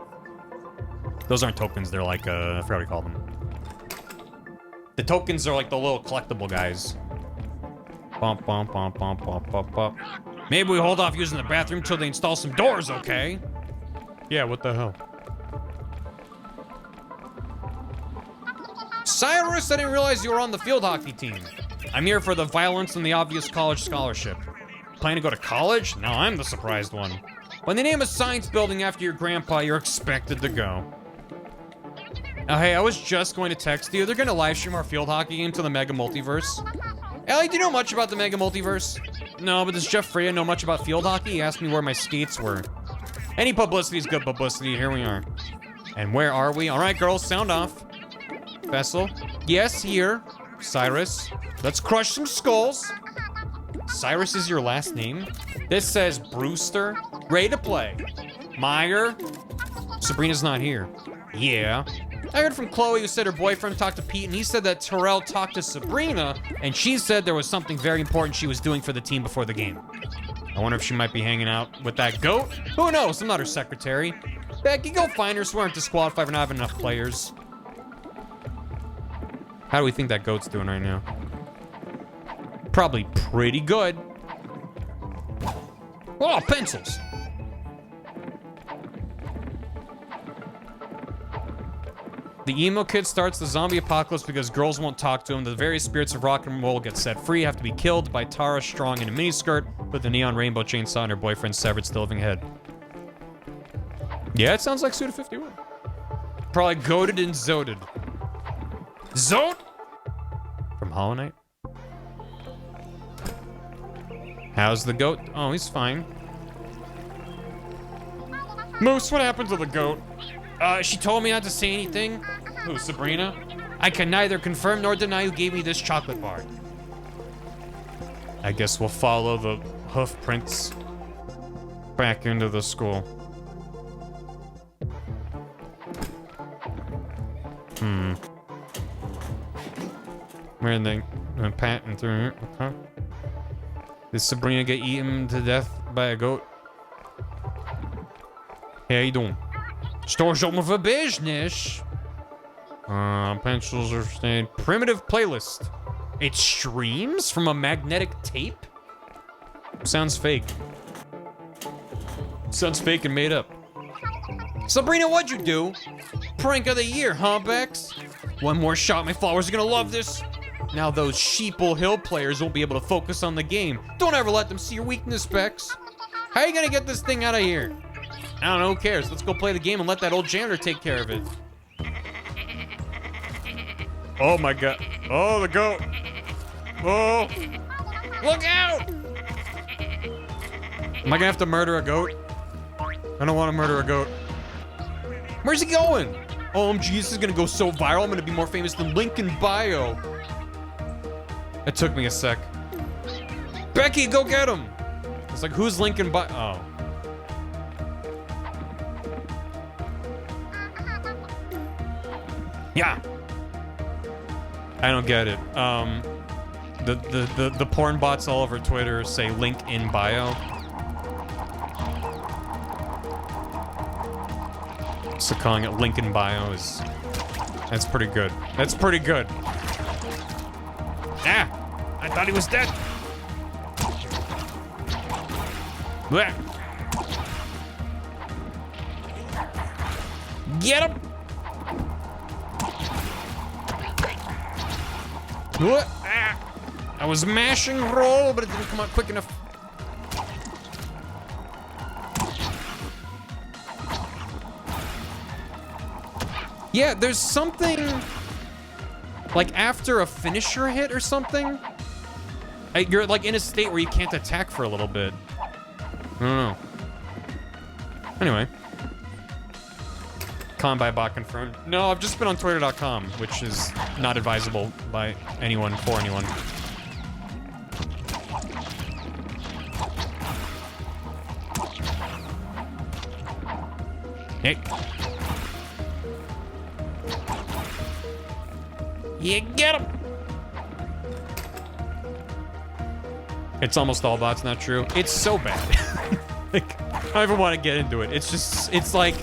Speaker 1: Those aren't tokens, they're like, I forgot what you call them. The tokens are like the little collectible guys. Bump, bump, bump, bump, bump, bump, bump. Maybe we hold off using the bathroom till they install some doors, okay? Yeah, what the hell? Cyrus, I didn't realize you were on the field hockey team. I'm here for the violence and the obvious college scholarship. Planning to go to college? Now I'm the surprised one. When they name a science building after your grandpa, you're expected to go. Hey, I was just going to text you. They're going to live stream our field hockey game to the Mega Multiverse. Ellie, do you know much about the Mega Multiverse? No, but does Jeff Freya know much about field hockey? He asked me where my skates were. Any publicity is good publicity. Here we are. And where are we? All right, girls, sound off. Vessel. Yes, here. Cyrus. Let's crush some skulls. Cyrus is your last name? This says Brewster. Ready to play. Meyer. Sabrina's not here. Yeah. I heard from Chloe who said her boyfriend talked to Pete and he said that Terrell talked to Sabrina and she said there was something very important she was doing for the team before the game. I wonder if she might be hanging out with that goat? Who knows? I'm not her secretary. Becky, go find her so we aren't disqualified for not having enough players. How do we think that goat's doing right now? Probably pretty good. Oh, pencils. The emo kid starts the zombie apocalypse because girls won't talk to him. The various spirits of rock and roll get set free, have to be killed by Tara Strong in a miniskirt with a neon rainbow chainsaw and her boyfriend's severed still living head. Yeah, it sounds like Suda 51. Probably goated and zoted. Zote? From Hollow Knight? How's the goat? Oh, he's fine. Moose, what happened to the goat? She told me not to say anything. Who, Sabrina? I can neither confirm nor deny who gave me this chocolate bar. I guess we'll follow the hoof prints back into the school. Where are they? Patting through here. Okay. Did Sabrina get eaten to death by a goat? Hey, how you doing? Store's open for business. Pencils are staying. Primitive playlist. It streams from a magnetic tape? Sounds fake. Sounds fake and made up. Sabrina, what'd you do? Prank of the year, huh, Bex? One more shot, my followers are gonna love this. Now those sheeple hill players won't be able to focus on the game. Don't ever let them see your weakness, Bex. How are you gonna get this thing out of here? I don't know, who cares? Let's go play the game and let that old janitor take care of it. Oh my god. Oh, the goat. Oh. Look out! Am I gonna have to murder a goat? I don't want to murder a goat. Where's he going? OMG, this is gonna go so viral. I'm gonna be more famous than Link in bio. It took me a sec. Becky, go get him! It's like, who's Link in bio? Oh. Yeah. I don't get it. The porn bots all over Twitter say link in bio. So calling it link in bio is... That's pretty good. That's pretty good. Ah! I thought he was dead. Bleh. Get him! What? Ah. I was mashing roll, but it didn't come out quick enough. Yeah, there's something like after a finisher hit or something, you're like in a state where you can't attack for a little bit. I don't know. Anyway. Combat bot confirmed. No, I've just been on Twitter.com, which is not advisable by anyone, for anyone. Hey. You get him! It's almost all bots, not true. It's so bad. Like, I don't even want to get into it. It's just, it's like...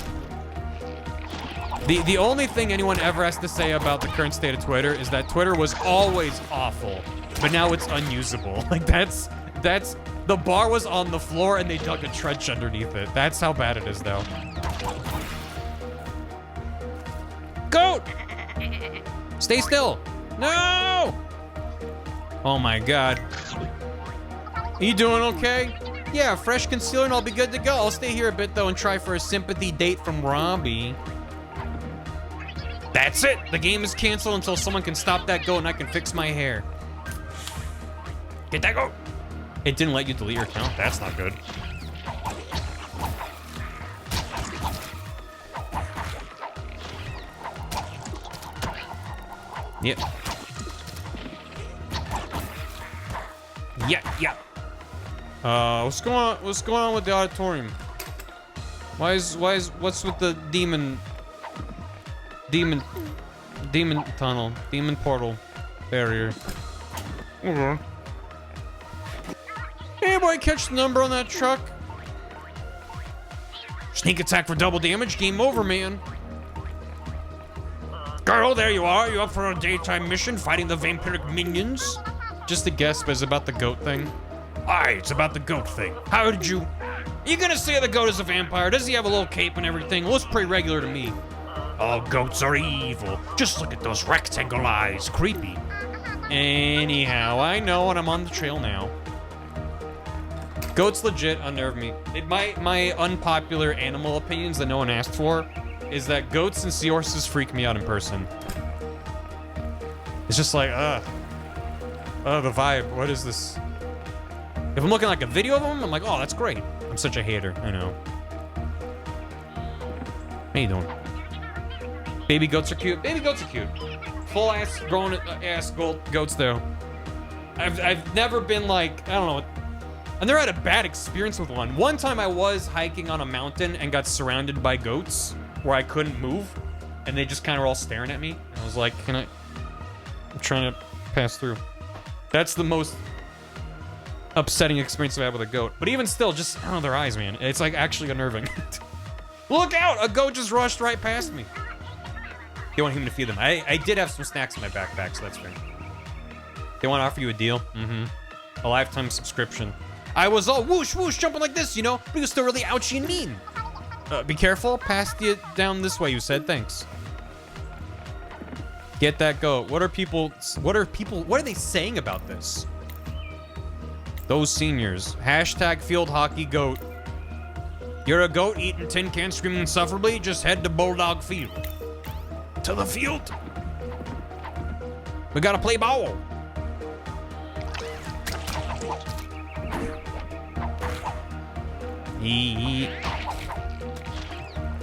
Speaker 1: The only thing anyone ever has to say about the current state of Twitter is that Twitter was always awful, but now it's unusable. Like, that's... The bar was on the floor and they dug a trench underneath it. That's how bad it is, though. Goat! Stay still. No! Oh my god. Are you doing okay? Yeah, fresh concealer and I'll be good to go. I'll stay here a bit, though, and try for a sympathy date from Robbie. That's it! The game is canceled until someone can stop that goat and I can fix my hair. Get that goat! It didn't let you delete your account? That's not good. Yep. Yeah. What's going on with the auditorium? What's with the demon tunnel, demon portal barrier? Okay. Anybody catch the number on that truck? Sneak attack for double damage. Game over, man. Girl, there you are. You up for a daytime mission fighting the vampiric minions? Just a guess, but it's about the goat thing. Aye, it's about the goat thing. How did you... You gonna say the goat is a vampire? Does he have a little cape and everything? Looks pretty regular to me. All goats are evil. Just look at those rectangle eyes. Creepy. Anyhow, I know and I'm on the trail now. Goats legit unnerve me. My unpopular animal opinions that no one asked for is that goats and seahorses freak me out in person. It's just like, the vibe. What is this? If I'm looking like a video of them, I'm like, oh, that's great. I'm such a hater. I know. How you doing? Baby goats are cute. Baby goats are cute. Full ass grown ass goats though. I've never been like, I don't know. I never had a bad experience with one. One time I was hiking on a mountain and got surrounded by goats where I couldn't move. and they just kind of were all staring at me. And I was like, can I? I'm trying to pass through. That's the most upsetting experience I've had with a goat. But even still, just, I don't know, their eyes, man. It's like actually unnerving. Look out! A goat just rushed right past me. They want him to feed them. I did have some snacks in my backpack, so that's fair. They want to offer you a deal. Mm-hmm. A lifetime subscription. I was all whoosh, whoosh, jumping like this, you know? But he was still really ouchy and mean. Be careful. Passed you down this way, you said. Thanks. Get that goat. What are they saying about this? Those seniors. Hashtag field hockey goat. You're a goat eating tin cans, screaming insufferably? Just head to Bulldog Field. To the field. We gotta play ball.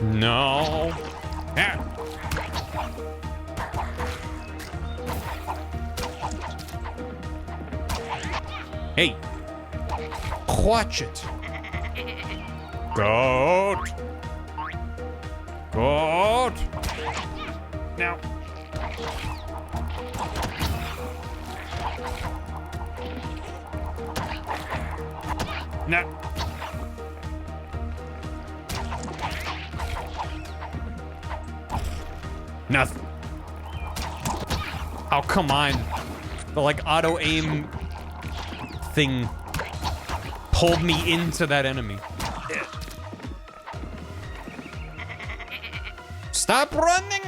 Speaker 1: No. Ah. Hey. Watch it. Goat. Goat. Now. No. Nothing. Oh, come on. The, like, auto-aim thing pulled me into that enemy. Stop running!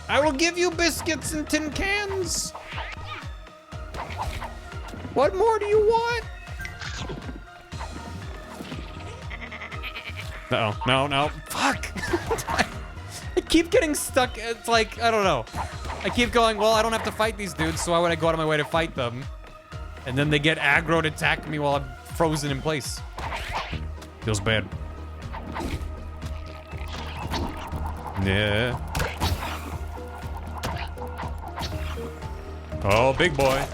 Speaker 1: I will give you biscuits and tin cans! What more do you want? Uh-oh. No, no. Fuck! I keep getting stuck. It's like, I don't know. I keep going, well, I don't have to fight these dudes, so why would I go out of my way to fight them? And then they get aggro to attack me while I'm frozen in place. Feels bad. Yeah. Oh, big boy.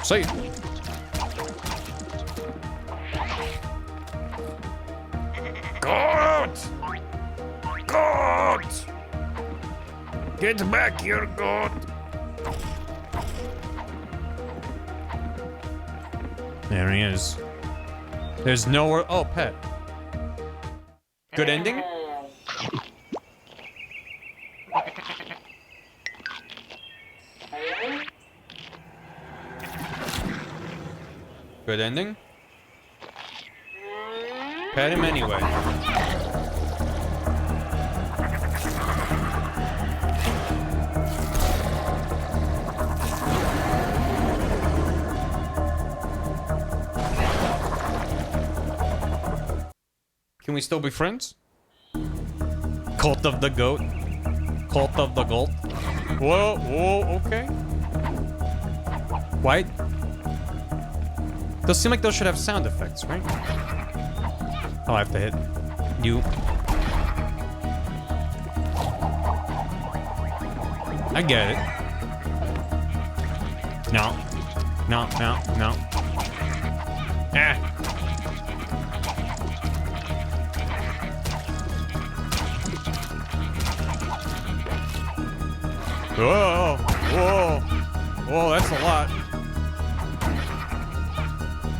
Speaker 1: See ya. God! God! Get back here, God! There he is. There's nowhere. Oh, pet. Good ending? Good ending? Pet him anyway. Can we still be friends? Cult of the goat. Cult of the goat. Whoa, whoa, okay. Why? Those seem like those should have sound effects, right? Oh, I have to hit you. I get it. No. No, no, no. Ah. Whoa, whoa, whoa, that's a lot.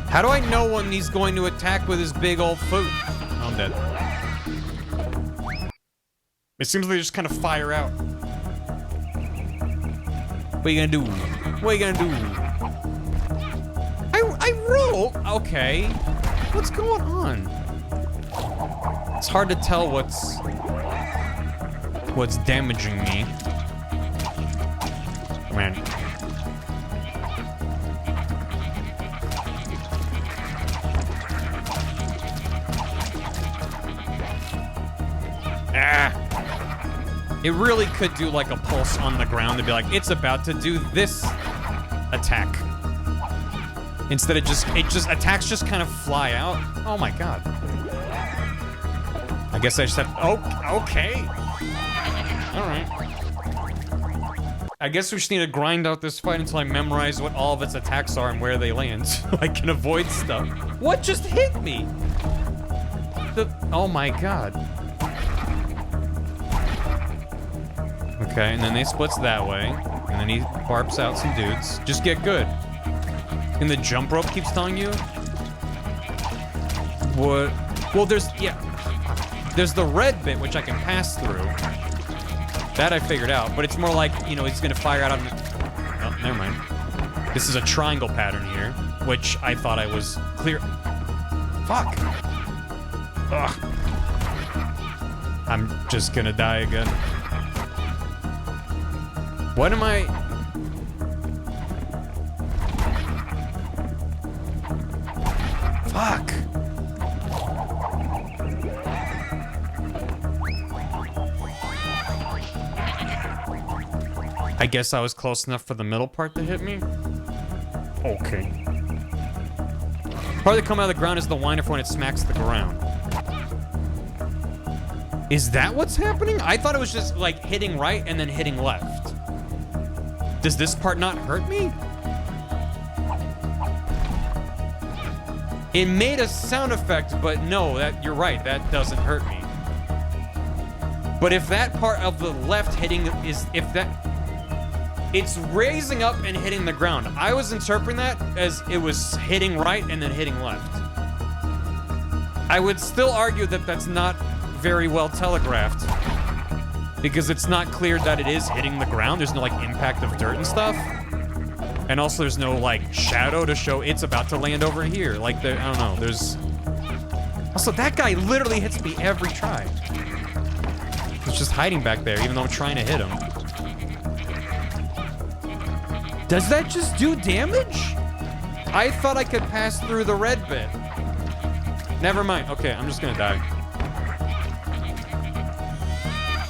Speaker 1: How do I know when he's going to attack with his big old foot? Oh, I'm dead. It seems like they just kind of fire out. What are you gonna do? What are you gonna do? I roll? Okay. What's going on? It's hard to tell what's damaging me. Man. Ah. It really could do like a pulse on the ground to be like, it's about to do this attack. Instead of attacks just kind of fly out. Oh my god. I guess I just have, oh, okay. All right. I guess we just need to grind out this fight until I memorize what all of its attacks are and where they land, so I can avoid stuff. What just hit me? the... Oh my god. Okay, and then they splits that way. And then he barps out some dudes. Just get good. And the jump rope keeps telling you? What? Well, there's... Yeah. There's the red bit, which I can pass through. That I figured out. But it's more like, you know, he's gonna fire out on... Oh, never mind. This is a triangle pattern here, which I thought I was clear... Fuck. Ugh. I'm just gonna die again. What am I... Fuck. I guess I was close enough for the middle part to hit me? Okay. Part that come out of the ground is the wind-up when it smacks the ground. Is that what's happening? I thought it was just like hitting right and then hitting left. Does this part not hurt me? It made a sound effect, but no, that you're right, that doesn't hurt me. But if that part of the left hitting is, if that, it's raising up and hitting the ground. I was interpreting that as it was hitting right and then hitting left. I would still argue that that's not very well telegraphed because it's not clear that it is hitting the ground. There's no like impact of dirt and stuff. And also there's no like shadow to show it's about to land over here. Like there, I don't know, there's... Also that guy literally hits me every try. He's just hiding back there even though I'm trying to hit him. Does that just do damage? I thought I could pass through the red bit. Never mind. Okay, I'm just gonna die.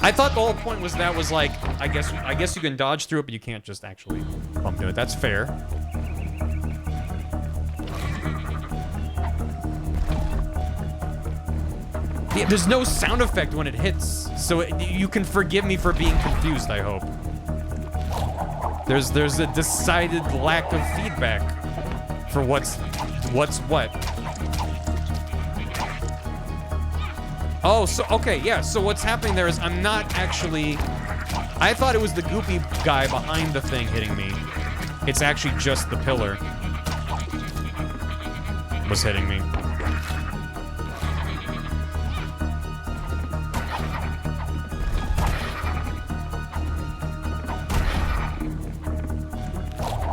Speaker 1: I thought the whole point was that was like, I guess you can dodge through it, but you can't just actually bump into it. That's fair. Yeah, there's no sound effect when it hits, so you can forgive me for being confused, I hope. There's a decided lack of feedback for what's what. Oh, so, okay, yeah, so what's happening there is I'm not actually... I thought it was the goopy guy behind the thing hitting me. It's actually just the pillar was hitting me.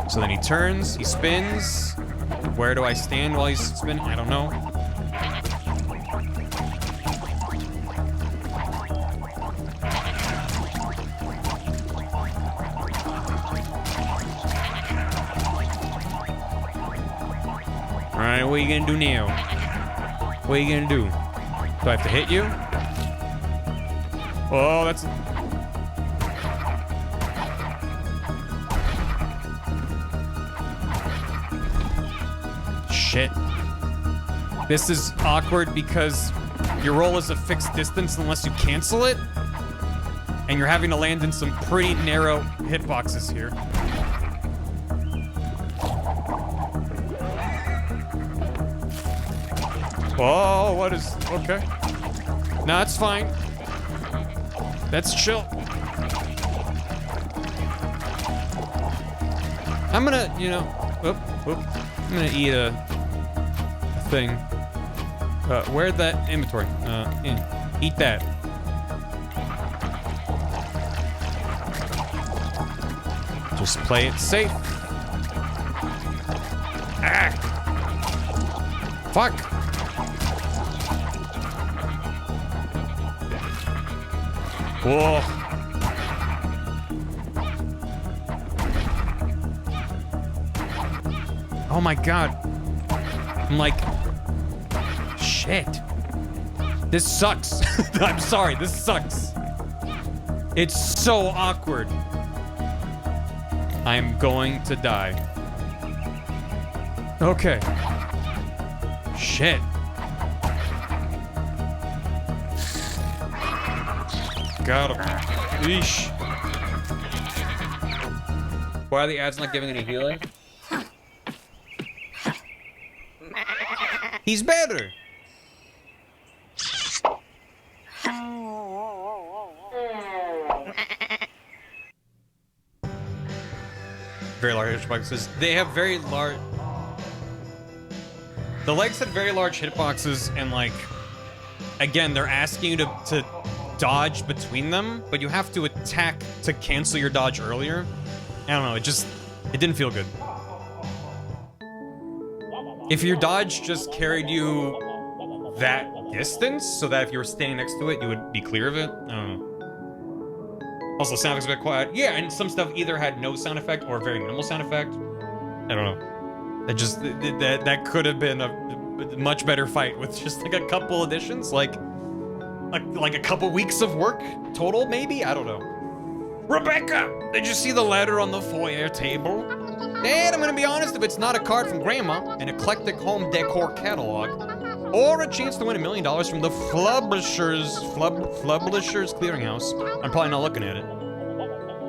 Speaker 1: So then he turns, he spins. Where do I stand while he's spinning? I don't know. Alright, what are you gonna do now? What are you gonna do? Do I have to hit you? Oh, that's... Shit. This is awkward because your roll is a fixed distance unless you cancel it. And you're having to land in some pretty narrow hitboxes here. Oh, what is... Okay. No, that's fine. That's chill. I'm gonna, you know... I'm gonna eat a thing. Where'd that inventory? Eat that. Just play it safe. Ah! Fuck! Whoa. Oh my god. I'm like... Shit. This sucks. I'm sorry, this sucks. It's so awkward. I'm going to die. Okay. Shit. Got him. Yeesh. Why are the ads not giving any healing? He's better. Very large hitboxes. They have very large... The legs had very large hitboxes, and like... Again, they're asking you to dodge between them, but you have to attack to cancel your dodge earlier. I don't know, it didn't feel good. If your dodge just carried you that distance, so that if you were standing next to it, you would be clear of it, I don't know. Also, sound effects a bit quiet. Yeah, and some stuff either had no sound effect or very minimal sound effect. I don't know. That could have been a much better fight with just like a couple additions, like a couple weeks of work total, maybe? I don't know. Rebecca, did you see the letter on the foyer table? And I'm gonna be honest, if it's not a card from Grandma, an eclectic home decor catalog, or a chance to win $1 million from the Flublishers Clearinghouse, I'm probably not looking at it.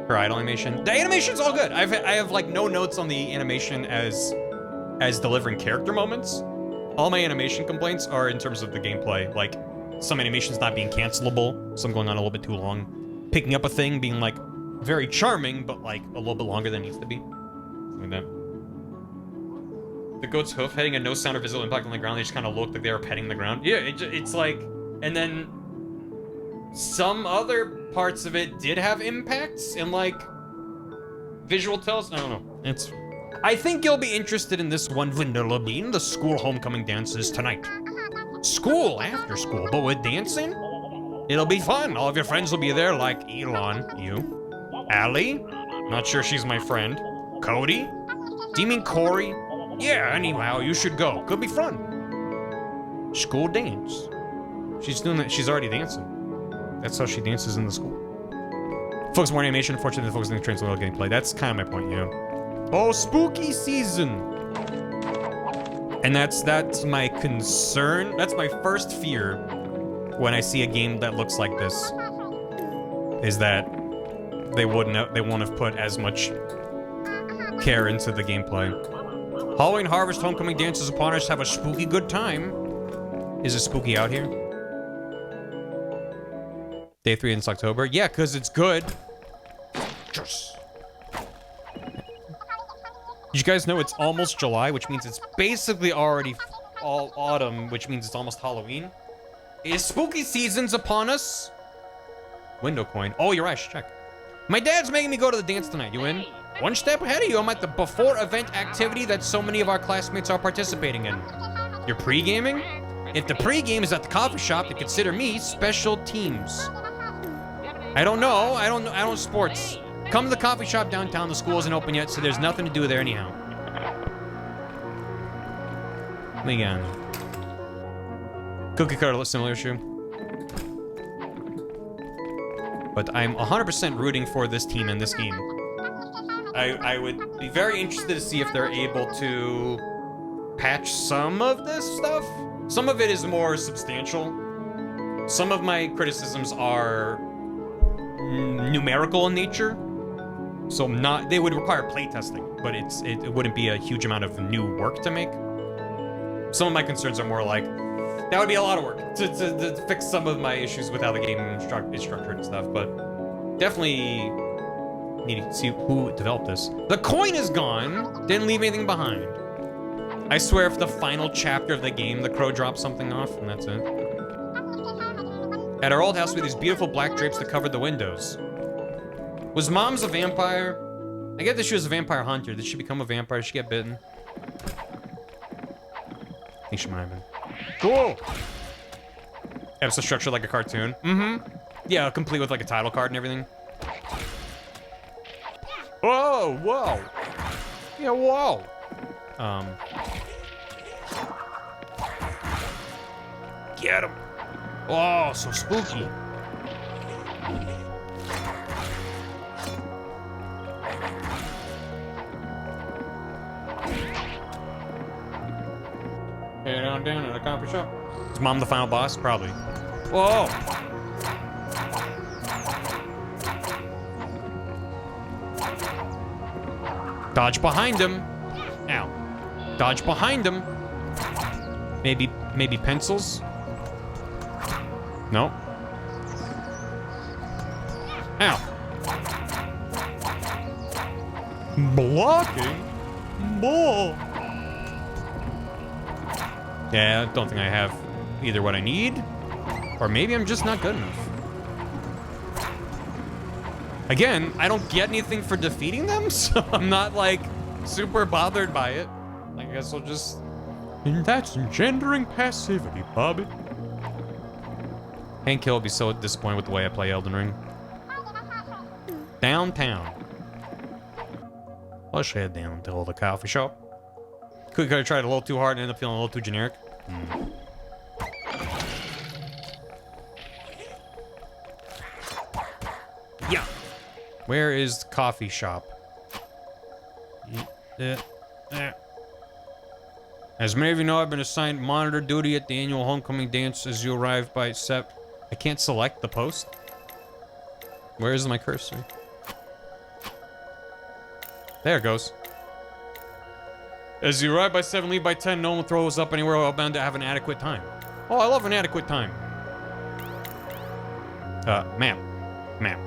Speaker 1: For idle animation. The animation's all good. I have like no notes on the animation as delivering character moments. All my animation complaints are in terms of the gameplay, like some animations not being cancelable, some going on a little bit too long, picking up a thing being like very charming, but like a little bit longer than it needs to be. Like that. The goat's hoof hitting a no sound or visible impact on the ground. They just kind of looked like they were petting the ground. Yeah, it's like, and then some other parts of it did have impacts and like visual tells. I don't know. I think you'll be interested in this one, Vanilla Bean. The school homecoming dances tonight. School after school, but with dancing? It'll be fun. All of your friends will be there, like Elon, you, Allie. Not sure she's my friend. Cody? Do you mean Corey? Yeah, anyhow, you should go. Could be fun. School dance. She's doing that. She's already dancing. That's how she dances in the school. Focus more animation. Unfortunately, the focus on the trains will gameplay. That's kind of my point, yeah. Oh, spooky season. And that's my concern. That's my first fear when I see a game that looks like this. Is that they won't have put as much care into the gameplay. Halloween Harvest Homecoming dances upon us. Have a spooky good time. Is it spooky out here? Day 3 in October. Yeah, because it's good. Just. Did you guys know it's almost July, which means it's basically already all autumn, which means it's almost Halloween? Is spooky seasons upon us? Window coin. Oh, you're right. I should check. My dad's making me go to the dance tonight. You in? One step ahead of you. I'm at the before-event activity that so many of our classmates are participating in. You're pre-gaming? If the pre-game is at the coffee shop, then consider me special teams. I don't know. I don't sports. Come to the coffee shop downtown. The school isn't open yet, so there's nothing to do there anyhow. Again. Cookie cutter similar issue. But I'm 100% rooting for this team and this game. I would be very interested to see if they're able to patch some of this stuff. Some of it is more substantial. Some of my criticisms are numerical in nature. So they would require playtesting, but it wouldn't be a huge amount of new work to make. Some of my concerns are more like, that would be a lot of work to fix some of my issues with how the game is structured and stuff, but definitely need to see who developed this. The coin is gone, didn't leave anything behind. I swear if the final chapter of the game, the crow drops something off, and that's it. At our old house, we had these beautiful black drapes that covered the windows. Was Mom's a vampire? I get that she was a vampire hunter. Did she become a vampire? Did she get bitten? I think she might have been. Cool! Episode structured like a cartoon. Mm-hmm. Yeah, complete with like a title card and everything. Whoa, whoa! Yeah, whoa! Get him! Oh, so spooky. Head on down to the coffee shop. Is Mom the final boss? Probably. Whoa! Dodge behind him. Ow. Dodge behind him. Maybe pencils? No. Ow. Blocking? Bull. Yeah, I don't think I have either what I need, or maybe I'm just not good enough. Again, I don't get anything for defeating them, so I'm not, like, super bothered by it. I guess I'll just... And that's engendering passivity, Bobby. Hank Hill will be so disappointed with the way I play Elden Ring. Downtown. Let's head down to the coffee shop. Could have tried a little too hard and ended up feeling a little too generic. Yeah. Where is the coffee shop? As many of you know, I've been assigned monitor duty at the annual homecoming dance as you arrive by I can't select the post. Where is my cursor? There it goes. As you arrive by 7, leave by 10, no one throws up anywhere. I'll bound to have an adequate time. Oh, I love an adequate time. Map. Map.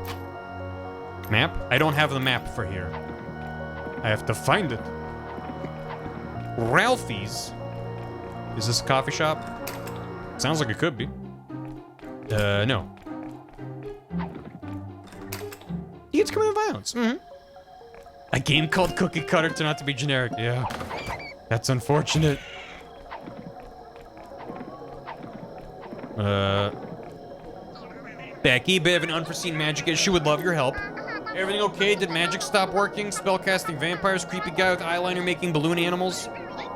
Speaker 1: Map? I don't have the map for here. I have to find it. Ralphie's. Is this a coffee shop? Sounds like it could be. No. It's coming to violence. A game called Cookie Cutter turned out to be generic. Yeah. That's unfortunate. Becky, bit of an unforeseen magic issue, would love your help. Everything okay? Did magic stop working? Spellcasting vampires, creepy guy with eyeliner making balloon animals?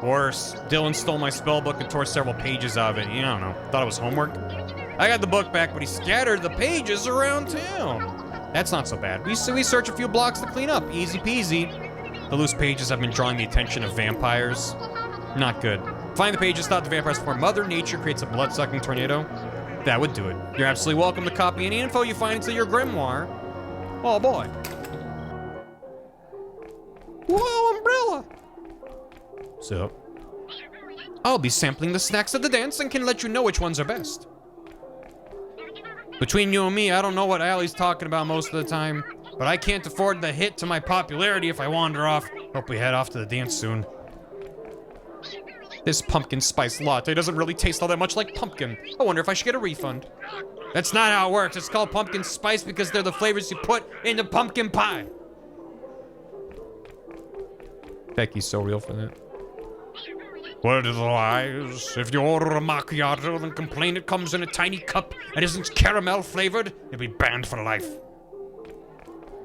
Speaker 1: Worse, Dylan stole my spell book and tore several pages out of it. I don't know. Thought it was homework. I got the book back, but he scattered the pages around town. That's not so bad. We search a few blocks to clean up. Easy peasy. The loose pages have been drawing the attention of vampires. Not good. Find the pages, stop the vampires before Mother Nature creates a blood-sucking tornado. That would do it. You're absolutely welcome to copy any info you find into your grimoire. Oh boy. Whoa, umbrella! So, I'll be sampling the snacks at the dance and can let you know which ones are best. Between you and me, I don't know what Allie's talking about most of the time, but I can't afford the hit to my popularity if I wander off. Hope we head off to the dance soon. This pumpkin spice latte doesn't really taste all that much like pumpkin. I wonder if I should get a refund. That's not how it works. It's called pumpkin spice because they're the flavors you put into pumpkin pie. Becky's so real for that. Word of the lies. If you order a macchiato and complain it comes in a tiny cup and isn't caramel flavored, you'll be banned for life.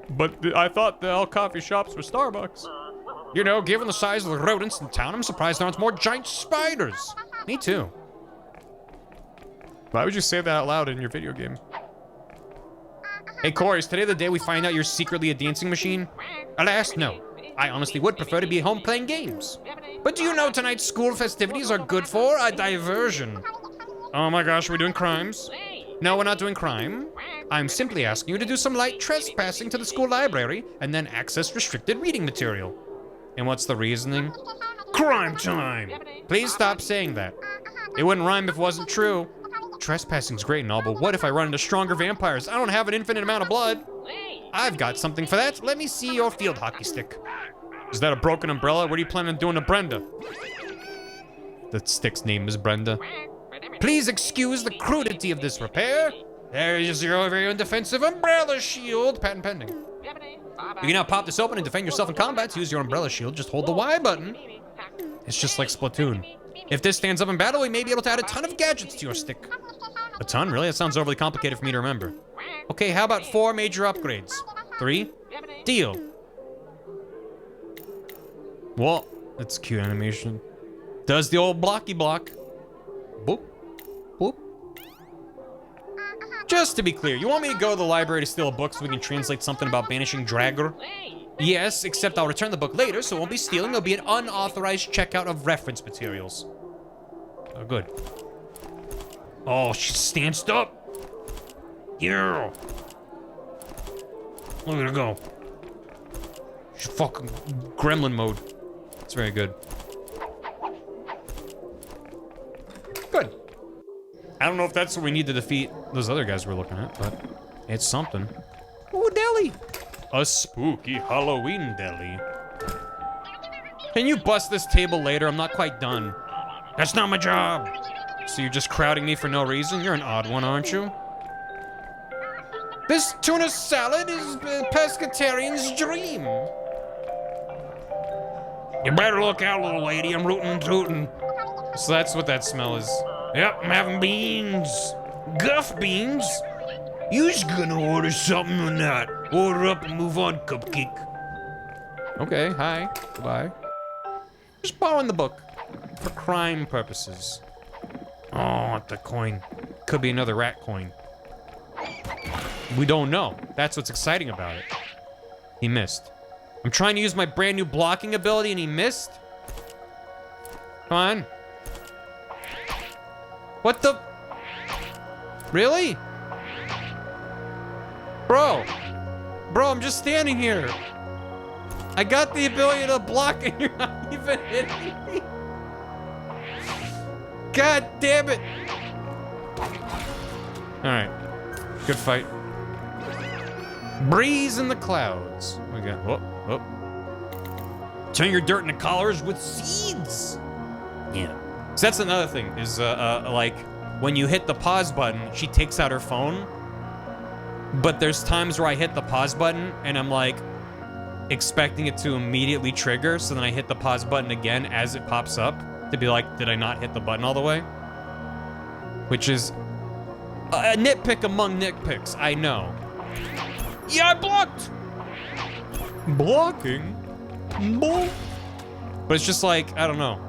Speaker 1: But I thought all coffee shops were Starbucks. You know, given the size of the rodents in town, I'm surprised there aren't more giant spiders. Me too. Why would you say that out loud in your video game? Hey, Corey, is today the day we find out you're secretly a dancing machine? Alas, no. I honestly would prefer to be home playing games. But do you know tonight's school festivities are good for a diversion? Oh my gosh, are we doing crimes? No, we're not doing crime. I'm simply asking you to do some light trespassing to the school library and then access restricted reading material. And what's the reasoning? Crime time! Please stop saying that. It wouldn't rhyme if it wasn't true. Trespassing's great and all, but what if I run into stronger vampires? I don't have an infinite amount of blood. I've got something for that. Let me see your field hockey stick. Is that a broken umbrella? What are you planning on doing to Brenda? The stick's name is Brenda. Please excuse the crudity of this repair. There is your very undefensive umbrella shield. Patent pending. You can now pop this open and defend yourself in combat. To use your umbrella shield, just hold the Y button. It's just like Splatoon. If this stands up in battle, we may be able to add a ton of gadgets to your stick. A ton? Really? That sounds overly complicated for me to remember. Okay, how about 4 major upgrades? 3? Deal. Well, that's cute animation. Does the old blocky block. Boop. Boop. Just to be clear, you want me to go to the library to steal a book so we can translate something about banishing Dragger? Yes, except I'll return the book later, so it won't be stealing. It'll be an unauthorized checkout of reference materials. Oh, good. Oh, she stanced up. Yeah. Look at her go. She's fucking gremlin mode. It's very good. Good. I don't know if that's what we need to defeat those other guys we're looking at, but it's something. Ooh, deli. A spooky Halloween deli. Can you bust this table later? I'm not quite done. That's not my job. So you're just crowding me for no reason? You're an odd one, aren't you? This tuna salad is a pescatarian's dream. You better look out, little lady. I'm rootin' and tootin'. So that's what that smell is. Yep, I'm having beans. Guff beans. You just gonna order something or not? Order up and move on, cupcake. Okay, hi. Goodbye. Just borrowing the book. For crime purposes. Oh, the coin. Could be another rat coin. We don't know. That's what's exciting about it. He missed. I'm trying to use my brand new blocking ability and he missed? Come on. What the? Really? Bro. Bro, I'm just standing here. I got the ability to block and you're not even hitting me. God damn it. All right. Good fight. Breeze in the clouds. We got, whoop, whoop. Turn your dirt into collars with seeds. Yeah. So that's another thing is like when you hit the pause button, she takes out her phone. But there's times where I hit the pause button and I'm like expecting it to immediately trigger. So then I hit the pause button again as it pops up to be like, did I not hit the button all the way? Which is a nitpick among nitpicks, I know. Yeah, I blocked! Blocking? Bull. But it's just like, I don't know.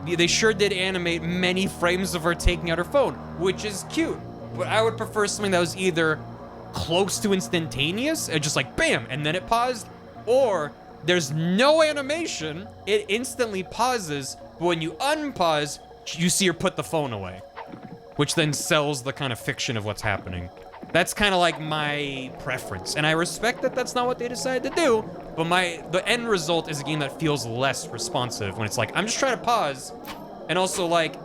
Speaker 1: They sure did animate many frames of her taking out her phone, which is cute. But I would prefer something that was either close to instantaneous, and just like bam, and then it paused, or there's no animation, it instantly pauses, but when you unpause, you see her put the phone away, which then sells the kind of fiction of what's happening. That's kind of like my preference, and I respect that that's not what they decided to do, but the end result is a game that feels less responsive when it's like, I'm just trying to pause, and also like,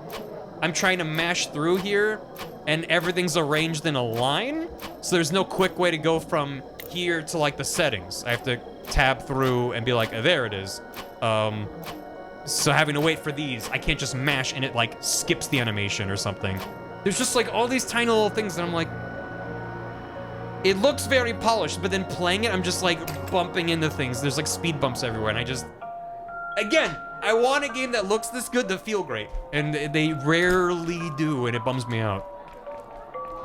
Speaker 1: I'm trying to mash through here, and everything's arranged in a line, so there's no quick way to go from here to like the settings. I have to tab through and be like, there it is. So having to wait for these, I can't just mash and it like skips the animation or something. There's just like all these tiny little things that I'm like, it looks very polished, but then playing it, I'm just like bumping into things. There's like speed bumps everywhere, and I just, again, I want a game that looks this good to feel great, and they rarely do, and it bums me out.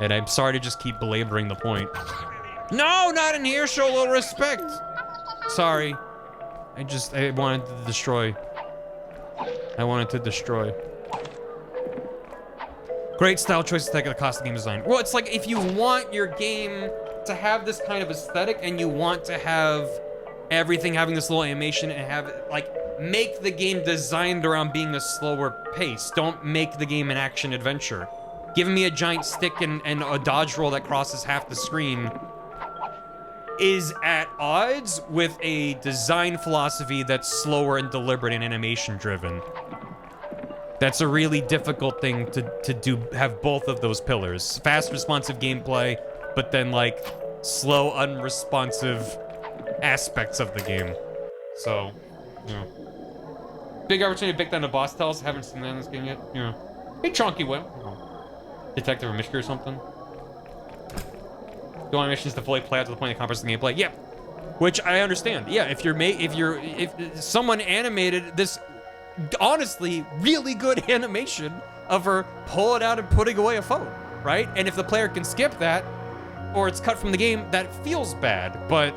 Speaker 1: And I'm sorry to just keep belaboring the point. No, not in here, show a little respect. Sorry, I wanted to destroy. I wanted to destroy. Great style choices that cost the game design. Well, it's like if you want your game to have this kind of aesthetic and you want to have everything having this little animation and have like make the game designed around being a slower pace. Don't make the game an action adventure. Giving me a giant stick and a dodge roll that crosses half the screen is at odds with a design philosophy that's slower and deliberate and animation driven. That's a really difficult thing to do, have both of those pillars. Fast, responsive gameplay, but then like slow, unresponsive aspects of the game. So, yeah. Big opportunity to break down the boss tells. Haven't seen that in this game yet. Yeah. Hey, Chonky Whip. Detective or mystery or something. The only missions to fully play out to the point that compresses the gameplay. Yep. Which I understand. Yeah, if someone animated this honestly really good animation of her pulling out and putting away a phone, right? And if the player can skip that, or it's cut from the game, that feels bad. But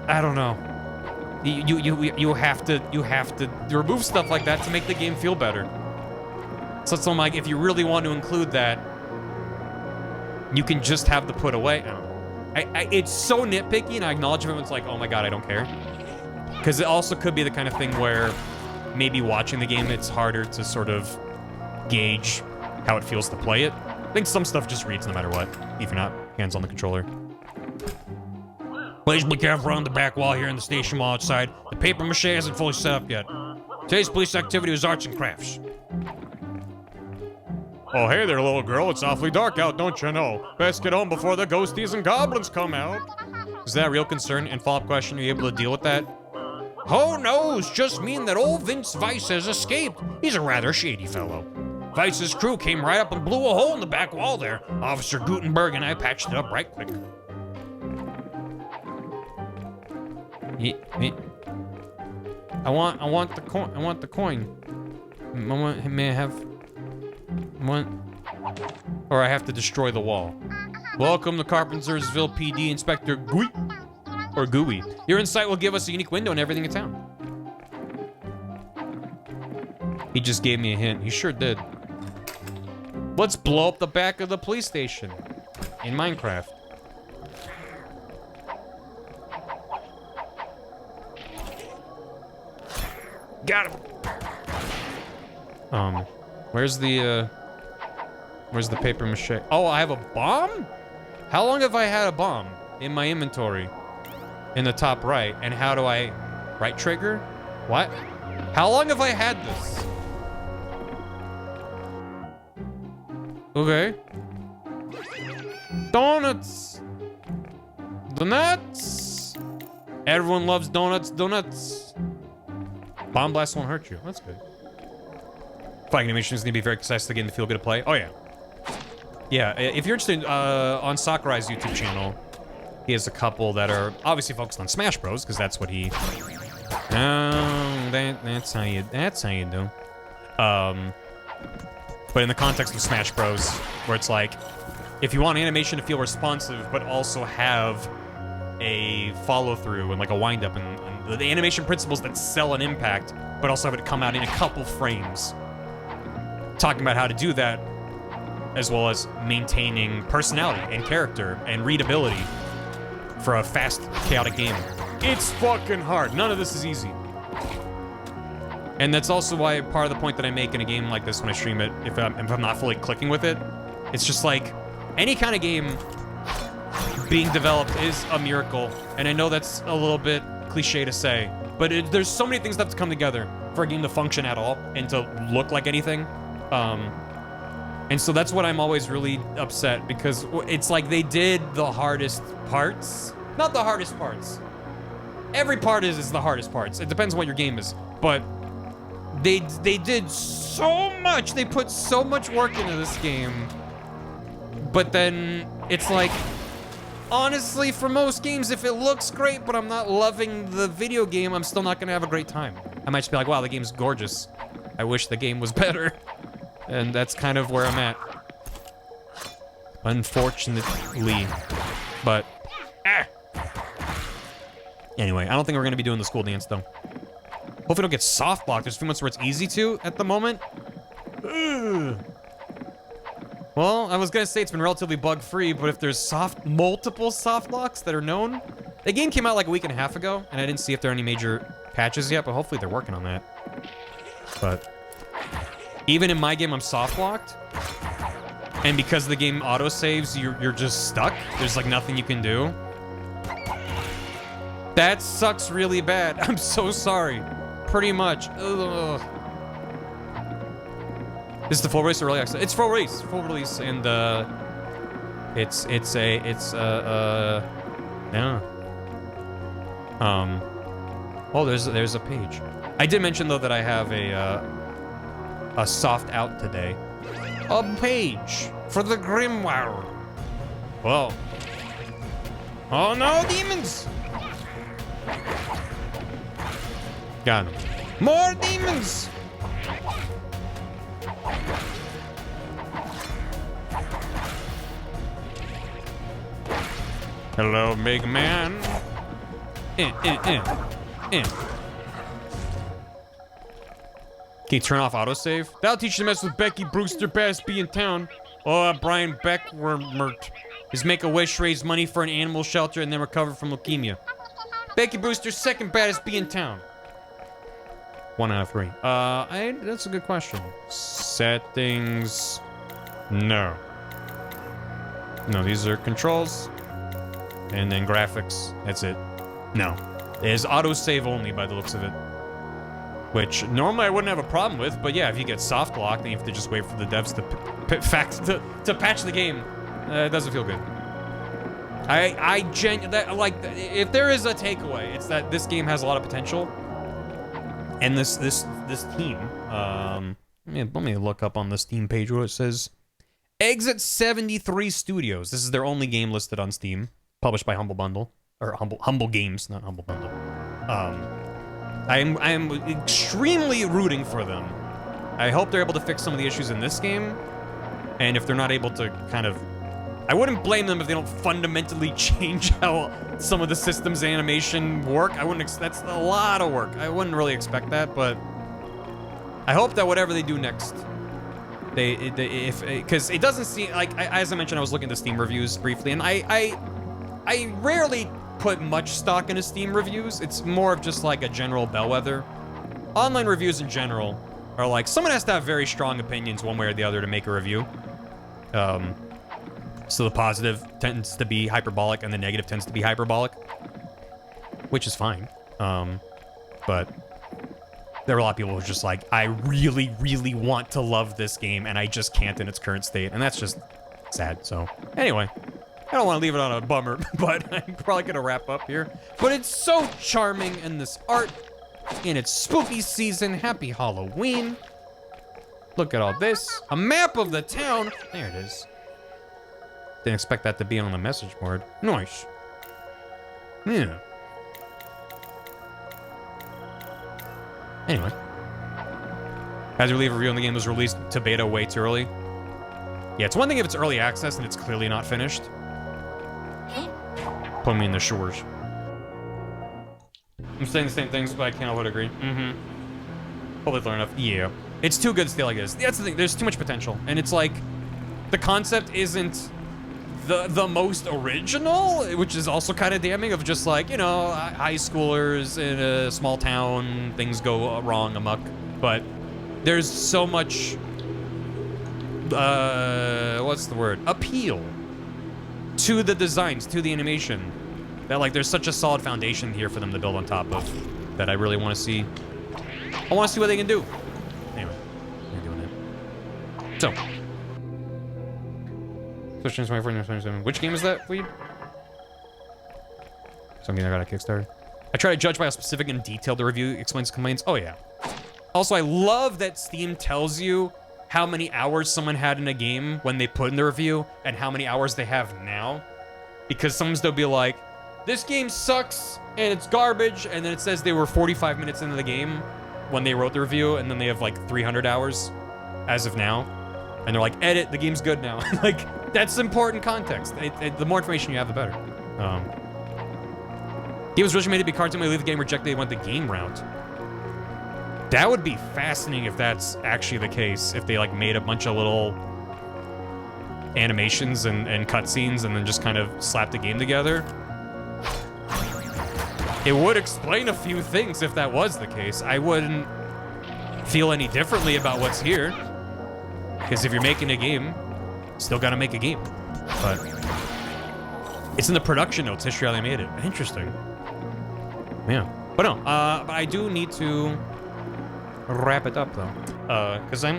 Speaker 1: I don't know. You have to remove stuff like that to make the game feel better. So it's like if you really want to include that, you can just have the put away. I don't know. It's so nitpicky, and I acknowledge everyone's like, oh my god, I don't care. Because it also could be the kind of thing where maybe watching the game, it's harder to sort of gauge how it feels to play it. I think some stuff just reads no matter what, if you're not hands on the controller. Please be careful around the back wall here in the station wall outside. The paper mache hasn't fully set up yet. Today's police activity was arts and crafts. Oh, hey there, little girl. It's awfully dark out, don't you know? Best get home before the ghosties and goblins come out. Is that a real concern? And follow-up question, are you able to deal with that? Who knows? Just mean that old Vince Weiss has escaped. He's a rather shady fellow. Weiss's crew came right up and blew a hole in the back wall there. Officer Gutenberg and I patched it up right quick. I want the coin. I want the coin. May I have one? Or I have to destroy the wall. Welcome to Carpentersville PD Inspector Gooey. Or Gooey. Your insight will give us a unique window into everything in town. He just gave me a hint. He sure did. Let's blow up the back of the police station in Minecraft. Got him. Where's the paper mache? Oh, I have a bomb? How long have I had a bomb in my inventory? In the top right. And how do I... Right trigger? What? How long have I had this? Okay. Donuts! Donuts! Everyone loves donuts, donuts. Bomb blast won't hurt you. That's good. Fighting animation is going to be very concise to get the feel good to play. Oh, yeah. Yeah, if you're interested on Sakurai's YouTube channel, he has a couple that are obviously focused on Smash Bros, because that's what he... that's how you do. But in the context of Smash Bros, where it's like, if you want animation to feel responsive, but also have a follow-through and like a wind-up and the animation principles that sell an impact, but also have it come out in a couple frames. Talking about how to do that, as well as maintaining personality and character and readability for a fast, chaotic game. It's fucking hard. None of this is easy. And that's also why part of the point that I make in a game like this when I stream it, if I'm not fully clicking with it, it's just like any kind of game being developed is a miracle. And I know that's a little bit cliche to say, but there's so many things that have to come together for a game to function at all and to look like anything. And so that's what I'm always really upset, because it's like they did the hardest parts. Not the hardest parts. Every part is the hardest parts. It depends on what your game is. But they did so much. They put so much work into this game. But then it's like, honestly, for most games, if it looks great, but I'm not loving the video game, I'm still not gonna have a great time. I might just be like, wow, the game's gorgeous. I wish the game was better. And that's kind of where I'm at. Unfortunately. But, anyway, I don't think we're gonna be doing the school dance, though. Hopefully we don't get soft blocked. There's a few months where it's easy to at the moment. Ugh. Well, I was gonna say it's been relatively bug-free, but if there's multiple soft locks that are known... The game came out like a week and a half ago, and I didn't see if there are any major patches yet, but hopefully they're working on that. But... even in my game, I'm soft locked. And because the game auto-saves, you're just stuck. There's like nothing you can do. That sucks really bad. I'm so sorry. Pretty much. Ugh. This is the full release or early access? It's full release. Full release, and yeah. Oh, there's a page. I did mention though that I have a soft out today. A page for the Grimoire. Whoa. Oh no, demons! Got him. More demons! Hello, big man. In. Can you turn off autosave? That'll teach you to mess with Becky Brewster, baddest bee in town. Oh, Brian Beckwermert. His Make-A-Wish raised money for an animal shelter and then recovered from leukemia. Becky Brewster's second baddest bee in town. 1 out of 3. That's a good question. Settings. No. No, these are controls. And then graphics. That's it. No. It is autosave only by the looks of it. Which normally I wouldn't have a problem with, but yeah, if you get soft locked, then you have to just wait for the devs to patch the game. It doesn't feel good. If there is a takeaway, it's that this game has a lot of potential, And this team, let me look up on the Steam page what it says. Exit 73 Studios. This is their only game listed on Steam, published by Humble Bundle or Humble Games, not Humble Bundle. I am extremely rooting for them. I hope they're able to fix some of the issues in this game, and if they're not able to kind of, I wouldn't blame them if they don't fundamentally change how some of the system's animation work. I wouldn't. That's a lot of work. I wouldn't really expect that, but I hope that whatever they do next, because it doesn't seem like, as I mentioned, I was looking at the Steam reviews briefly, and I rarely put much stock into Steam reviews. It's more of just like a general bellwether. Online reviews in general are like, someone has to have very strong opinions one way or the other to make a review. So the positive tends to be hyperbolic and the negative tends to be hyperbolic, which is fine. But there are a lot of people who are just like, I really, really want to love this game and I just can't in its current state. And that's just sad. So anyway, I don't want to leave it on a bummer, but I'm probably going to wrap up here. But it's so charming, and this art in its spooky season. Happy Halloween. Look at all this. A map of the town. There it is. Didn't expect that to be on the message board. Nice. Yeah. Anyway. As we leave a review on the game was released to beta way too early. Yeah, it's one thing if it's early access and it's clearly not finished. Put me in the shores. I'm saying the same things, but I can't help but agree. Hopefully learn enough. Yeah. It's too good to stay like this. That's the thing. There's too much potential. And it's like, the concept isn't the most original, which is also kind of damning, of just like, you know, high schoolers in a small town, things go wrong amok. But there's so much, what's the word? Appeal to the designs, to the animation, that like there's such a solid foundation here for them to build on top of, that I really want to see. I want to see what they can do. Anyway, I'm doing it. So, which game is that, Weed? Something I got a Kickstarter. I try to judge by how specific and detailed the review explains complaints. Oh yeah. Also, I love that Steam tells you how many hours someone had in a game when they put in the review and how many hours they have now. Because sometimes they'll be like, this game sucks and it's garbage, and then it says they were 45 minutes into the game when they wrote the review, and then they have like 300 hours as of now. And they're like, edit, the game's good now. Like, that's important context. The more information you have, the better. He was originally made to be cartoon when they leave the game rejected, they went the game route. That would be fascinating if that's actually the case. If they like made a bunch of little animations and cutscenes and then just kind of slapped the game together. It would explain a few things if that was the case. I wouldn't feel any differently about what's here. Because if you're making a game, still gotta make a game. But it's in the production notes, history how they made it. Interesting. Yeah. But no, but I do need to wrap it up though. Because I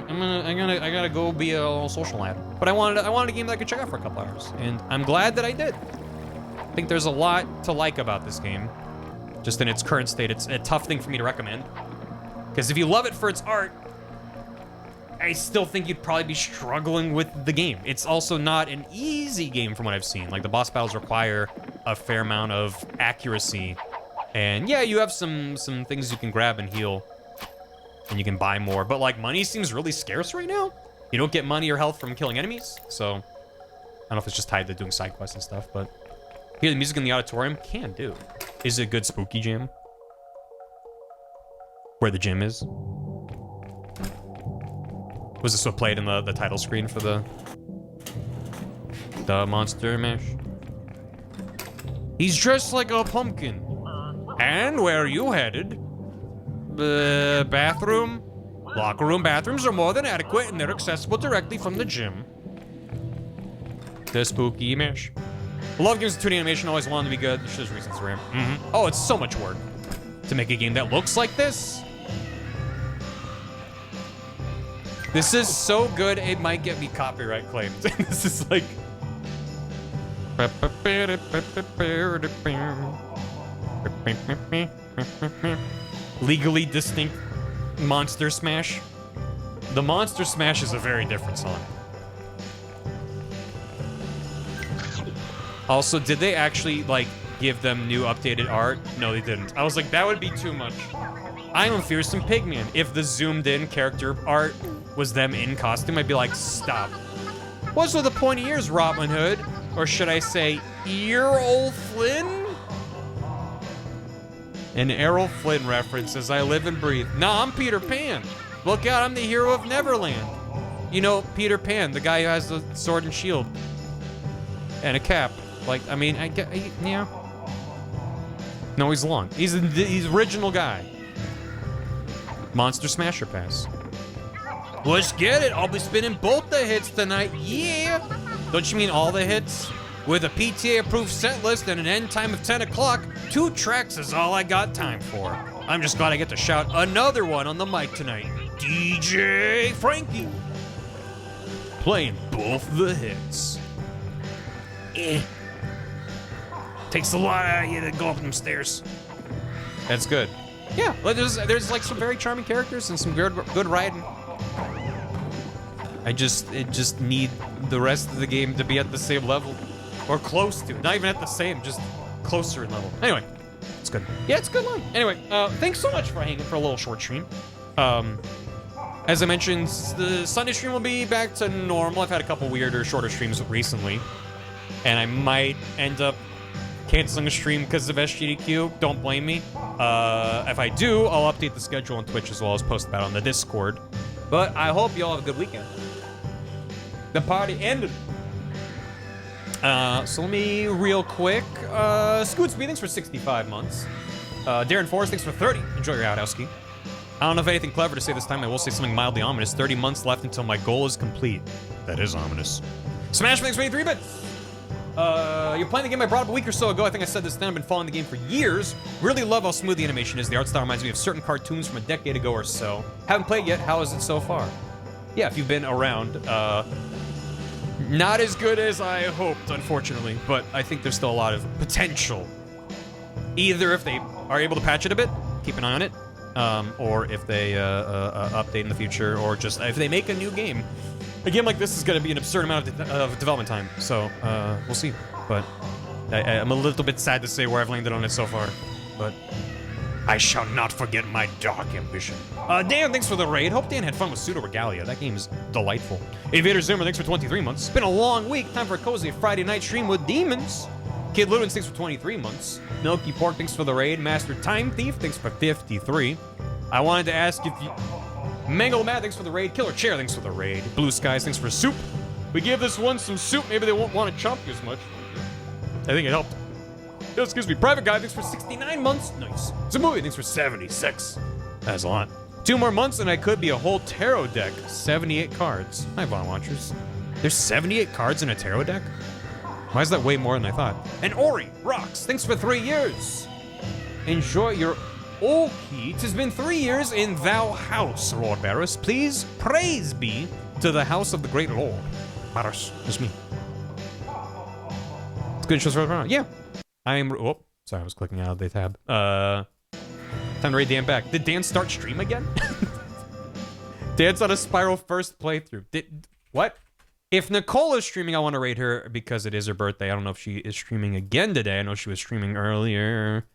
Speaker 1: gotta go be a social lad. But I wanted a game that I could check out for a couple hours. And I'm glad that I did. I think there's a lot to like about this game. Just in its current state, it's a tough thing for me to recommend. Because if you love it for its art, I still think you'd probably be struggling with the game. It's also not an easy game from what I've seen. Like, the boss battles require a fair amount of accuracy. And yeah, you have some things you can grab and heal. And you can buy more. But like, money seems really scarce right now. You don't get money or health from killing enemies. So, I don't know if it's just tied to doing side quests and stuff, but hear the music in the auditorium? Can do. Is it a good spooky jam? Where the gym is? Was this what played in the title screen for the Monster Mash? He's dressed like a pumpkin. And where are you headed? Bathroom? Locker room bathrooms are more than adequate and they're accessible directly from the gym. The Spooky Mash. I love games with 2D animation, always wanted to be good. There's reasons for it. Oh, it's so much work to make a game that looks like this. This is so good, it might get me copyright claimed. This is like... legally distinct Monster Smash. The Monster Smash is a very different song. Also, did they actually, like, give them new updated art? No, they didn't. I was like, that would be too much. I'm a fearsome pigman. If the zoomed in character art was them in costume, I'd be like, stop. What's with the pointy ears, Robin Hood? Or should I say, Errol Flynn? An Errol Flynn reference as I live and breathe. Nah, I'm Peter Pan. Look out, I'm the hero of Neverland. You know, Peter Pan, the guy who has the sword and shield. And a cap. Like, I mean, yeah. No, he's long. He's the original guy. Monster Smasher Pass. Let's get it. I'll be spinning both the hits tonight. Yeah. Don't you mean all the hits? With a PTA-approved set list and an end time of 10 o'clock, 2 tracks is all I got time for. I'm just glad I get to shout another one on the mic tonight. DJ Frankie. Playing both the hits. Takes a lot out of you to go up them stairs. That's good. Yeah, there's like some very charming characters and some good writing. I just need the rest of the game to be at the same level. Or close to. Not even at the same, just closer in level. Anyway, it's good. Yeah, it's a good line. Anyway, thanks so much for hanging for a little short stream. As I mentioned, the Sunday stream will be back to normal. I've had a couple weirder, shorter streams recently. And I might end up canceling a stream because of SGDQ. Don't blame me. If I do, I'll update the schedule on Twitch as well as post about it on the Discord. But I hope you all have a good weekend. The party ended. So let me real quick. Scootsby, thanks for 65 months. Darren Forrest, thanks for 30. Enjoy your outhouse-ski. I don't know if anything clever to say this time. I will say something mildly ominous. 30 months left until my goal is complete. That is ominous. Smash, thanks for 23 bits. You're playing the game I brought up a week or so ago. I think I said this then. I've been following the game for years. Really love how smooth the animation is. The art style reminds me of certain cartoons from a decade ago or so. Haven't played yet. How is it so far? Yeah, if you've been around, not as good as I hoped, unfortunately, but I think there's still a lot of potential. Either if they are able to patch it a bit, keep an eye on it, or if they update in the future, or just if they make a new game. A game like this is going to be an absurd amount of development time, so we'll see. But I'm a little bit sad to say where I've landed on it so far, but I shall not forget my dark ambition. Dan, thanks for the raid. Hope Dan had fun with Pseudo Regalia. That game's delightful. Aviator Zoomer, thanks for 23 months. It's been a long week. Time for a cozy Friday night stream with demons. Kid Ludens, thanks for 23 months. Milky Pork, thanks for the raid. Master Time Thief, thanks for 53. I wanted to ask if you... Mangle Mad, thanks for the raid. Killer Chair, thanks for the raid. Blue Skies, thanks for soup. We give this one some soup. Maybe they won't want to chomp you as much. I think it helped. Oh, excuse me. Private Guy, thanks for 69 months. Nice. Zamuy, thanks for 76. That's a lot. 2 more months and I could be a whole tarot deck. 78 cards. Hi, Vaughn Watchers. There's 78 cards in a tarot deck? Why is that way more than I thought? And Ori Rocks, thanks for 3 years. Enjoy your Oki. It has been 3 years in thou house, Lord Barris. Please, praise be to the house of the great Lord. Barris, it's me. It's good shows around. Yeah. Oh, sorry, I was clicking out of the tab. Time to raid Dan back. Did Dan start stream again? Dan's on a Spiral first playthrough. What? If Nicole is streaming, I want to raid her because it is her birthday. I don't know if she is streaming again today. I know she was streaming earlier.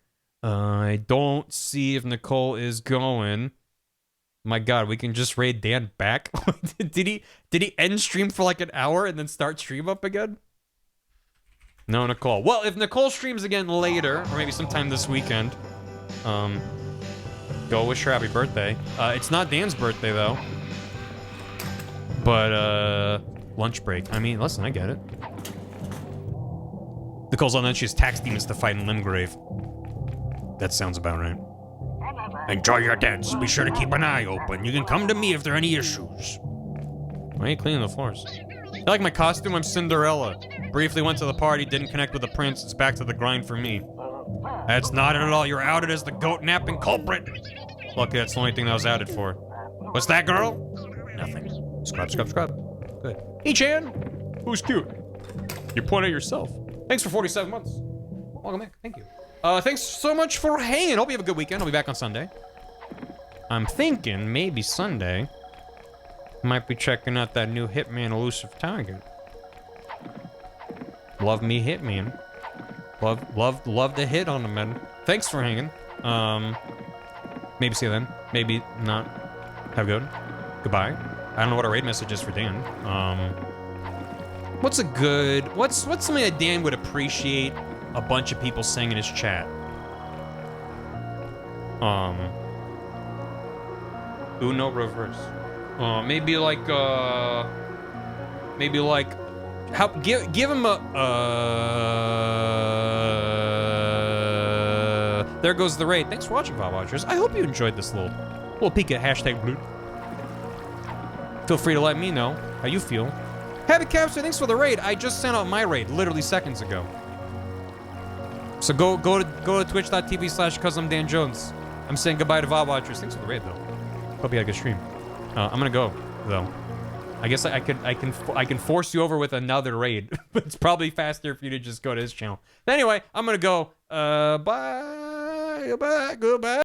Speaker 1: I don't see if Nicole is going. My God, we can just raid Dan back. Did he end stream for like an hour and then start stream up again? No, Nicole. Well, if Nicole streams again later, or maybe sometime this weekend, go wish her happy birthday. It's not Dan's birthday though. But lunch break. I mean, listen, I get it. Nicole's on that she has tax demons to fight in Limgrave. That sounds about right. Enjoy your dance. Be sure to keep an eye open. You can come to me if there are any issues. Why are you cleaning the floors? I like my costume. I'm Cinderella. Briefly went to the party, didn't connect with the prince. It's back to the grind for me. That's not it at all. You're outed as the goat napping culprit. Lucky that's the only thing that was outed for. What's that, girl? Nothing. Scrub, scrub, scrub. Good. Hey, Chan. Who's cute? You point at yourself. Thanks for 47 months. Welcome back. Thank you. Thanks so much for hanging. Hope you have a good weekend. I'll be back on Sunday. I'm thinking maybe Sunday. Might be checking out that new Hitman Elusive Target. Love me Hitman. Love the hit on the man. Thanks for hanging. Maybe see you then. Maybe not. Have a good one. Goodbye. I don't know what a raid message is for Dan. What's something that Dan would appreciate a bunch of people saying in his chat? Uno reverse. Maybe like give him a there goes the raid. Thanks for watching, VOD watchers. I hope you enjoyed this little peek at hashtag blue. Feel free to let me know how you feel. Happy Capster, thanks for the raid. I just sent out my raid literally seconds ago. So go to twitch.tv/customdanjones. I'm saying goodbye to VOD watchers. Thanks for the raid though. Hope you had a good stream. I'm gonna go though. I guess I can force you over with another raid, but it's probably faster for you to just go to his channel. But anyway, I'm gonna go. Bye. Goodbye.